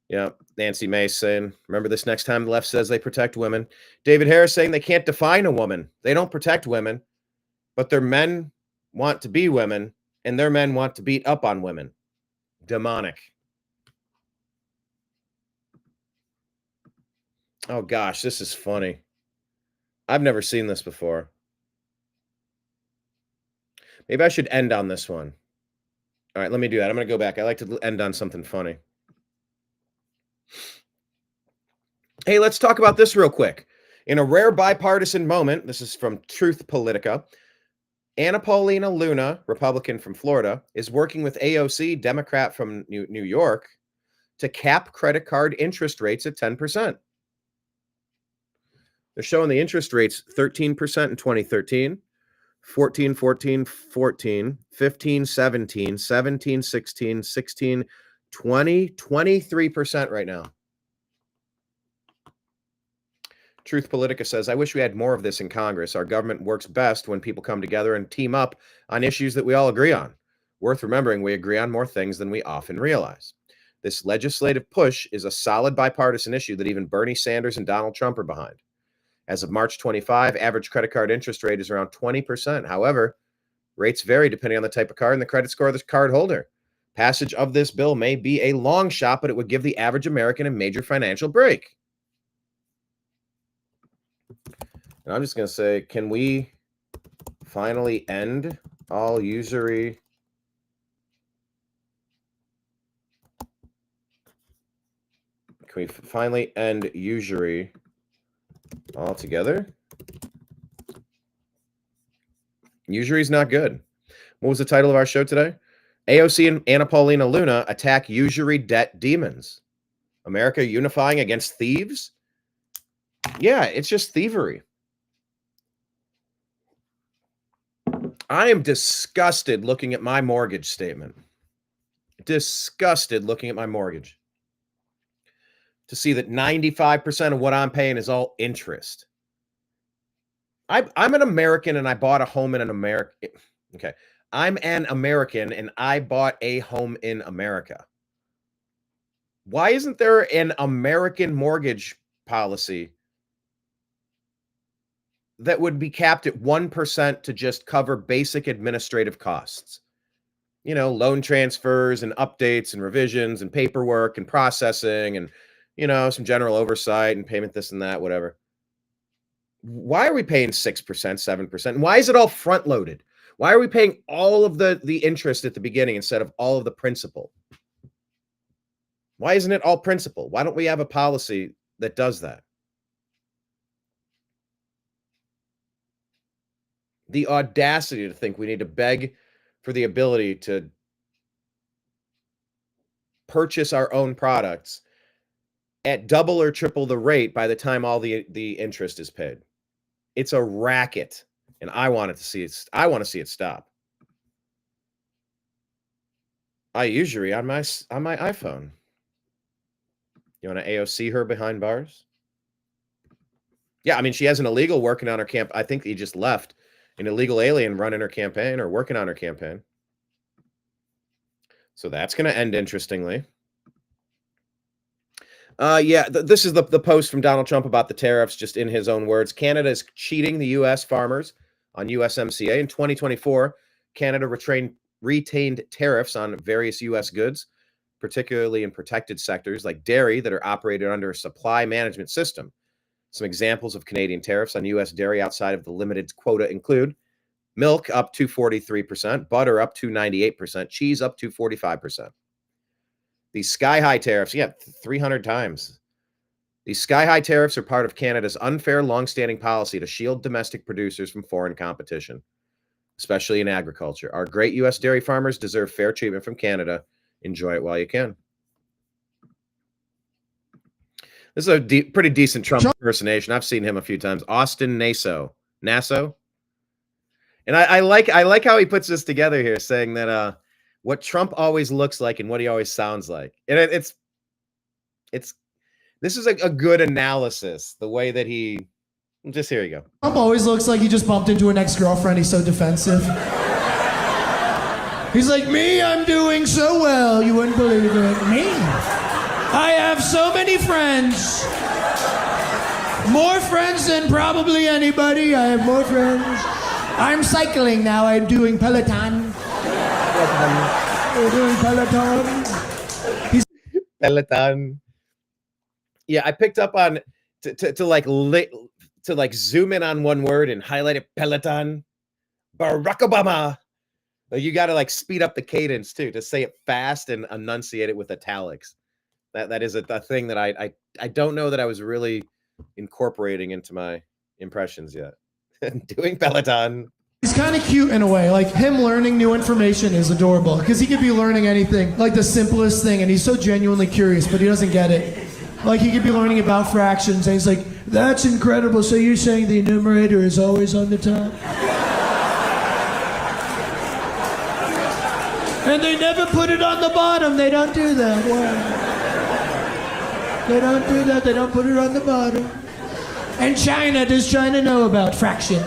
Yeah, Nancy Mace saying, remember this next time the left says they protect women. David Harris saying they can't define a woman. They don't protect women, but their men want to be women, and their men want to beat up on women. Demonic. Oh, gosh, this is funny. I've never seen this before. Maybe I should end on this one. All right, let me do that. I'm going to go back. I like to end on something funny. Hey, let's talk about this real quick. In a rare bipartisan moment, this is from Truth Politica, Anna Paulina Luna, Republican from Florida, is working with AOC, Democrat from New York, to cap credit card interest rates at 10%. They're showing the interest rates 13% in 2013, 14, 14, 14, 15, 17, 17, 16, 16, 20, 23% right now. Truth Politica says, I wish we had more of this in Congress. Our government works best when people come together and team up on issues that we all agree on. Worth remembering, we agree on more things than we often realize. This legislative push is a solid bipartisan issue that even Bernie Sanders and Donald Trump are behind. As of March 25, average credit card interest rate is around 20%. However, rates vary depending on the type of card and the credit score of the card holder. Passage of this bill may be a long shot, but it would give the average American a major financial break. And I'm just going to say, can we finally end all usury? Can we finally end usury altogether? Usury is not good. What was the title of our show today? AOC and Anna Paulina Luna attack usury debt demons. America unifying against thieves? Yeah, it's just thievery. I am disgusted looking at my mortgage statement. Disgusted looking at my mortgage to see that 95% of what I'm paying is all interest. I'm an American and I bought a home in an America. Okay. I'm an American and I bought a home in America. Why isn't there an American mortgage policy that would be capped at 1% to just cover basic administrative costs? You know, loan transfers and updates and revisions and paperwork and processing and, you know, some general oversight and payment, this and that, whatever. Why are we paying 6%, 7%? Why is it all front loaded? Why are we paying all of the interest at the beginning instead of all of the principal? Why isn't it all principal? Why don't we have a policy that does that? The audacity to think we need to beg for the ability to purchase our own products at double or triple the rate by the time all the interest is paid. It's a racket, and I want to see it stop. I usually on my iPhone. You want to AOC her behind bars? Yeah, I mean, she has an illegal working on her camp. I think he just left. An illegal alien running her campaign or working on her campaign. So that's going to end interestingly. This is the post from Donald Trump about the tariffs, just in his own words. Canada is cheating the U.S. farmers on USMCA. In 2024, Canada retained tariffs on various U.S. goods, particularly in protected sectors like dairy that are operated under a supply management system. Some examples of Canadian tariffs on U.S. dairy outside of the limited quota include milk up to 43%, butter up to 98%, cheese up to 45%. These sky-high tariffs, 300 times. These sky-high tariffs are part of Canada's unfair, long-standing policy to shield domestic producers from foreign competition, especially in agriculture. Our great U.S. dairy farmers deserve fair treatment from Canada. Enjoy it while you can. This is a pretty decent Trump impersonation. I've seen him a few times. Austin Naso. And I like how he puts this together here, saying that what Trump always looks like and what he always sounds like. And this is a good analysis, the way that he Just here you go. Trump always looks like he just bumped into an ex-girlfriend. He's so defensive. He's like, me, I'm doing so well. You wouldn't believe it. Me? I have so many friends. More friends than probably anybody. I have more friends. I'm cycling now. I'm doing Peloton. We're doing Peloton. Peloton. Yeah, I picked up on to like zoom in on one word and highlight it. Peloton. Barack Obama. You got to like speed up the cadence too to say it fast and enunciate it with italics. That is a thing that I don't know that I was really incorporating into my impressions yet. Doing Peloton. He's kind of cute in a way. Like, him learning new information is adorable because he could be learning anything, like the simplest thing, and he's so genuinely curious, but he doesn't get it. Like, he could be learning about fractions, and he's like, that's incredible. So you're saying the numerator is always on the top? And they never put it on the bottom. They don't do that. Why? They don't do that. They don't put it on the bottom. And China, does China know about fraction?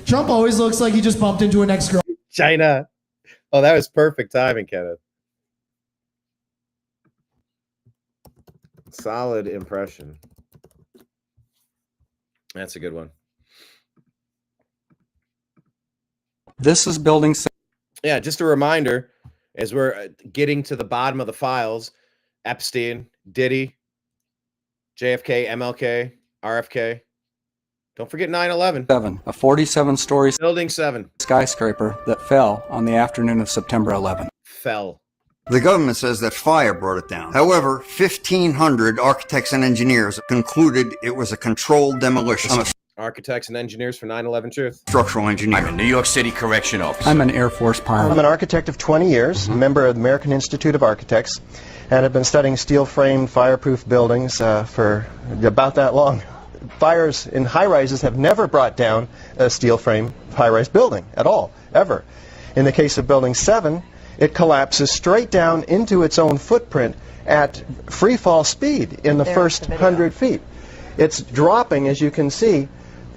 Trump always looks like he just bumped into an ex-girl. China. Oh, that was perfect timing, Kenneth. Solid impression. That's a good one. This is building. Yeah, just a reminder, as we're getting to the bottom of the files, Epstein, Diddy, JFK, MLK, RFK. Don't forget 9/11. 7, a 47-story Building 7 skyscraper that fell on the afternoon of September 11. Fell. The government says that fire brought it down. However, 1,500 architects and engineers concluded it was a controlled demolition. I'm a Architects and engineers for 9/11 truth. structural engineer. I'm a New York City correction officer. I'm an Air Force pilot. I'm an architect of 20 years, a member of the American Institute of Architects, and have been studying steel-framed, fireproof buildings for about that long. Fires in high-rises have never brought down a steel-frame high-rise building at all, ever. In the case of Building 7, it collapses straight down into its own footprint at free-fall speed in the first 100 feet. It's dropping, as you can see,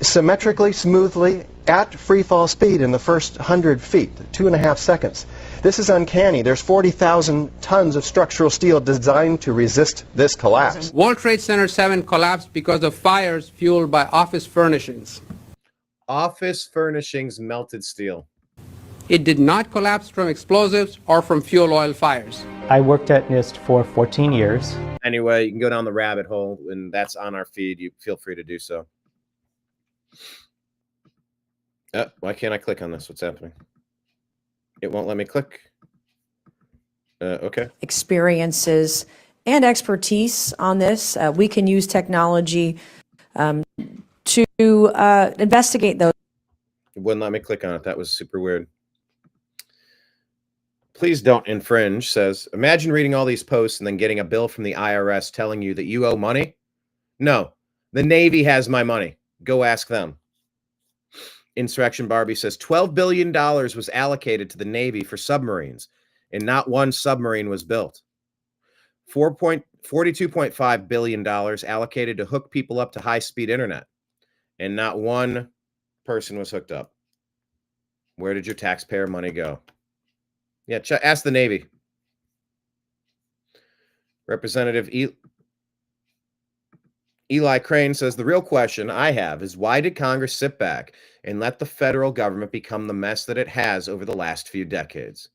symmetrically, smoothly, at free-fall speed in the first 100 feet, 2.5 seconds. This is uncanny. There's 40,000 tons of structural steel designed to resist this collapse. World Trade Center 7 collapsed because of fires fueled by office furnishings. Office furnishings melted steel. It did not collapse from explosives or from fuel oil fires. I worked at NIST for 14 years. Anyway, you can go down the rabbit hole, and that's on our feed. You feel free to do so. Why can't I click on this? What's happening? It won't let me click. Okay. Experiences and expertise on this. We can use technology to investigate those. It wouldn't let me click on it. That was super weird. Please don't infringe says, imagine reading all these posts and then getting a bill from the IRS telling you that you owe money. No, the Navy has my money. Go ask them. Insurrection Barbie says $12 billion was allocated to the Navy for submarines, and not one submarine was built. $42.5 billion allocated to hook people up to high-speed internet, and not one person was hooked up. Where did your taxpayer money go? Yeah, ask the Navy. Representative Eli Crane says, the real question I have is why did Congress sit back and let the federal government become the mess that it has over the last few decades?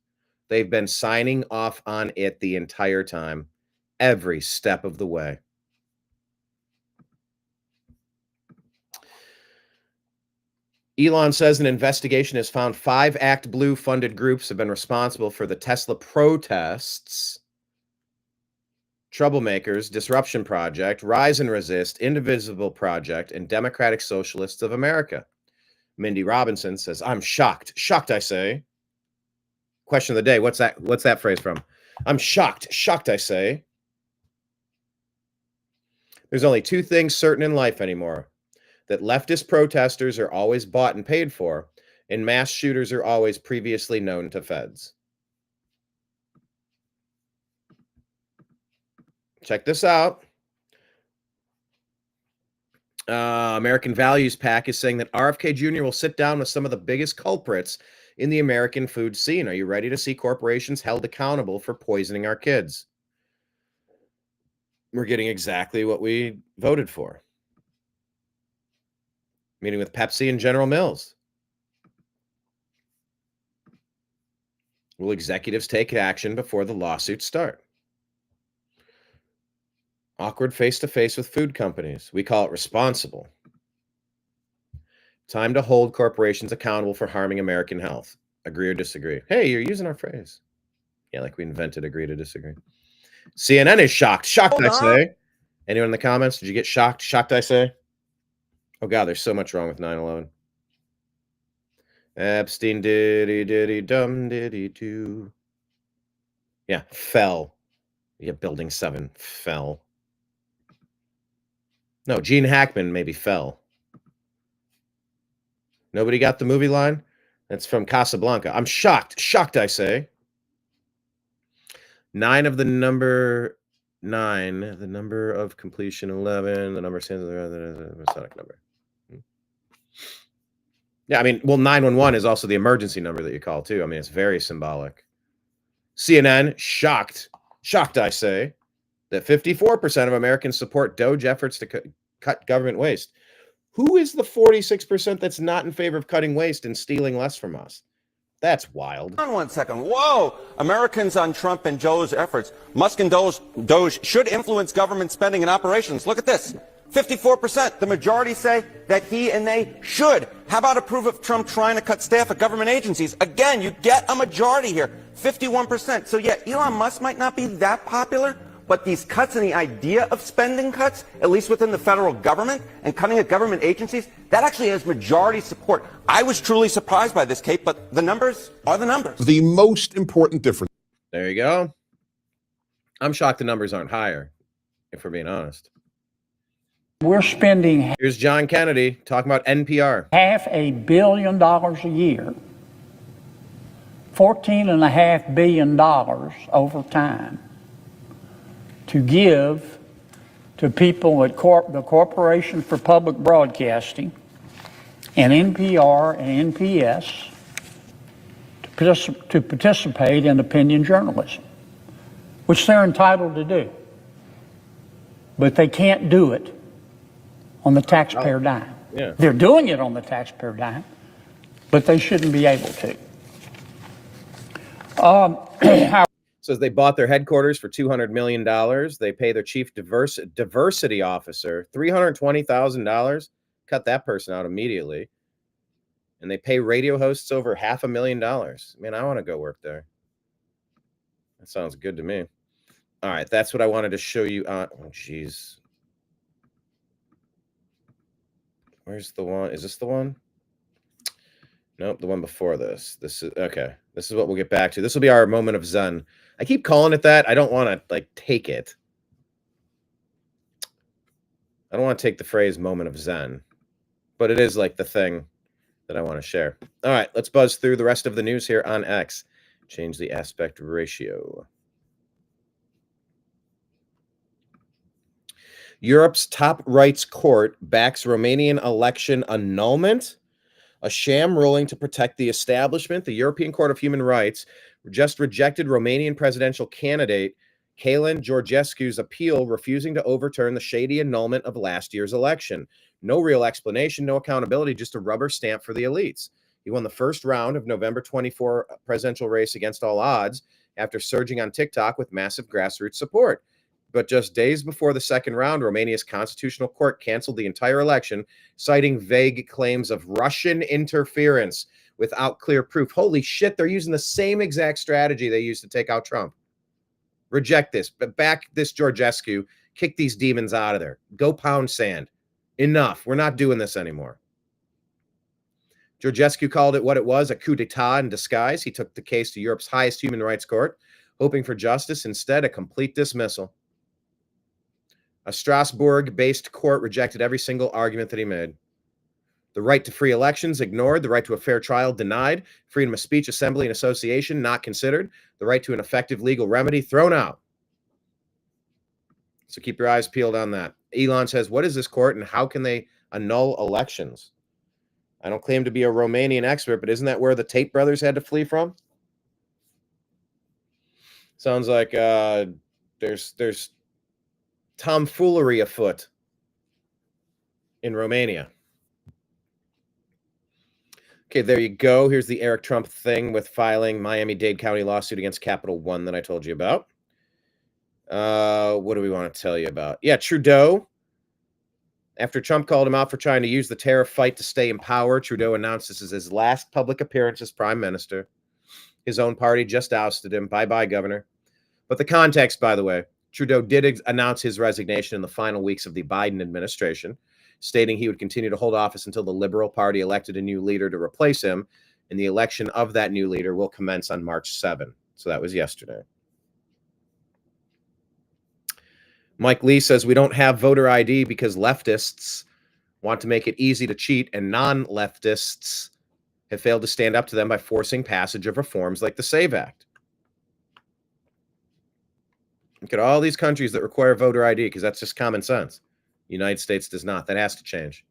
They've been signing off on it the entire time, every step of the way. Elon says an investigation has found 5 Act Blue funded groups have been responsible for the Tesla protests, Troublemakers, Disruption Project, Rise and Resist, Indivisible Project, and Democratic Socialists of America. Mindy Robinson says, I'm shocked. Shocked, I say. Question of the day. What's that phrase from? I'm shocked. Shocked, I say. There's only 2 things certain in life anymore. That leftist protesters are always bought and paid for, and mass shooters are always previously known to feds. Check this out. American Values PAC is saying that RFK Jr. will sit down with some of the biggest culprits in the American food scene. Are you ready to see corporations held accountable for poisoning our kids? We're getting exactly what we voted for. Meeting with Pepsi and General Mills. Will executives take action before the lawsuits start? Awkward face-to-face with food companies. We call it responsible. Time to hold corporations accountable for harming American health. Agree or disagree? Hey, you're using our phrase. Yeah, like we invented agree to disagree. CNN is shocked. Shocked, I say. Anyone in the comments? Did you get shocked? Shocked, I say? Oh, God, there's so much wrong with 9/11. Epstein diddy dum diddy do. Yeah, fell. Yeah, Building 7 fell. No, Gene Hackman maybe fell. Nobody got the movie line? That's from Casablanca. I'm shocked. Shocked, I say. 9 of the number 9, the number of completion 11, the number stands the Masonic number. Yeah, I mean, well, 911 is also the emergency number that you call too. I mean, it's very symbolic. CNN shocked, I say, that 54% of Americans support DOGE efforts to cut government waste. Who is the 46% that's not in favor of cutting waste and stealing less from us? That's wild. Hold on 1 second. Whoa! Americans on Trump and Joe's efforts. Musk and Doge should influence government spending and operations. Look at this. 54%. The majority say that he and they should. How about approve of Trump trying to cut staff at government agencies? Again, you get a majority here. 51%. So yeah, Elon Musk might not be that popular, but these cuts and the idea of spending cuts, at least within the federal government and cutting at government agencies, that actually has majority support. I was truly surprised by this, Kate, but the numbers are the numbers. The most important difference. There you go. I'm shocked the numbers aren't higher, if we're being honest. We're spending Here's John Kennedy talking about NPR. $500 million a year, $14.5 billion over time to give to people at the Corporation for Public Broadcasting and NPR and NPS to participate in opinion journalism, which they're entitled to do. But they can't do it on the taxpayer dime. Yeah. They're doing it on the taxpayer dime, but they shouldn't be able to. Says they bought their headquarters for $200 million. They pay their chief diversity officer $320,000. Cut that person out immediately. And they pay radio hosts over $500,000. Man, I want to go work there. That sounds good to me. All right, that's what I wanted to show you. Oh, jeez. Where's the one? Is this the one? Nope, the one before this. This is okay. This is what we'll get back to. This will be our moment of Zen. I keep calling it that. I don't want to like take it. I don't want to take the phrase moment of Zen, but it is like the thing that I want to share. All right, let's buzz through the rest of the news here on X. Change the aspect ratio. Europe's top rights court backs Romanian election annulment. A sham ruling to protect the establishment. The European Court of Human Rights just rejected Romanian presidential candidate Călin Georgescu's appeal, refusing to overturn the shady annulment of last year's election. No real explanation, no accountability, just a rubber stamp for the elites. He won the first round of November 24 presidential race against all odds after surging on TikTok with massive grassroots support. But just days before the second round, Romania's constitutional court canceled the entire election, citing vague claims of Russian interference without clear proof. Holy shit, they're using the same exact strategy they used to take out Trump. Reject this, but back this Georgescu, kick these demons out of there. Go pound sand. Enough. We're not doing this anymore. Georgescu called it what it was, a coup d'etat in disguise. He took the case to Europe's highest human rights court, hoping for justice. Instead, a complete dismissal. A Strasbourg-based court rejected every single argument that he made. The right to free elections ignored. The right to a fair trial denied. Freedom of speech, assembly, and association not considered. The right to an effective legal remedy thrown out. So keep your eyes peeled on that. Elon says, what is this court and how can they annul elections. I don't claim to be a Romanian expert, but isn't that where the Tate brothers had to flee from? Sounds like there's tomfoolery afoot in Romania. Okay, there you go. Here's the Eric Trump thing with filing Miami-Dade County lawsuit against Capital One that I told you about. What do we want to tell you about? Yeah, Trudeau. After Trump called him out for trying to use the tariff fight to stay in power, Trudeau announced this is his last public appearance as prime minister. His own party just ousted him. Bye-bye, governor. But the context, by the way, Trudeau did announce his resignation in the final weeks of the Biden administration, stating he would continue to hold office until the Liberal Party elected a new leader to replace him, and the election of that new leader will commence on March 7. So that was yesterday. Mike Lee says we don't have voter ID because leftists want to make it easy to cheat, and non-leftists have failed to stand up to them by forcing passage of reforms like the SAVE Act. Look at all these countries that require voter ID because that's just common sense. The United States does not. That has to change.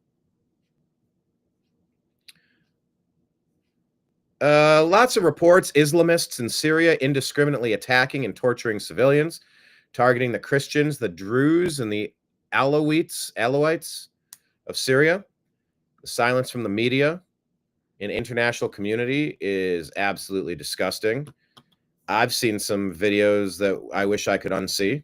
Lots of reports, Islamists in Syria indiscriminately attacking and torturing civilians, targeting the Christians, the Druze, and the Alawites of Syria. The silence from the media and international community is absolutely disgusting. I've seen some videos that I wish I could unsee.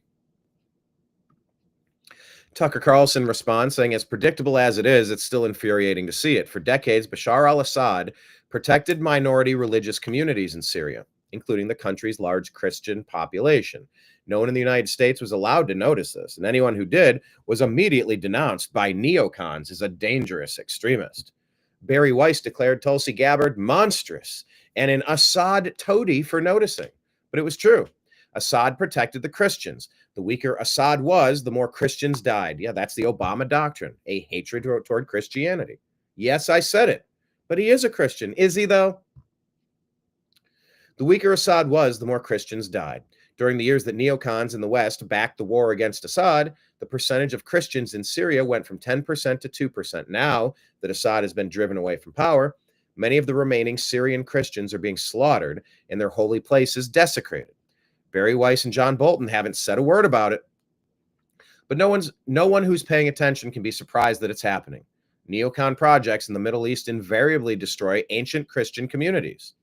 Tucker Carlson responds saying, as predictable as it is, it's still infuriating to see it. For decades, Bashar al-Assad protected minority religious communities in Syria, including the country's large Christian population. No one in the United States was allowed to notice this, and anyone who did was immediately denounced by neocons as a dangerous extremist. Barry Weiss declared Tulsi Gabbard monstrous and an Assad toady for noticing. But it was true. Assad protected the Christians. The weaker Assad was, the more Christians died. Yeah, that's the Obama doctrine, a hatred toward Christianity. Yes, I said it, but he is a Christian. Is he, though? The weaker Assad was, the more Christians died. During the years that neocons in the West backed the war against Assad, the percentage of Christians in Syria went from 10% to 2%. Now that Assad has been driven away from power, many of the remaining Syrian Christians are being slaughtered and their holy places desecrated. Barry Weiss and John Bolton haven't said a word about it. But no one who's paying attention can be surprised that it's happening. Neocon projects in the Middle East invariably destroy ancient Christian communities.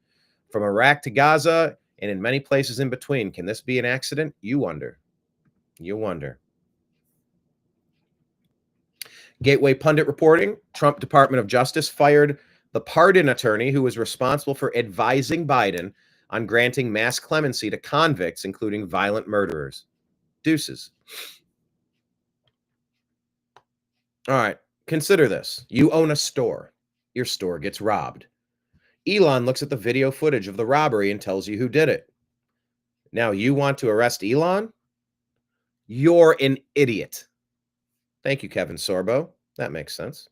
From Iraq to Gaza and in many places in between. Can this be an accident? You wonder. You wonder. Gateway Pundit reporting, Trump Department of Justice fired the pardon attorney who was responsible for advising Biden on granting mass clemency to convicts, including violent murderers. Deuces. All right, consider this. You own a store. Your store gets robbed. Elon looks at the video footage of the robbery and tells you who did it. Now you want to arrest Elon? You're an idiot. Thank you, Kevin Sorbo. That makes sense.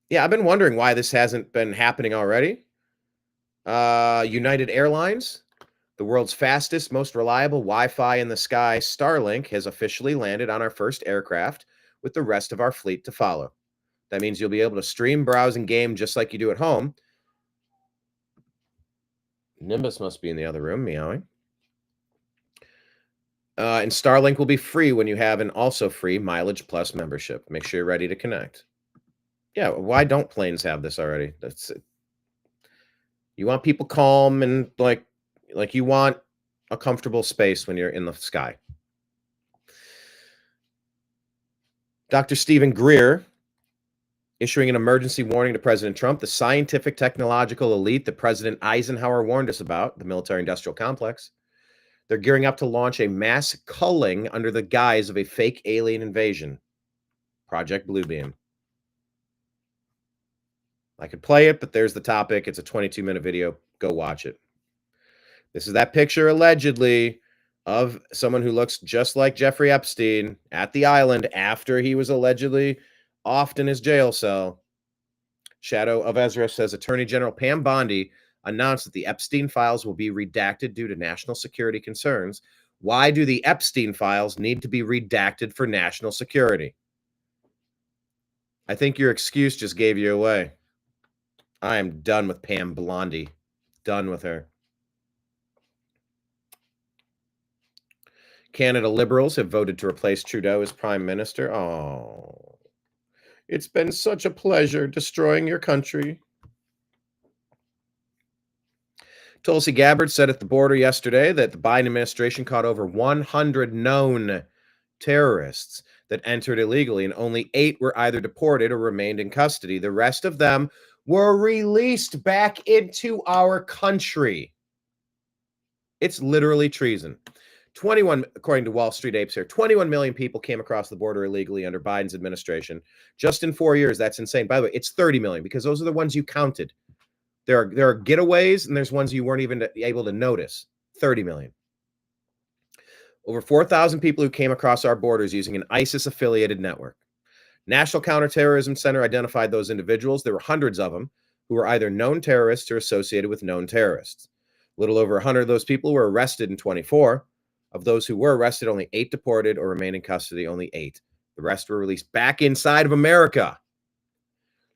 Yeah, I've been wondering why this hasn't been happening already. United Airlines, the world's fastest, most reliable Wi-Fi in the sky, Starlink, has officially landed on our first aircraft with the rest of our fleet to follow. That means you'll be able to stream, browse, and game just like you do at home. Nimbus must be in the other room, meowing. And Starlink will be free when you have an also free Mileage Plus membership. Make sure you're ready to connect. Yeah, why don't planes have this already? That's it. You want people calm and like you want a comfortable space when you're in the sky. Dr. Stephen Greer issuing an emergency warning to President Trump, the scientific technological elite that President Eisenhower warned us about, the military-industrial complex. They're gearing up to launch a mass culling under the guise of a fake alien invasion. Project Bluebeam. I could play it, but there's the topic. It's a 22-minute video. Go watch it. This is that picture, allegedly, of someone who looks just like Jeffrey Epstein at the island after he was allegedly offed in his jail cell. Shadow of Ezra says Attorney General Pam Bondi announced that the Epstein files will be redacted due to national security concerns. Why do the Epstein files need to be redacted for national security? I think your excuse just gave you away. I am done with Pam Blondie. Done with her. Canada Liberals have voted to replace Trudeau as Prime Minister. Oh, it's been such a pleasure destroying your country. Tulsi Gabbard said at the border yesterday that the Biden administration caught over 100 known terrorists that entered illegally, and only 8 were either deported or remained in custody. The rest of them were released back into our country. It's literally treason. 21, according to Wall Street Apes here, 21 million people came across the border illegally under Biden's administration. Just in 4 years, that's insane. By the way, it's 30 million because those are the ones you counted. There are getaways, and there's ones you weren't even able to notice. 30 million. Over 4,000 people who came across our borders using an ISIS-affiliated network. National Counterterrorism Center identified those individuals. There were hundreds of them who were either known terrorists or associated with known terrorists. A little over 100 of those people were arrested in 24. Of those who were arrested, only 8 deported or remained in custody, only 8. The rest were released back inside of America.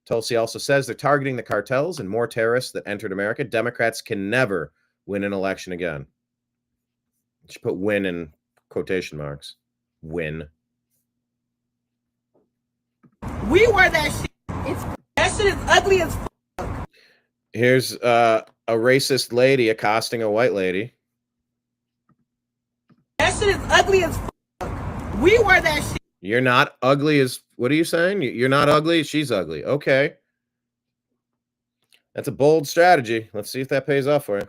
Tulsi also says they're targeting the cartels and more terrorists that entered America. Democrats can never win an election again. You should put win in quotation marks. Win. We wear that shit. That shit is ugly as fuck. Here's a racist lady accosting a white lady. That shit is ugly as fuck. We wear that shit. You're not ugly as... What are you saying? You're not ugly? She's ugly. Okay. That's a bold strategy. Let's see if that pays off for you.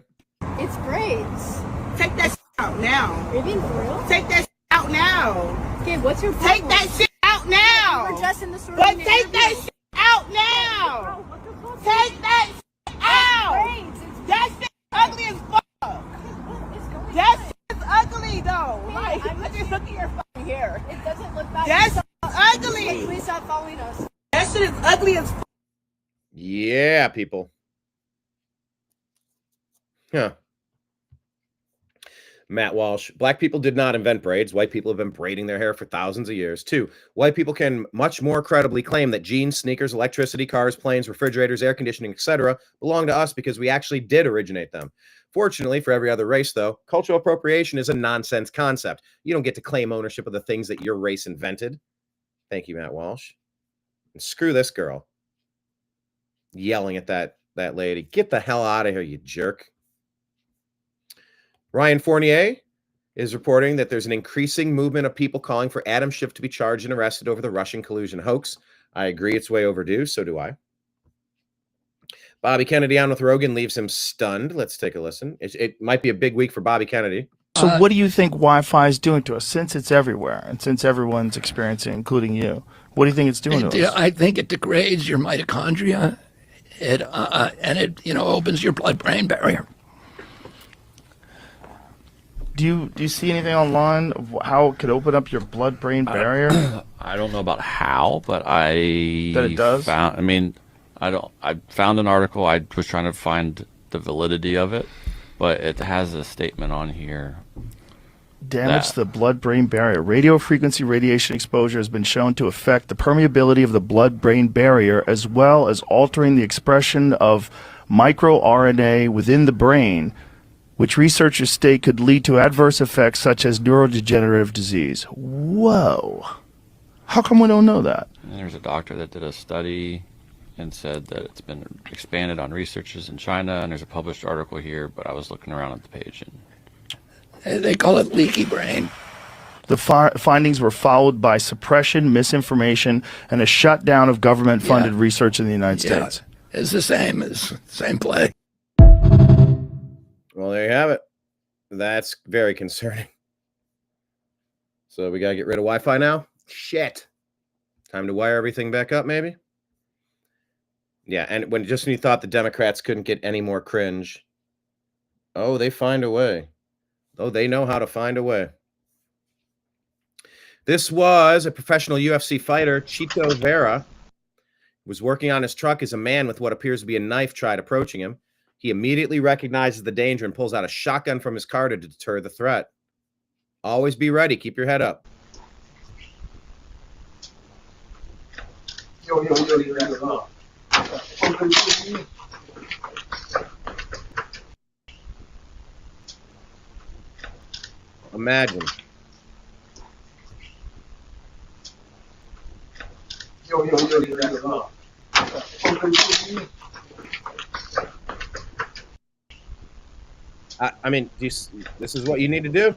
It's great. Take that shit out now. Are you being for real? Take that shit out now. Okay, what's your problem? Take that shit out now. We're just in the store. But take that shit out now. Take that shit out. That shit ugly as fuck. That shit is ugly though. Like, look at your fucking hair. It doesn't look bad. That's ugly. Hey, please stop following us. That shit is ugly as fuck. Yeah, people. Huh. Matt Walsh. Black people did not invent braids. White people have been braiding their hair for thousands of years. 2, white people can much more credibly claim that jeans, sneakers, electricity, cars, planes, refrigerators, air conditioning, etc. belong to us because we actually did originate them. Fortunately, for every other race, though, cultural appropriation is a nonsense concept. You don't get to claim ownership of the things that your race invented. Thank you, Matt Walsh. And screw this girl. Yelling at that lady. Get the hell out of here, you jerk. Ryan Fournier is reporting that there's an increasing movement of people calling for Adam Schiff to be charged and arrested over the Russian collusion hoax. I agree it's way overdue. So do I. Bobby Kennedy on with Rogan leaves him stunned. Let's take a listen. It might be a big week for Bobby Kennedy. So what do you think Wi-Fi is doing to us since it's everywhere and since everyone's experiencing, including you? What do you think it's doing to us? I think it degrades your mitochondria. And it opens your blood-brain barrier. Do you see anything online of how it could open up your blood-brain barrier? I don't know about how, but that it does. I found an article. I was trying to find the validity of it, but it has a statement on here. Damage to the blood-brain barrier. Radio frequency radiation exposure has been shown to affect the permeability of the blood-brain barrier, as well as altering the expression of microRNA within the brain, which researchers state could lead to adverse effects such as neurodegenerative disease. Whoa. How come we don't know that? And there's a doctor that did a study and said that it's been expanded on researchers in China, and there's a published article here, but I was looking around at the page and they call it leaky brain. The findings were followed by suppression, misinformation, and a shutdown of government-funded research in the United States. It's the same play. Well, there you have it. That's very concerning. So we got to get rid of Wi-Fi now? Shit. Time to wire everything back up, maybe? Yeah, and when you thought the Democrats couldn't get any more cringe, oh, they find a way. Oh, they know how to find a way. This was a professional UFC fighter, Chito Vera, was working on his truck as a man with what appears to be a knife tried approaching him. He immediately recognizes the danger and pulls out a shotgun from his car to deter the threat. Always be ready. Keep your head up. Imagine. I mean, this is what you need to do.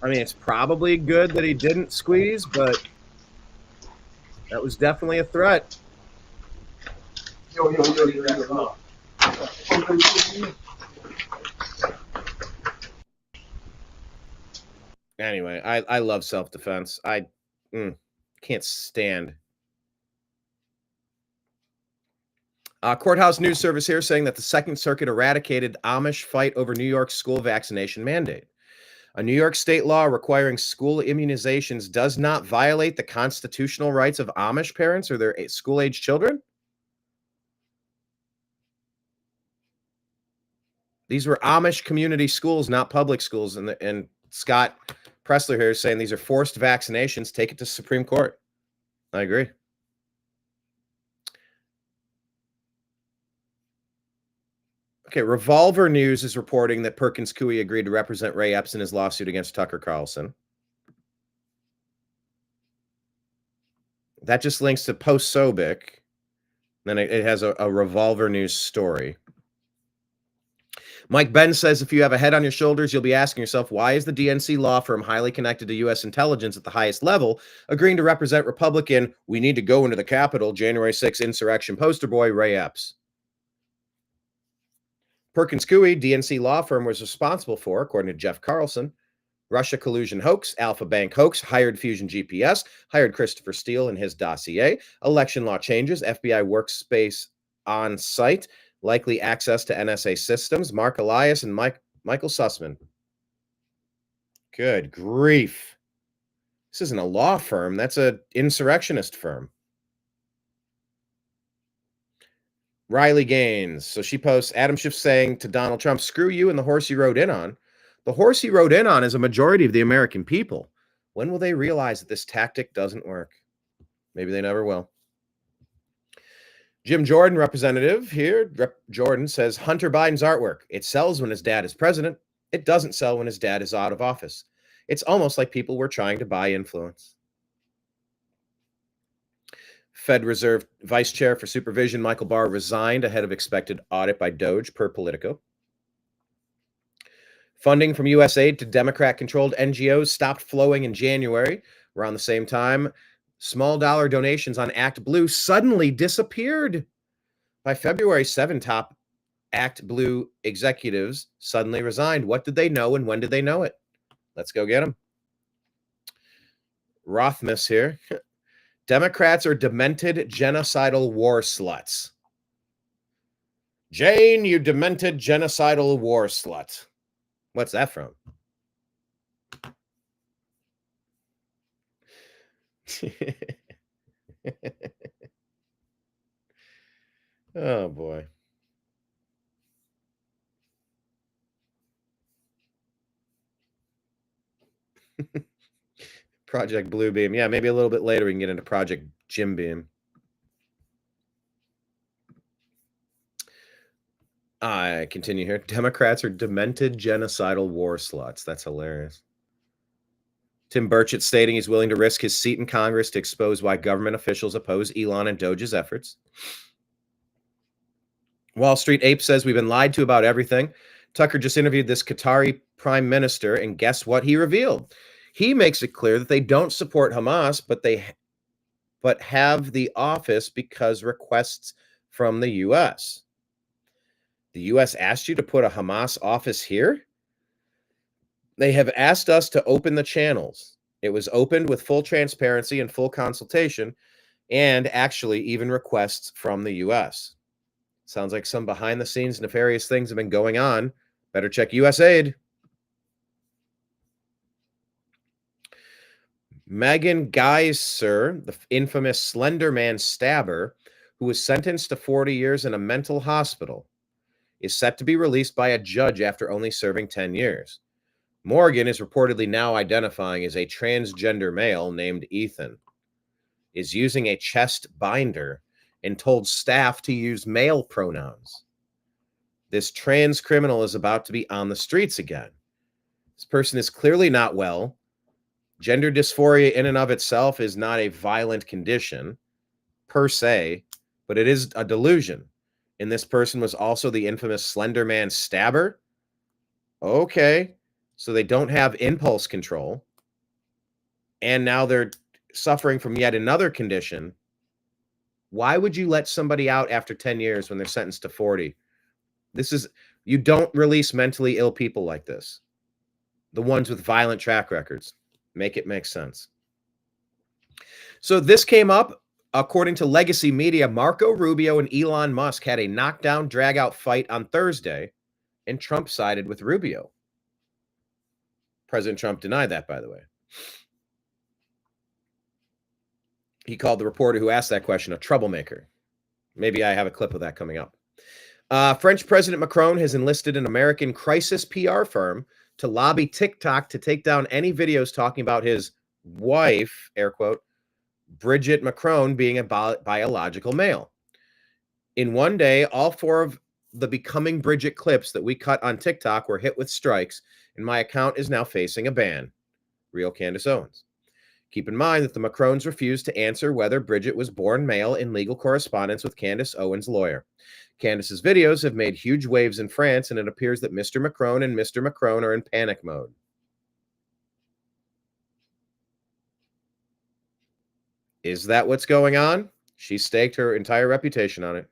I mean, it's probably good that he didn't squeeze, but that was definitely a threat. Anyway, I love self-defense. I can't stand. Courthouse News Service here saying that the Second Circuit eradicated Amish fight over New York's school vaccination mandate. A New York state law requiring school immunizations does not violate the constitutional rights of Amish parents or their school-age children. These were Amish community schools, not public schools. And Scott Pressler here is saying these are forced vaccinations. Take it to Supreme Court. I agree. Okay, Revolver News is reporting that Perkins Coie agreed to represent Ray Epps in his lawsuit against Tucker Carlson. That just links to Post Sobic. Then it has a Revolver News story. Mike Benn says if you have a head on your shoulders, you'll be asking yourself, why is the DNC law firm highly connected to U.S. intelligence at the highest level agreeing to represent Republican, we need to go into the Capitol, January 6th insurrection poster boy, Ray Epps? Perkins Coie, DNC law firm, was responsible for, according to Jeff Carlson, Russia collusion hoax, Alpha Bank hoax, hired Fusion GPS, hired Christopher Steele in his dossier, election law changes, FBI workspace on site, likely access to NSA systems, Mark Elias and Michael Sussman. Good grief. This isn't a law firm. That's an insurrectionist firm. Riley Gaines. So she posts, Adam Schiff saying to Donald Trump, screw you and the horse you rode in on. The horse he rode in on is a majority of the American people. When will they realize that this tactic doesn't work? Maybe they never will. Jim Jordan, representative here, Jordan says, Hunter Biden's artwork. It sells when his dad is president. It doesn't sell when his dad is out of office. It's almost like people were trying to buy influence. Fed Reserve Vice Chair for Supervision Michael Barr resigned ahead of expected audit by Doge per Politico. Funding from USAID to Democrat-controlled NGOs stopped flowing in January. Around the same time, small dollar donations on Act Blue suddenly disappeared. By February 7, top Act Blue executives suddenly resigned. What did they know and when did they know it? Let's go get them. Rothmus here. Democrats are demented, genocidal war sluts. Jane, you demented, genocidal war slut. What's that from? Oh, boy. Project Blue Beam. Yeah, maybe a little bit later we can get into Project Jim Beam. I continue here. Democrats are demented, genocidal war sluts. That's hilarious. Tim Burchett stating he's willing to risk his seat in Congress to expose why government officials oppose Elon and Doge's efforts. Wall Street Ape says we've been lied to about everything. Tucker just interviewed this Qatari prime minister, and guess what he revealed? He makes it clear that they don't support Hamas, but have the office because requests from the U.S. The U.S. asked you to put a Hamas office here? They have asked us to open the channels. It was opened with full transparency and full consultation, and actually even requests from the U.S. Sounds like some behind-the-scenes nefarious things have been going on. Better check USAID. Megan Geiser, the infamous Slender Man stabber, who was sentenced to 40 years in a mental hospital, is set to be released by a judge after only serving 10 years. Morgan is reportedly now identifying as a transgender male named Ethan, is using a chest binder, and told staff to use male pronouns. This trans criminal is about to be on the streets again. This person is clearly not well. Gender dysphoria in and of itself is not a violent condition per se, but it is a delusion. And this person was also the infamous Slender Man stabber. Okay, so they don't have impulse control. And now they're suffering from yet another condition. Why would you let somebody out after 10 years when they're sentenced to 40? You don't release mentally ill people like this. The ones with violent track records. Make it make sense. So this came up, according to Legacy Media. Marco Rubio and Elon Musk had a knockdown, drag-out fight on Thursday, and Trump sided with Rubio. President Trump denied that, by the way. He called the reporter who asked that question a troublemaker. Maybe I have a clip of that coming up. French President Macron has enlisted an American crisis PR firm to lobby TikTok to take down any videos talking about his wife, air quote, Brigitte Macron, being a biological male. In one day, all 4 of the Becoming Bridget clips that we cut on TikTok were hit with strikes, and my account is now facing a ban. Real Candace Owens. Keep in mind that the Macrons refused to answer whether Bridget was born male in legal correspondence with Candace Owens' lawyer. Candace's videos have made huge waves in France, and it appears that Mr. Macron and Mr. Macron are in panic mode. Is that what's going on? She staked her entire reputation on it.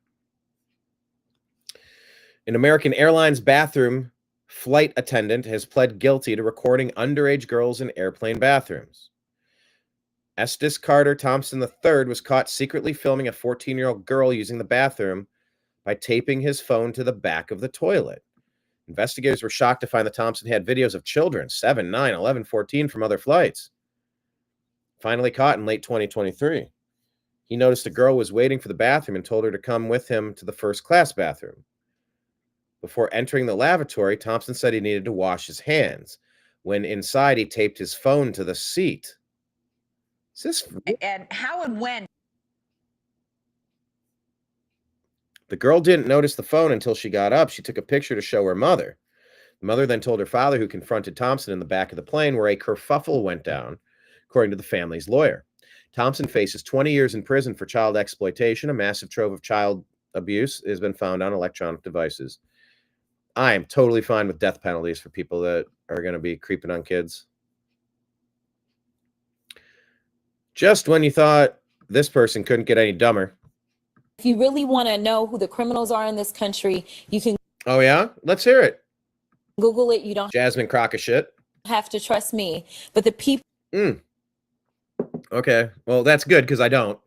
An American Airlines bathroom flight attendant has pled guilty to recording underage girls in airplane bathrooms. Estes Carter Thompson III was caught secretly filming a 14-year-old girl using the bathroom by taping his phone to the back of the toilet. Investigators were shocked to find that Thompson had videos of children, 7, 9, 11, 14, from other flights. Finally caught in late 2023. He noticed a girl was waiting for the bathroom and told her to come with him to the first-class bathroom. Before entering the lavatory, Thompson said he needed to wash his hands. When inside, he taped his phone to the seat. Is this... And how and when? The girl didn't notice the phone until she got up. She took a picture to show her mother. The mother then told her father, who confronted Thompson in the back of the plane, where a kerfuffle went down, according to the family's lawyer. Thompson faces 20 years in prison for child exploitation. A massive trove of child abuse has been found on electronic devices. I am totally fine with death penalties for people that are going to be creeping on kids. Just when you thought this person couldn't get any dumber. If you really want to know who the criminals are in this country, you can... Oh, yeah? Let's hear it. Google it. You don't... Jasmine crock of shit. ...have to trust me. But the people... Okay. Well, that's good, because I don't.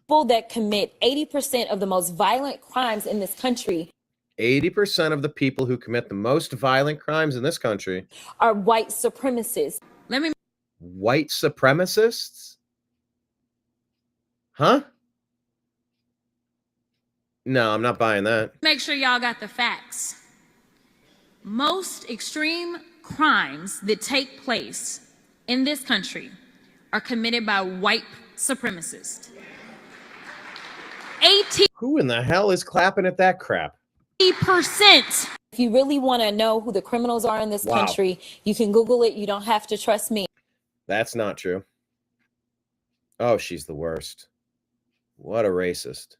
People that commit 80% of the most violent crimes in this country... 80% of the people who commit the most violent crimes in this country... ...are white supremacists. Let me... White supremacists? Huh? No, I'm not buying that. Make sure y'all got the facts. Most extreme crimes that take place in this country are committed by white supremacists. 80%. Who in the hell is clapping at that crap? If you really want to know who the criminals are in this country, you can Google it. You don't have to trust me. That's not true. Oh, she's the worst. What a racist.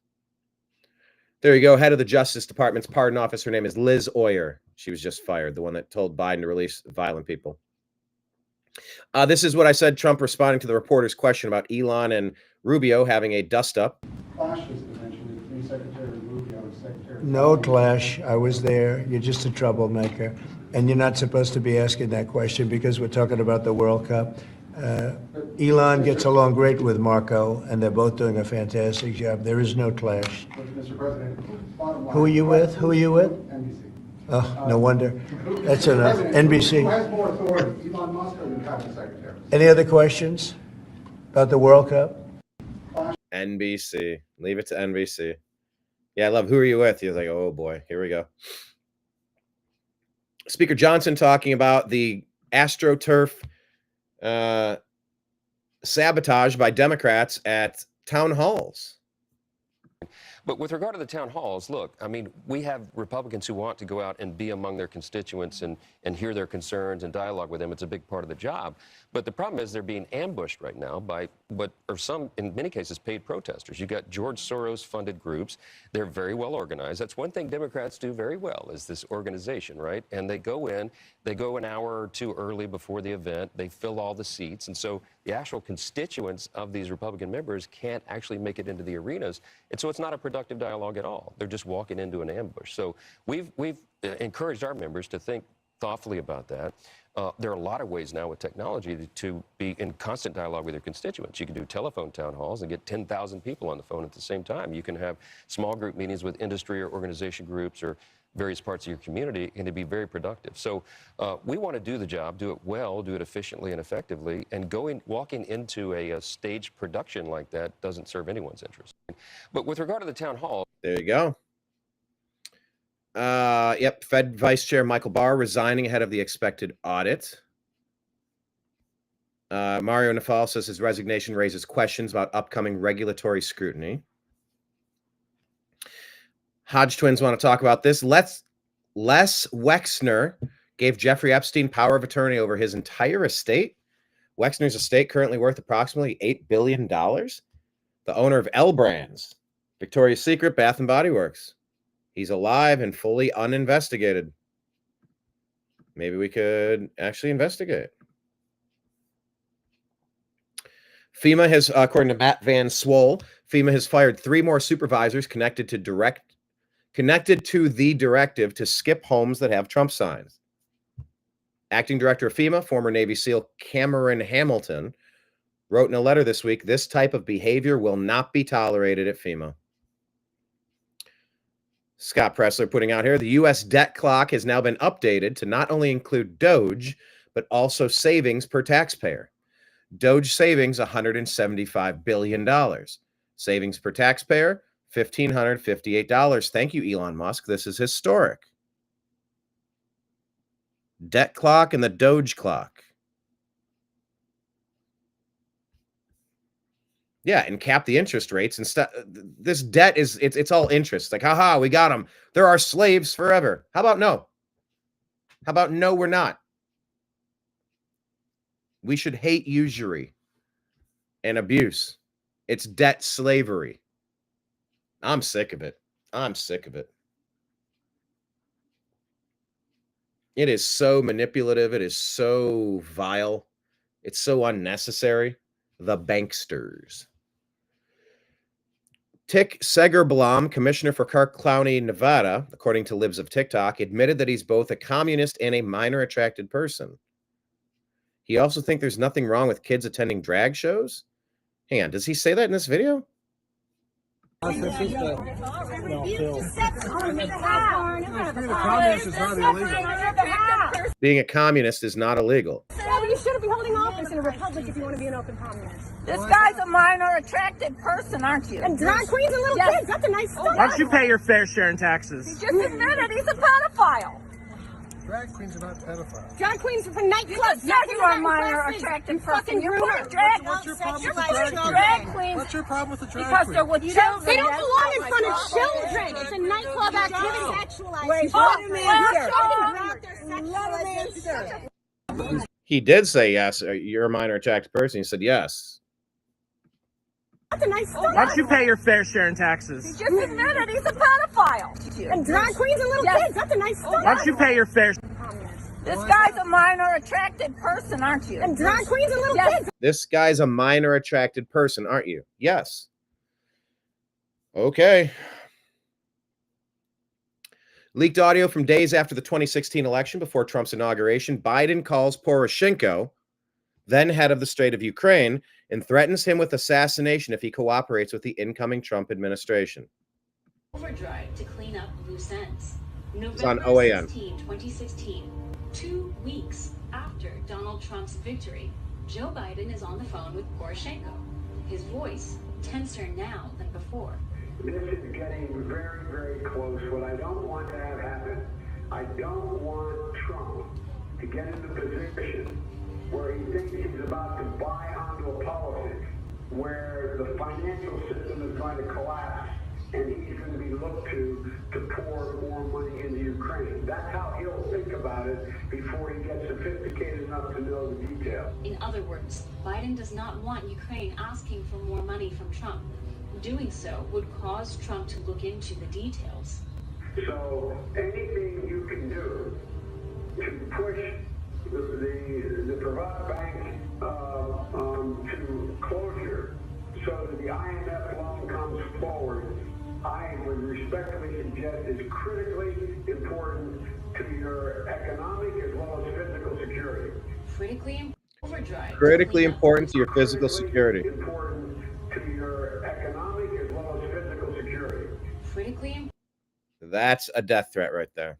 There you go. Head of the Justice Department's pardon office. Her name is Liz Oyer. She was just fired. The one that told Biden to release violent people. This is what I said. Trump responding to the reporter's question about Elon and Rubio having a dust-up. No clash. I was there. You're just a troublemaker. And you're not supposed to be asking that question because we're talking about the World Cup. Elon gets along great with Marco, and they're both doing a fantastic job. There is no clash. Mr. President, Who are you with? Who are you with? NBC. Oh, no wonder. That's enough. NBC. Who has more authority, Elon Musk or the cabinet secretary? Any other questions about the World Cup? NBC. Leave it to NBC. Yeah, I love who are you with? He's like, oh boy, here we go. Speaker Johnson talking about the AstroTurf sabotage by Democrats at town halls. But with regard to the town halls, look, I mean, we have Republicans who want to go out and be among their constituents and hear their concerns and dialogue with them. It's a big part of the job. But the problem is they're being ambushed right now by what are some, in many cases, paid protesters. You've got George Soros-funded groups. They're very well organized. That's one thing Democrats do very well, is this organization, right? And they go in, they go an hour or two early before the event. They fill all the seats. And so the actual constituents of these Republican members can't actually make it into the arenas. And so it's not a productive dialogue at all. They're just walking into an ambush. So we've encouraged our members to think thoughtfully about that. There are a lot of ways now with technology to be in constant dialogue with your constituents. You can do telephone town halls and get 10,000 people on the phone at the same time. You can have small group meetings with industry or organization groups or various parts of your community, and it'd be very productive. So we want to do the job, do it well, do it efficiently and effectively, and walking into a staged production like that doesn't serve anyone's interest. But with regard to the town hall... There you go. Yep, Fed Vice Chair Michael Barr resigning ahead of the expected audit. Mario Nafal says his resignation raises questions about upcoming regulatory scrutiny. Hodge twins want to talk about this. Les Wexner gave Jeffrey Epstein power of attorney over his entire estate. Wexner's estate currently worth approximately $8 billion. The owner of L Brands, Victoria's Secret, Bath & Body Works. He's alive and fully uninvestigated. Maybe we could actually investigate. FEMA has, according to Matt Van Swole, FEMA has fired 3 more supervisors connected to the directive to skip homes that have Trump signs. Acting Director of FEMA, former Navy SEAL Cameron Hamilton, wrote in a letter this week, this type of behavior will not be tolerated at FEMA. Scott Pressler putting out here, the U.S. debt clock has now been updated to not only include Doge, but also savings per taxpayer. Doge savings, $175 billion. Savings per taxpayer, $1,558. Thank you, Elon Musk. This is historic. Debt clock and the Doge clock. Yeah, and cap the interest rates and stuff. This debt is, it's all interest. Like, haha, we got them. They're our slaves forever. How about no? How about no, we're not? We should hate usury and abuse. It's debt slavery. I'm sick of it. I'm sick of it. It is so manipulative. It is so vile. It's so unnecessary. The banksters. Tick Segerblom, commissioner for Clark County, Nevada, according to Libs of TikTok, admitted that he's both a communist and a minor attracted person. He also thinks there's nothing wrong with kids attending drag shows. Hang on, does he say that in this video? Being a communist is not illegal. Being a communist is not illegal. Yeah, but you shouldn't be holding office in a republic if you want to be an open communist. This guy's a minor attracted person, aren't you? And drag queens and little kids, that's a nice start. Why don't you pay your fair share in taxes? He just admitted he's a pedophile. Drag queens are not pedophiles. Drag queens are for nightclubs. You just said you are a minor attracted person. You put drag What's your problem with the drag queens? What's your problem with the drag Because queens? they're with children. They don't belong in front of children. It's a nightclub activity. Wait, let him answer. He did say yes. You're a minor attracted person. He said yes. That's a nice start. Why don't you pay your fair share in taxes? He just admitted he's a pedophile. And drag queens and little kids, that's a nice start. Why don't you pay your fair share? This guy's a minor attracted person, aren't you? And drag queens and little kids. This guy's a minor attracted person, aren't you? Yes. Okay. Leaked audio from days after the 2016 election before Trump's inauguration. Biden calls Poroshenko, then head of the Strait of Ukraine, and threatens him with assassination if he cooperates with the incoming Trump administration. Overdrive to clean up loose ends. It's on November OAN. 16, 2016, 2 weeks after Donald Trump's victory, Joe Biden is on the phone with Poroshenko. His voice tenser now than before. This is getting very, very close. What I don't want to have happen, I don't want Trump to get in the position where he thinks he's about to buy onto a policy where the financial system is going to collapse and he's going to be looked to pour more money into Ukraine. That's how he'll think about it before he gets sophisticated enough to know the details. In other words, Biden does not want Ukraine asking for more money from Trump. Doing so would cause Trump to look into the details. So anything you can do to push the Privat Bank to closure so that the IMF loan comes forward, I would respectfully suggest is critically important to your economic as well as physical security. Critically important to your physical security. Important to your economic as well as physical security. That's a death threat right there.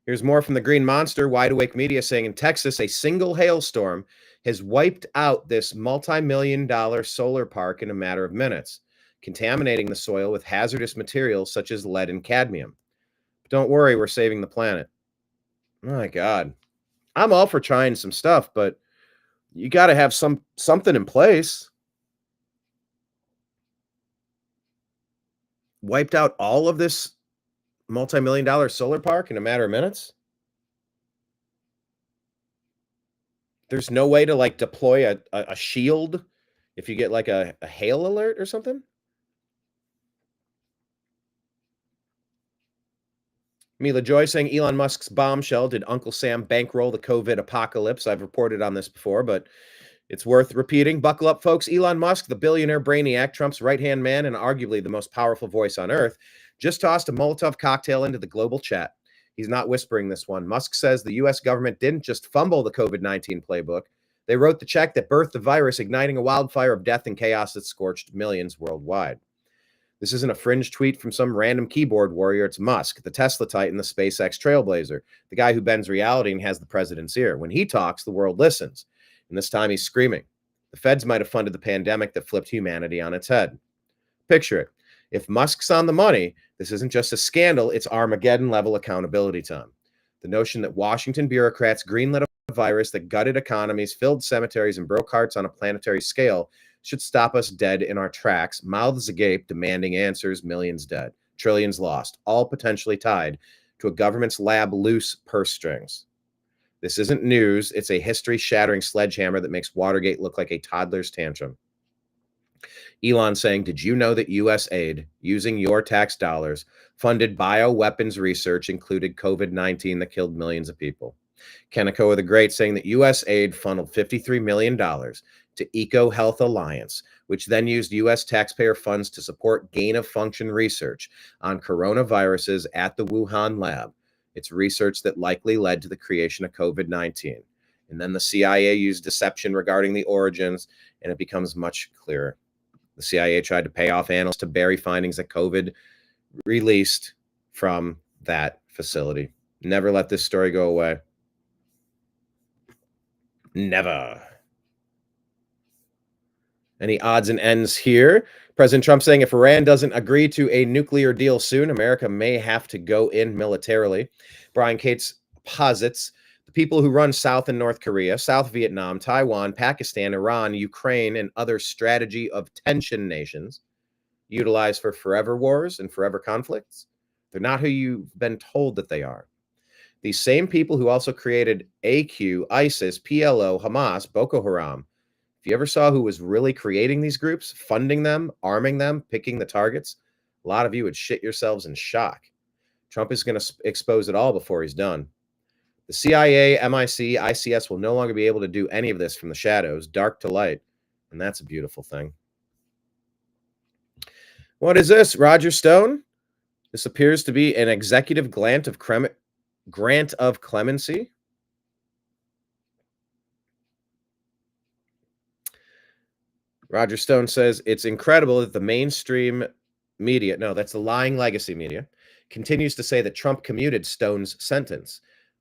Here's more from the Green Monster, Wide Awake Media, saying in Texas, a single hailstorm has wiped out this multi-million-dollar solar park in a matter of minutes, contaminating the soil with hazardous materials such as lead and cadmium. But don't worry, we're saving the planet. My God. I'm all for trying some stuff, but you got to have something in place. Wiped out all of this multi-million-dollar solar park in a matter of minutes? There's no way to like deploy a shield if you get like a hail alert or something? Mila Joy saying Elon Musk's bombshell, did Uncle Sam bankroll the COVID apocalypse? I've reported on this before, but it's worth repeating. Buckle up, folks. Elon Musk, the billionaire brainiac, Trump's right-hand man and arguably the most powerful voice on earth, just tossed a Molotov cocktail into the global chat. He's not whispering this one. Musk says the U.S. government didn't just fumble the COVID-19 playbook. They wrote the check that birthed the virus, igniting a wildfire of death and chaos that scorched millions worldwide. This isn't a fringe tweet from some random keyboard warrior. It's Musk, the Tesla titan, the SpaceX trailblazer, the guy who bends reality and has the president's ear. When he talks, the world listens. And this time he's screaming. The feds might have funded the pandemic that flipped humanity on its head. Picture it. If Musk's on the money, this isn't just a scandal, it's Armageddon-level accountability time. The notion that Washington bureaucrats greenlit a virus that gutted economies, filled cemeteries, and broke hearts on a planetary scale should stop us dead in our tracks, mouths agape, demanding answers, millions dead, trillions lost, all potentially tied to a government's lab loose purse strings. This isn't news. It's a history-shattering sledgehammer that makes Watergate look like a toddler's tantrum. Elon saying, did you know that U.S. aid, using your tax dollars, funded bioweapons research, included COVID-19 that killed millions of people? Kaneko the Great saying that U.S. aid funneled $53 million to EcoHealth Alliance, which then used U.S. taxpayer funds to support gain-of-function research on coronaviruses at the Wuhan lab. It's research that likely led to the creation of COVID-19. And then the CIA used deception regarding the origins, and it becomes much clearer. The CIA tried to pay off analysts to bury findings that COVID released from that facility. Never let this story go away. Never. Any odds and ends here? President Trump saying if Iran doesn't agree to a nuclear deal soon, America may have to go in militarily. Brian Cates posits the people who run South and North Korea, South Vietnam, Taiwan, Pakistan, Iran, Ukraine, and other strategy of tension nations utilized for forever wars and forever conflicts. They're not who you've been told that they are. These same people who also created AQ, ISIS, PLO, Hamas, Boko Haram. If you ever saw who was really creating these groups, funding them, arming them, picking the targets, a lot of you would shit yourselves in shock. Trump is going to expose it all before he's done. The CIA, MI6, ICS will no longer be able to do any of this from the shadows, dark to light, and that's a beautiful thing. What is this, Roger Stone? This appears to be an executive grant of clemency. Roger Stone says, it's incredible that the mainstream media, no, that's the lying legacy media, continues to say that Trump commuted Stone's sentence.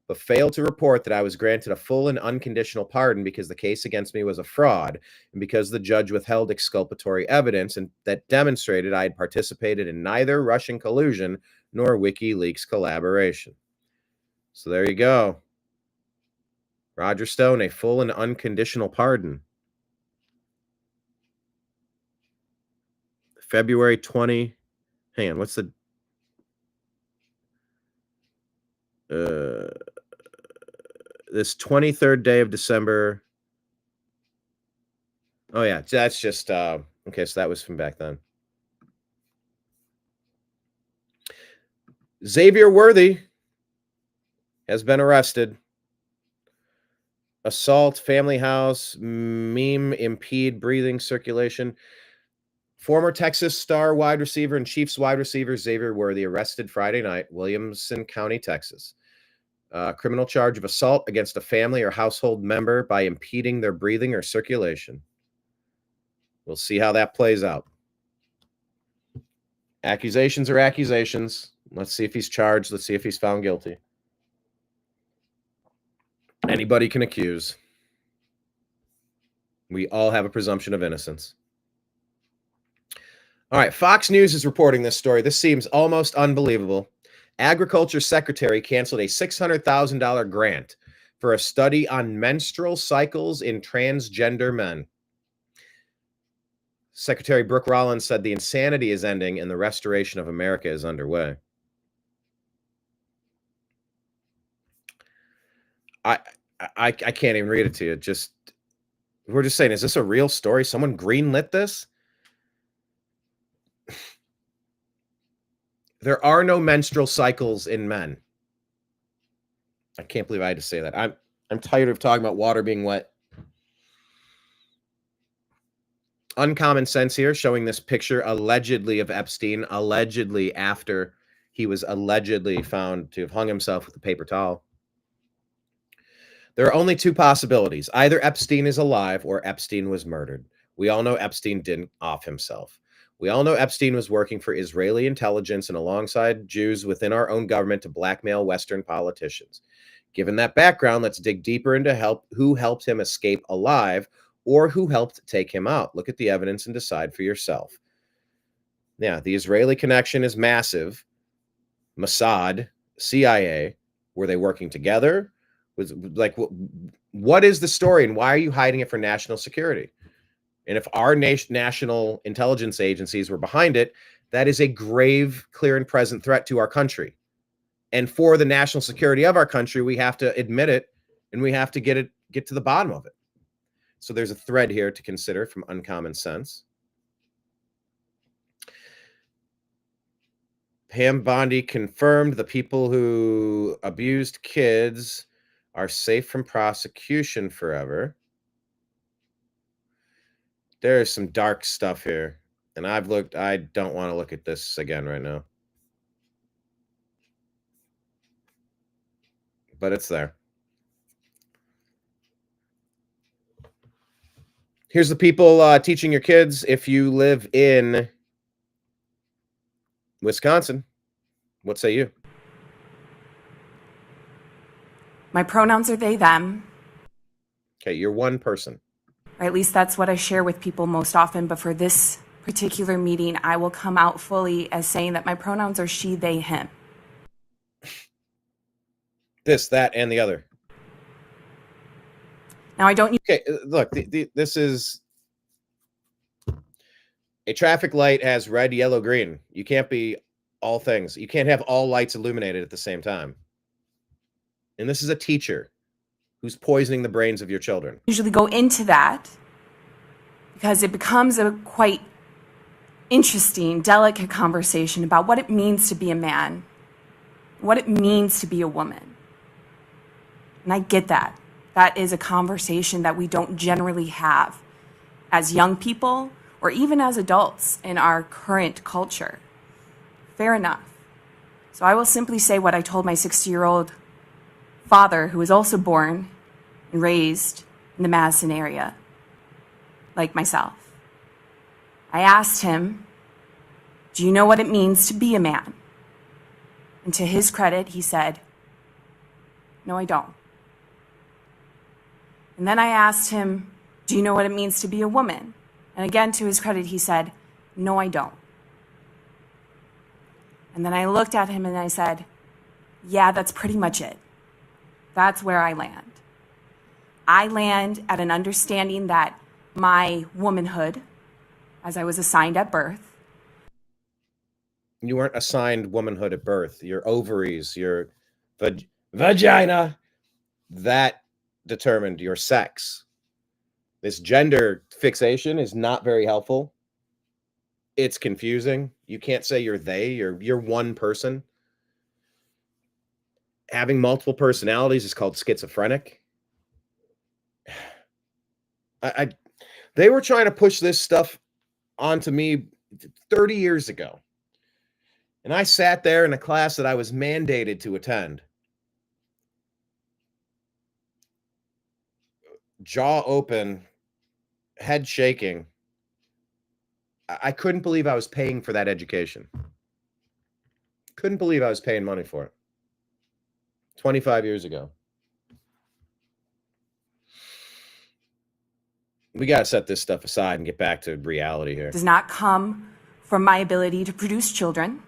but failed to report that I was granted a full and unconditional pardon because the case against me was a fraud and because the judge withheld exculpatory evidence and that demonstrated I had participated in neither Russian collusion nor WikiLeaks collaboration. So there you go. Roger Stone, a full and unconditional pardon. February 20. Hang on, what's the this 23rd day of December. Oh yeah, that's just okay, so that was from back then. Xavier Worthy has been arrested. Assault, family house, meme, impede breathing circulation. Former Texas star wide receiver and Chiefs wide receiver Xavier Worthy arrested Friday night, Williamson County, Texas. Criminal charge of assault against a family or household member by impeding their breathing or circulation. We'll see how that plays out. Accusations are accusations. Let's see if he's charged. Let's see if he's found guilty. Anybody can accuse. We all have a presumption of innocence. All right, Fox News is reporting this story. This seems almost unbelievable. Agriculture Secretary canceled a $600,000 grant for a study on menstrual cycles in transgender men. Secretary Brooke Rollins said the insanity is ending and the restoration of America is underway. I can't even read it to you. We're just saying, is this a real story? Someone greenlit this? There are no menstrual cycles in men. I can't believe I had to say that. I'm tired of talking about water being wet. Uncommon Sense here, showing this picture allegedly of Epstein, allegedly after he was allegedly found to have hung himself with a paper towel. There are only two possibilities. Either Epstein is alive or Epstein was murdered. We all know Epstein didn't off himself. We all know Epstein was working for Israeli intelligence and alongside Jews within our own government to blackmail Western politicians. Given that background, let's dig deeper into who helped him escape alive or who helped take him out. Look at the evidence and decide for yourself. Yeah, the Israeli connection is massive. Mossad, CIA, were they working together? Was like, what is the story and why are you hiding it for national security? And if our national intelligence agencies were behind it, that is a grave, clear and present threat to our country. And for the national security of our country, we have to admit it and we have to get to the bottom of it. So there's a thread here to consider from Uncommon Sense. Pam Bondi confirmed the people who abused kids are safe from prosecution forever. There's some dark stuff here. And I don't want to look at this again right now. But it's there. Here's the people teaching your kids if you live in Wisconsin. What say you? My pronouns are they, them. Okay, you're one person. Or at least that's what I share with people most often. But for this particular meeting, I will come out fully as saying that my pronouns are she, they, him. This, that, and the other. Now, I don't... Okay, look, this is... A traffic light has red, yellow, green. You can't be all things. You can't have all lights illuminated at the same time. And this is a teacher who's poisoning the brains of your children. Usually go into that because it becomes a quite interesting, delicate conversation about what it means to be a man, what it means to be a woman. And I get that. That is a conversation that we don't generally have as young people or even as adults in our current culture. Fair enough. So I will simply say what I told my 60-year-old father, who was also born and raised in the Madison area, like myself. I asked him, do you know what it means to be a man? And to his credit, he said, No, I don't. And then I asked him, do you know what it means to be a woman? And again, to his credit, he said, no, I don't. And then I looked at him and I said, yeah, that's pretty much it. That's where I land. I land at an understanding that my womanhood, as I was assigned at birth. You weren't assigned womanhood at birth. Your ovaries, your vagina, that determined your sex. This gender fixation is not very helpful. It's confusing. You can't say you're they, you're one person. Having multiple personalities is called schizophrenic. They were trying to push this stuff onto me 30 years ago. And I sat there in a class that I was mandated to attend. Jaw open, head shaking. I couldn't believe I was paying for that education. Couldn't believe I was paying money for it. 25 years ago. We got to set this stuff aside and get back to reality here. Does not come from my ability to produce children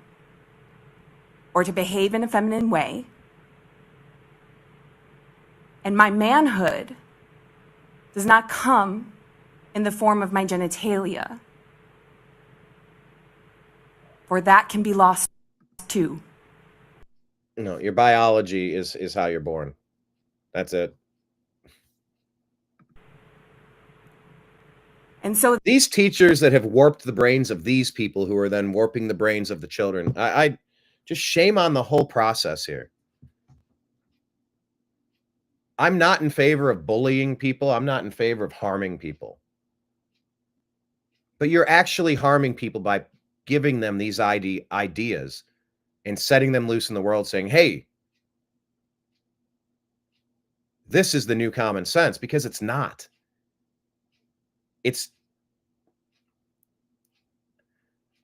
or to behave in a feminine way. And my manhood does not come in the form of my genitalia, for that can be lost too. No, your biology is how you're born. That's it. And so these teachers that have warped the brains of these people who are then warping the brains of the children, I just shame on the whole process here. I'm not in favor of bullying people. I'm not in favor of harming people. But you're actually harming people by giving them these ideas and setting them loose in the world saying, hey, this is the new common sense, because it's not.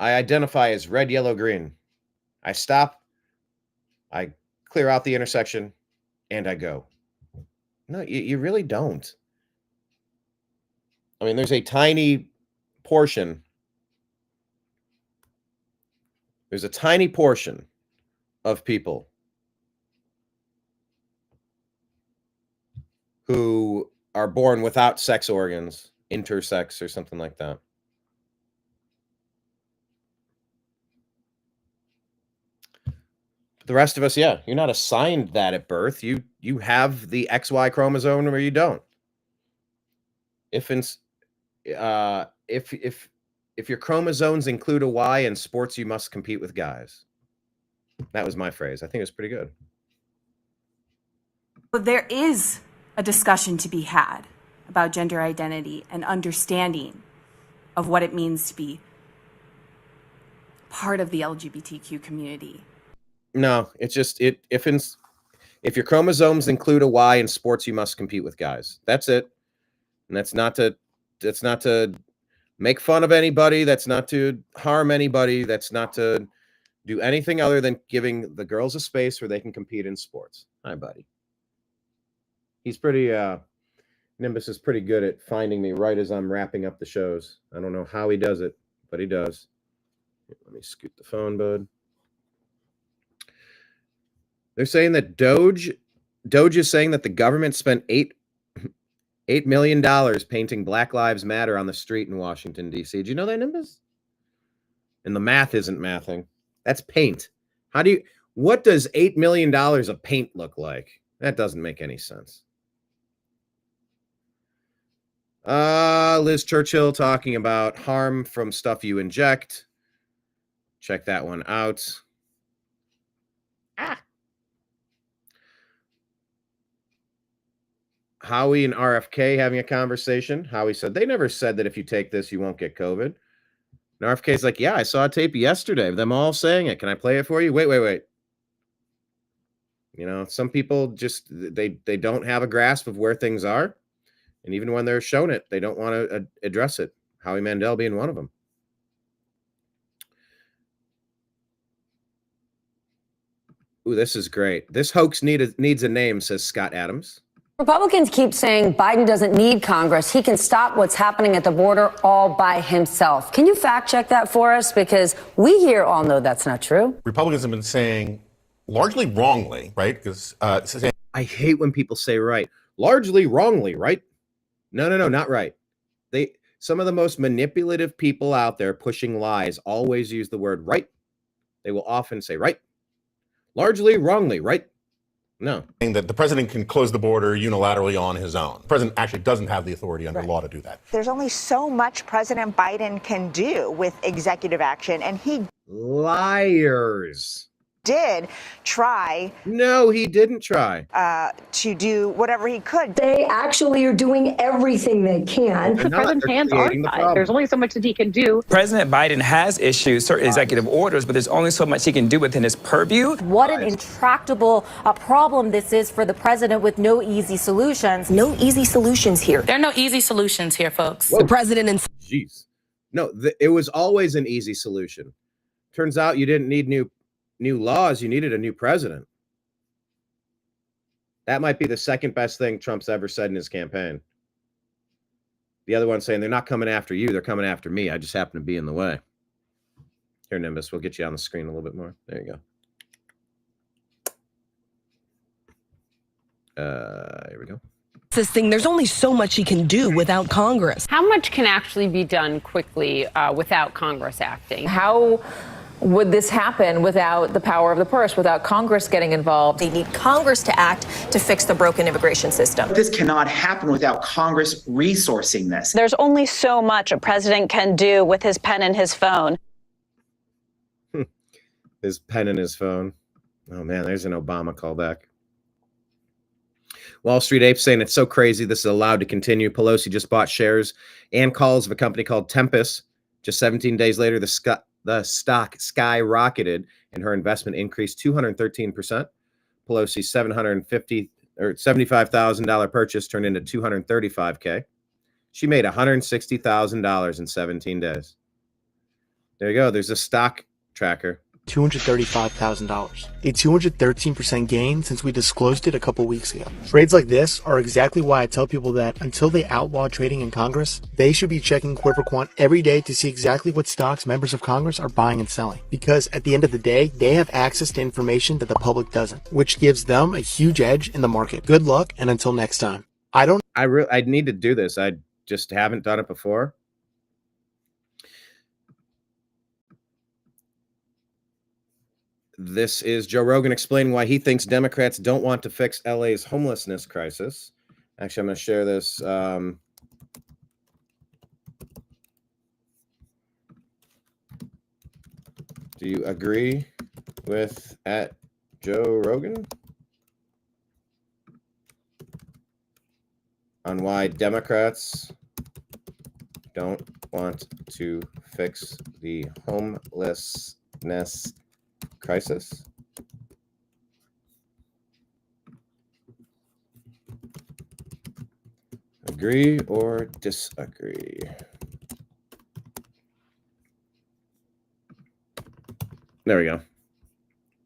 I identify as red, yellow, green. I stop, I clear out the intersection, and I go. No, you really don't. I mean, there's a tiny portion. There's a tiny portion of people who are born without sex organs, intersex or something like that. The rest of us, yeah, you're not assigned that at birth. You have the XY chromosome or you don't. If your chromosomes include a Y in sports, you must compete with guys. That was my phrase. I think it was pretty good. But there is a discussion to be had about gender identity and understanding of what it means to be part of the LGBTQ community. No, it's just if your chromosomes include a Y in sports, you must compete with guys. That's it. And that's not to make fun of anybody. That's not to harm anybody. That's not to do anything other than giving the girls a space where they can compete in sports. Hi, buddy. He's pretty, Nimbus is pretty good at finding me right as I'm wrapping up the shows. I don't know how he does it, but he does. Let me scoot the phone, bud. They're saying that Doge is saying that the government spent $8 million painting Black Lives Matter on the street in Washington, D.C. Did you know that, Nimbus? And the math isn't mathing. That's paint. What does $8 million of paint look like? That doesn't make any sense. Liz Churchill talking about harm from stuff you inject. Check that one out. Howie and RFK having a conversation. Howie said, they never said that if you take this, you won't get COVID. And RFK's like, yeah, I saw a tape yesterday of them all saying it. Can I play it for you? Wait. You know, some people just, they don't have a grasp of where things are. And even when they're shown it, they don't want to address it. Howie Mandel being one of them. Ooh, this is great. This hoax needs a name, says Scott Adams. Republicans keep saying Biden doesn't need Congress. He can stop what's happening at the border all by himself. Can you fact check that for us? Because we here all know that's not true. Republicans have been saying, largely wrongly, right? Because I hate when people say right. Largely wrongly, right? No, not right. Some of the most manipulative people out there pushing lies always use the word right. They will often say right. Largely wrongly, right? No. saying that the president can close the border unilaterally on his own. The president actually doesn't have the authority under law to do that. There's only so much President Biden can do with executive action, and he liars. Did try. No, he didn't try. To do whatever he could. They actually are doing everything they can. The president's hands are tied. There's only so much that he can do. President Biden has issued certain executive orders, but there's only so much he can do within his purview. What an intractable problem this is for the president with no easy solutions. No easy solutions here. There are no easy solutions here, folks. Whoa. The president and Jeez. No, it was always an easy solution. Turns out you didn't need new laws, you needed a new president. That might be the second best thing Trump's ever said in his campaign. The other one saying they're not coming after you, they're coming after me. I just happen to be in the way. Here, Nimbus, we'll get you on the screen a little bit more. There you go. Here we go. this thing, there's only so much he can do without Congress. How much can actually be done quickly without Congress acting? How would this happen without the power of the purse, without Congress getting involved? They need Congress to act to fix the broken immigration system. This cannot happen without Congress resourcing this. There's only so much a president can do with his pen and his phone. His pen and his phone. Oh, man, there's an Obama callback. Wall Street Ape saying it's so crazy this is allowed to continue. Pelosi just bought shares and calls of a company called Tempest. Just 17 days later, the stock skyrocketed and her investment increased 213%. Pelosi's $75,000 purchase turned into $235K. She made $160,000 in 17 days. There you go. There's a stock tracker. $235,000, a 213% gain since we disclosed it a couple weeks ago. Trades like this are exactly why I tell people that until they outlaw trading in Congress, they should be checking QuiverQuant every day to see exactly what stocks members of Congress are buying and selling. Because at the end of the day, they have access to information that the public doesn't, which gives them a huge edge in the market. Good luck, and until next time. I need to do this. I just haven't done it before. This is Joe Rogan explaining why he thinks Democrats don't want to fix LA's homelessness crisis. Actually, I'm going to share this. Do you agree with @Joe Rogan on why Democrats don't want to fix the homelessness crisis? Agree or disagree? There we go.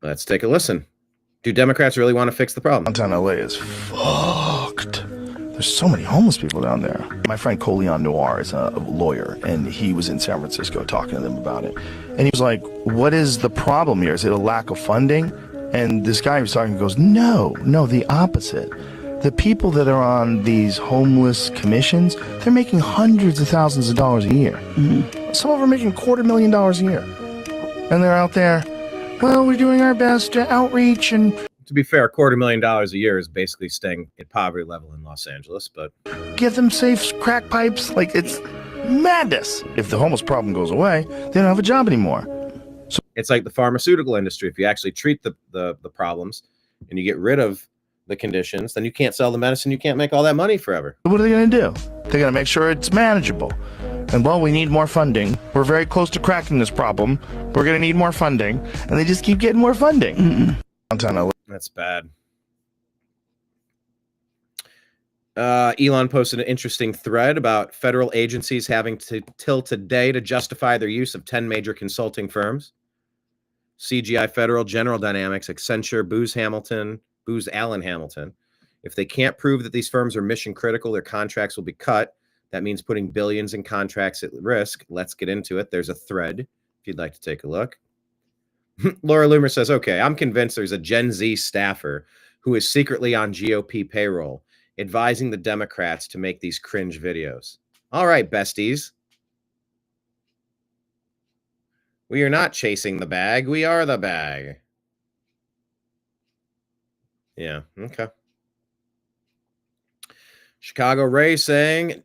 Let's take a listen. Do Democrats really want to fix the problem? Downtown LA is fucked. There's so many homeless people down there. My friend Coleon Noir is a lawyer, and he was in San Francisco talking to them about it. And he was like, what is the problem here? Is it a lack of funding? And this guy was talking goes, no, the opposite. The people that are on these homeless commissions, they're making hundreds of thousands of dollars a year. Mm-hmm. Some of them are making $250,000 a year. And they're out there, well, we're doing our best to outreach and... To be fair, $250,000 a year is basically staying at poverty level in Los Angeles, but... Give them safe crack pipes. Like, it's madness. If the homeless problem goes away, they don't have a job anymore. So it's like the pharmaceutical industry. If you actually treat the problems and you get rid of the conditions, then you can't sell the medicine. You can't make all that money forever. What are they going to do? They're going to make sure it's manageable. And, well, we need more funding. We're very close to cracking this problem. We're going to need more funding. And they just keep getting more funding. Downtown LA. That's bad. Elon posted an interesting thread about federal agencies having to till today to justify their use of 10 major consulting firms. CGI Federal, General Dynamics, Accenture, Booz Allen Hamilton. If they can't prove that these firms are mission critical, their contracts will be cut. That means putting billions in contracts at risk. Let's get into it. There's a thread if you'd like to take a look. Laura Loomer says, okay, I'm convinced there's a Gen Z staffer who is secretly on GOP payroll, advising the Democrats to make these cringe videos. All right, besties. We are not chasing the bag. We are the bag. Yeah, okay. Chicago Ray saying,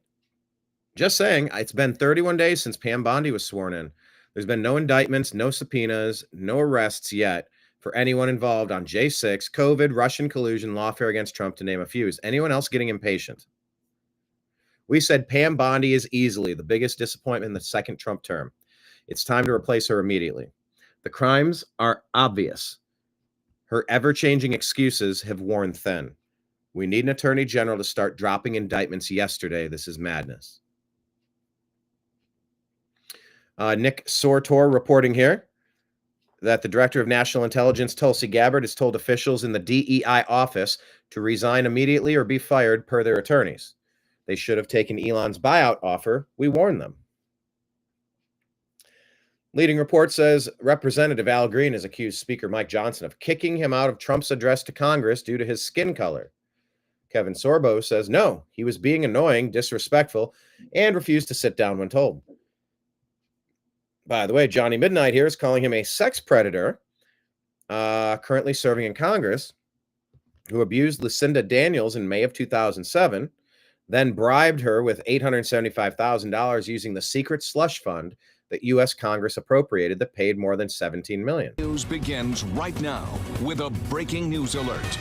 just saying, it's been 31 days since Pam Bondi was sworn in. There's been no indictments, no subpoenas, no arrests yet for anyone involved on J6, COVID, Russian collusion, lawfare against Trump, to name a few. Is anyone else getting impatient? We said Pam Bondi is easily the biggest disappointment in the second Trump term. It's time to replace her immediately. The crimes are obvious. Her ever-changing excuses have worn thin. We need an attorney general to start dropping indictments yesterday. This is madness. Nick Sortor reporting here that the director of national intelligence, Tulsi Gabbard, has told officials in the DEI office to resign immediately or be fired per their attorneys. They should have taken Elon's buyout offer. We warned them. Leading report says Representative Al Green has accused Speaker Mike Johnson of kicking him out of Trump's address to Congress due to his skin color. Kevin Sorbo says no, he was being annoying, disrespectful, and refused to sit down when told. By the way, Johnny Midnight here is calling him a sex predator, currently serving in Congress, who abused Lucinda Daniels in May of 2007, then bribed her with $875,000 using the secret slush fund that U.S. Congress appropriated that paid more than $17 million. News begins right now with a breaking news alert.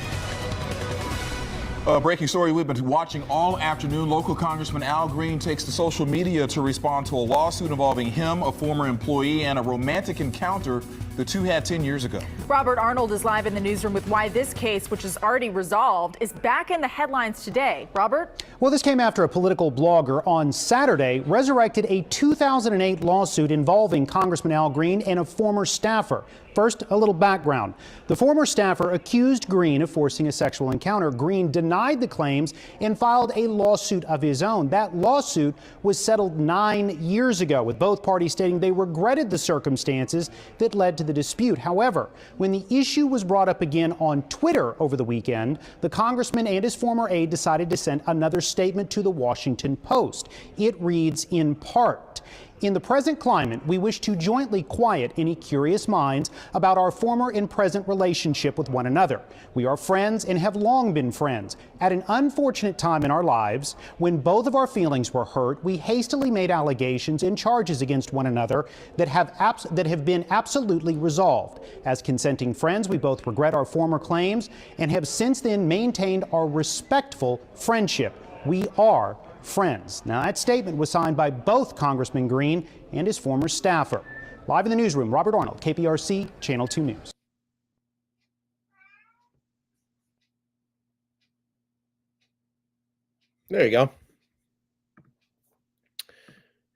Breaking story we've been watching all afternoon. Local Congressman Al Green takes to social media to respond to a lawsuit involving him, a former employee, and a romantic encounter the two had 10 years ago. Robert Arnold is live in the newsroom with why this case, which is already resolved, is back in the headlines today. Robert? Well, this came after a political blogger on Saturday resurrected a 2008 lawsuit involving Congressman Al Green and a former staffer. First, a little background. The former staffer accused Green of forcing a sexual encounter. Green denied the claims and filed a lawsuit of his own. That lawsuit was settled 9 years ago, with both parties stating they regretted the circumstances that led to the dispute. However, when the issue was brought up again on Twitter over the weekend, the congressman and his former aide decided to send another statement to the Washington Post. It reads in part, "In the present climate, we wish to jointly quiet any curious minds about our former and present relationship with one another. We are friends and have long been friends. At an unfortunate time in our lives, when both of our feelings were hurt, we hastily made allegations and charges against one another that have been absolutely resolved. As consenting friends, we both regret our former claims and have since then maintained our respectful friendship. We are friends." Now, that statement was signed by both Congressman Green and his former staffer. Live in the newsroom, Robert Arnold, KPRC, Channel 2 News. There you go.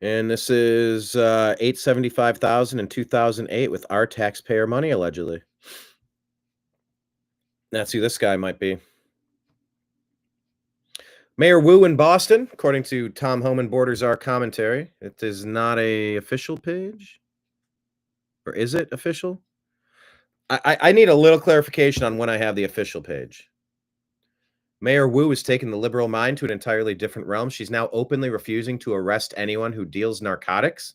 And this is $875,000 in 2008 with our taxpayer money, allegedly. That's who this guy might be. Mayor Wu in Boston, according to Tom Homan Borders our commentary. It is not a official page. Or is it official? I need a little clarification on when I have the official page. Mayor Wu has taken the liberal mind to an entirely different realm. She's now openly refusing to arrest anyone who deals narcotics.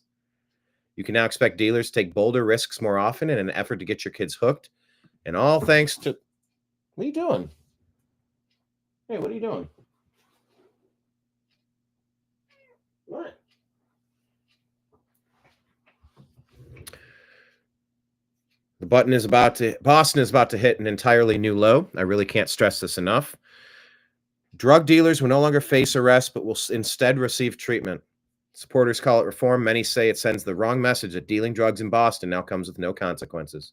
You can now expect dealers to take bolder risks more often in an effort to get your kids hooked. And all thanks to... What are you doing? Hey, what are you doing? What? Boston is about to hit an entirely new low. I really can't stress this enough. Drug dealers will no longer face arrest, but will instead receive treatment. Supporters call it reform. Many say it sends the wrong message that dealing drugs in Boston now comes with no consequences.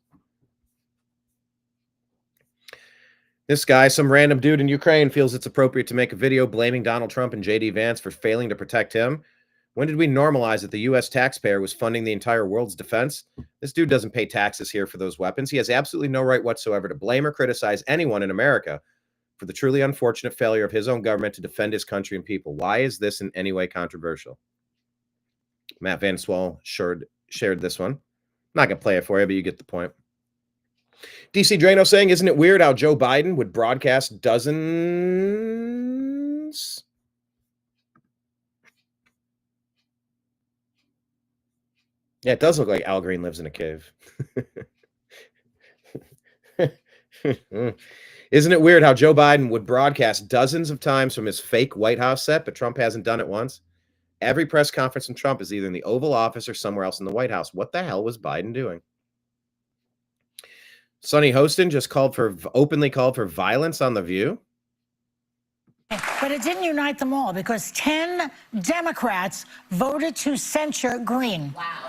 This guy, some random dude in Ukraine, feels it's appropriate to make a video blaming Donald Trump and J.D. Vance for failing to protect him. When did we normalize that the U.S. taxpayer was funding the entire world's defense? This dude doesn't pay taxes here for those weapons. He has absolutely no right whatsoever to blame or criticize anyone in America for the truly unfortunate failure of his own government to defend his country and people. Why is this in any way controversial? Matt Van Swell shared this one. I'm not going to play it for you, but you get the point. DC Drano saying, isn't it weird how Joe Biden would broadcast dozens? Yeah, it does look like Al Green lives in a cave. Isn't it weird how Joe Biden would broadcast dozens of times from his fake White House set, but Trump hasn't done it once? Every press conference from Trump is either in the Oval Office or somewhere else in the White House. What the hell was Biden doing? Sonny Hostin just openly called for violence on The View. But it didn't unite them all because 10 Democrats voted to censure Green. Wow.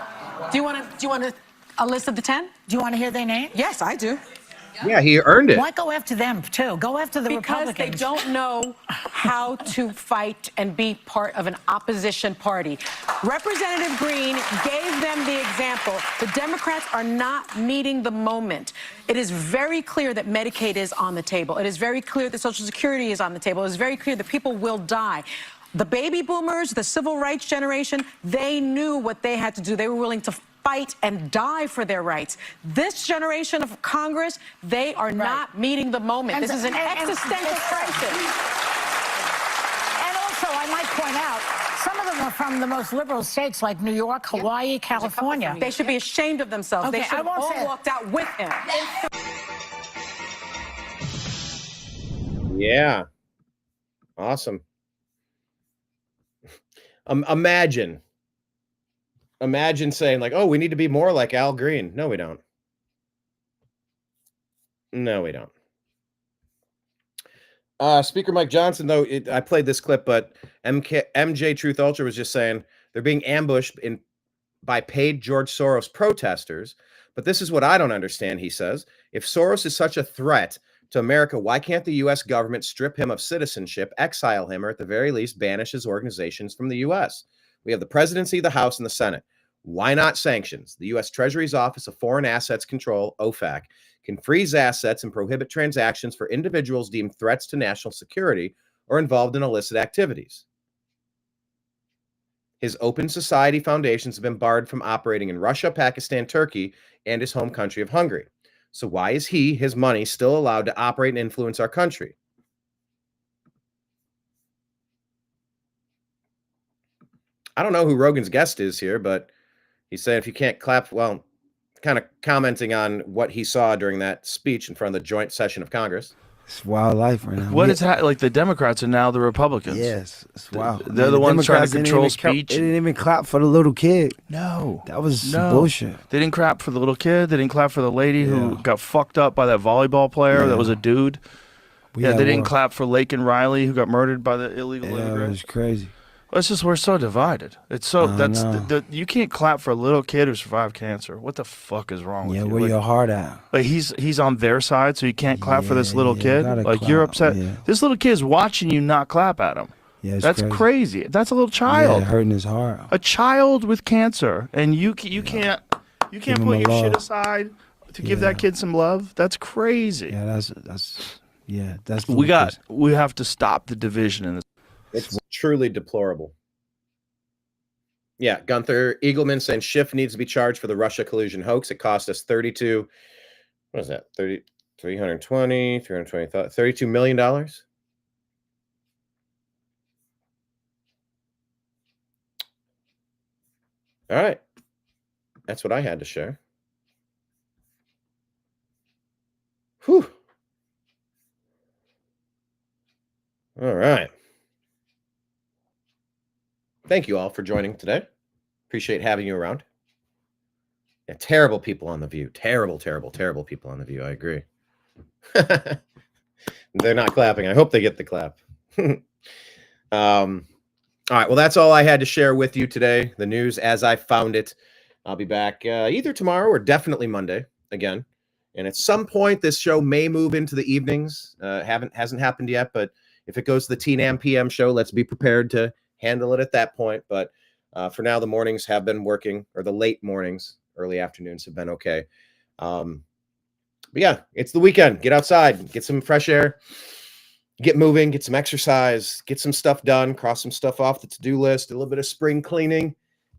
Do you want a list of the 10? Do you want to hear their names? Yes, I do. Yeah, he earned it. Why go after them too? Go after the Republicans. Because they don't know how to fight and be part of an opposition party. Representative Green gave them the example. The Democrats are not meeting the moment. It is very clear that Medicaid is on the table. It is very clear that Social Security is on the table. It is very clear that people will die. The baby boomers, the civil rights generation, they knew what they had to do. They were willing to fight and die for their rights. This generation of Congress, they are not meeting the moment. This is an existential crisis. And also, I might point out, some of them are from the most liberal states like New York, Hawaii, California. They should be ashamed of themselves. Okay, They should have all walked out with him. Yeah. Awesome. Imagine saying like, oh, we need to be more like Al Green. No, we don't. No, we don't. Speaker Mike Johnson, though, I played this clip, but MJ Truth Ultra was just saying they're being ambushed by paid George Soros protesters. But this is what I don't understand, he says. If Soros is such a threat to America, why can't the U.S. government strip him of citizenship, exile him, or at the very least banish his organizations from the U.S.? We have the presidency, the House, and the Senate. Why not sanctions? The U.S. Treasury's Office of Foreign Assets Control, OFAC, can freeze assets and prohibit transactions for individuals deemed threats to national security or involved in illicit activities. His open society foundations have been barred from operating in Russia, Pakistan, Turkey, and his home country of Hungary. So why is his money still allowed to operate and influence our country? I don't know who Rogan's guest is here, but he's saying if you can't clap, well, kind of commenting on what he saw during that speech in front of the joint session of Congress. It's wild life right now. What is like the Democrats are now the Republicans. Yes, it's wild. They're the ones trying to control speech. They didn't even clap for the little kid. No. That was bullshit. They didn't clap for the little kid. They didn't clap for the lady who got fucked up by that volleyball player that was a dude. They didn't clap for Lake and Riley who got murdered by the illegal immigrant. It was crazy. It's just we're so divided. It's so you can't clap for a little kid who survived cancer. What the fuck is wrong with you? Yeah, where your heart at? Like he's on their side, so you can't clap for this little kid. Like you're upset. Yeah. This little kid's watching you not clap at him. Yeah, that's crazy. That's a little child. Yeah, hurting his heart. A child with cancer, and you can't put your shit aside to give that kid some love. That's crazy. Yeah, that's we have to stop the division in this. It's truly deplorable. Yeah, Gunther Eagleman saying Schiff needs to be charged for the Russia collusion hoax. It cost us $32 million. All right. That's what I had to share. Whew. All right. Thank you all for joining today. Appreciate having you around. Yeah, terrible people on The View. Terrible, terrible, terrible people on The View. I agree. They're not clapping. I hope they get the clap. All right. Well, that's all I had to share with you today. The news as I found it. I'll be back either tomorrow or definitely Monday again. And at some point, this show may move into the evenings. Hasn't happened yet, but if it goes to the TNAM PM show, let's be prepared to handle it at that point. But for now, the mornings have been working, or the late mornings, Early afternoons have been okay. But yeah, it's the weekend. Get outside, get some fresh air, get moving, get some exercise, get some stuff done, cross some stuff off the to-do list, a little bit of spring cleaning.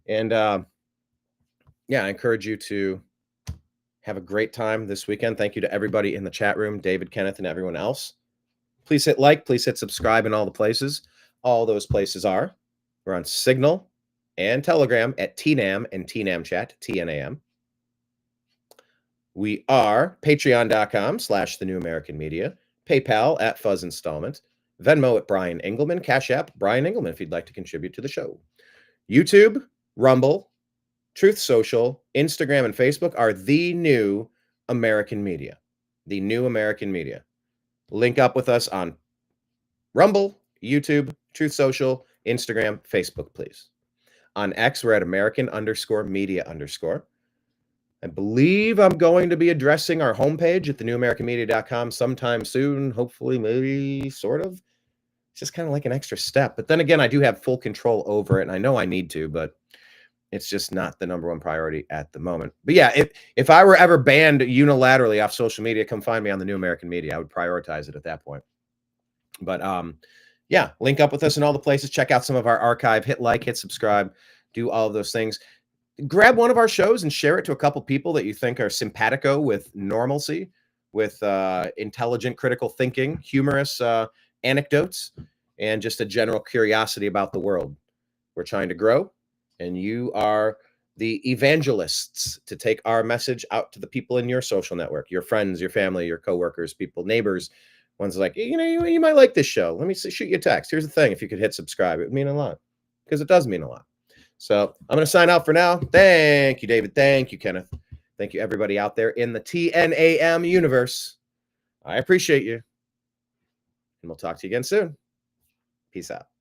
And yeah, I encourage you to have a great time this weekend. Thank you to everybody in the chat room, David, Kenneth, and everyone else. Please hit like, please hit subscribe in all the places. All those places are. We're on Signal and Telegram at TNAM and TNAM Chat, TNAM. We are patreon.com/The New American Media, PayPal at Fuzz Installment, Venmo at Brian Engelman, Cash App, Brian Engelman if you'd like to contribute to the show. YouTube, Rumble, Truth Social, Instagram, and Facebook are The New American Media. The New American Media. Link up with us on Rumble, YouTube, Truth Social, Instagram, Facebook, please. On X, we're at American_media_. I believe I'm going to be addressing our homepage at thenewamericanmedia.com sometime soon. Hopefully, maybe, sort of. It's just kind of like an extra step. But then again, I do have full control over it, and I know I need to, but it's just not the number one priority at the moment. But yeah, if I were ever banned unilaterally off social media, come find me on the New American Media. I would prioritize it at that point. But yeah, link up with us in all the places. Check out some of our archive. Hit like, hit subscribe, do all of those things. Grab one of our shows and share it to a couple people that you think are simpatico with normalcy, with intelligent critical thinking, humorous anecdotes, and just a general curiosity about the world. We're trying to grow. And you are the evangelists to take our message out to the people in your social network, your friends, your family, your coworkers, people, neighbors. One's like, you know, you might like this show. Let me shoot you a text. Here's the thing. If you could hit subscribe, it would mean a lot because it does mean a lot. So I'm going to sign out for now. Thank you, David. Thank you, Kenneth. Thank you, everybody out there in the TNAM universe. I appreciate you. And we'll talk to you again soon. Peace out.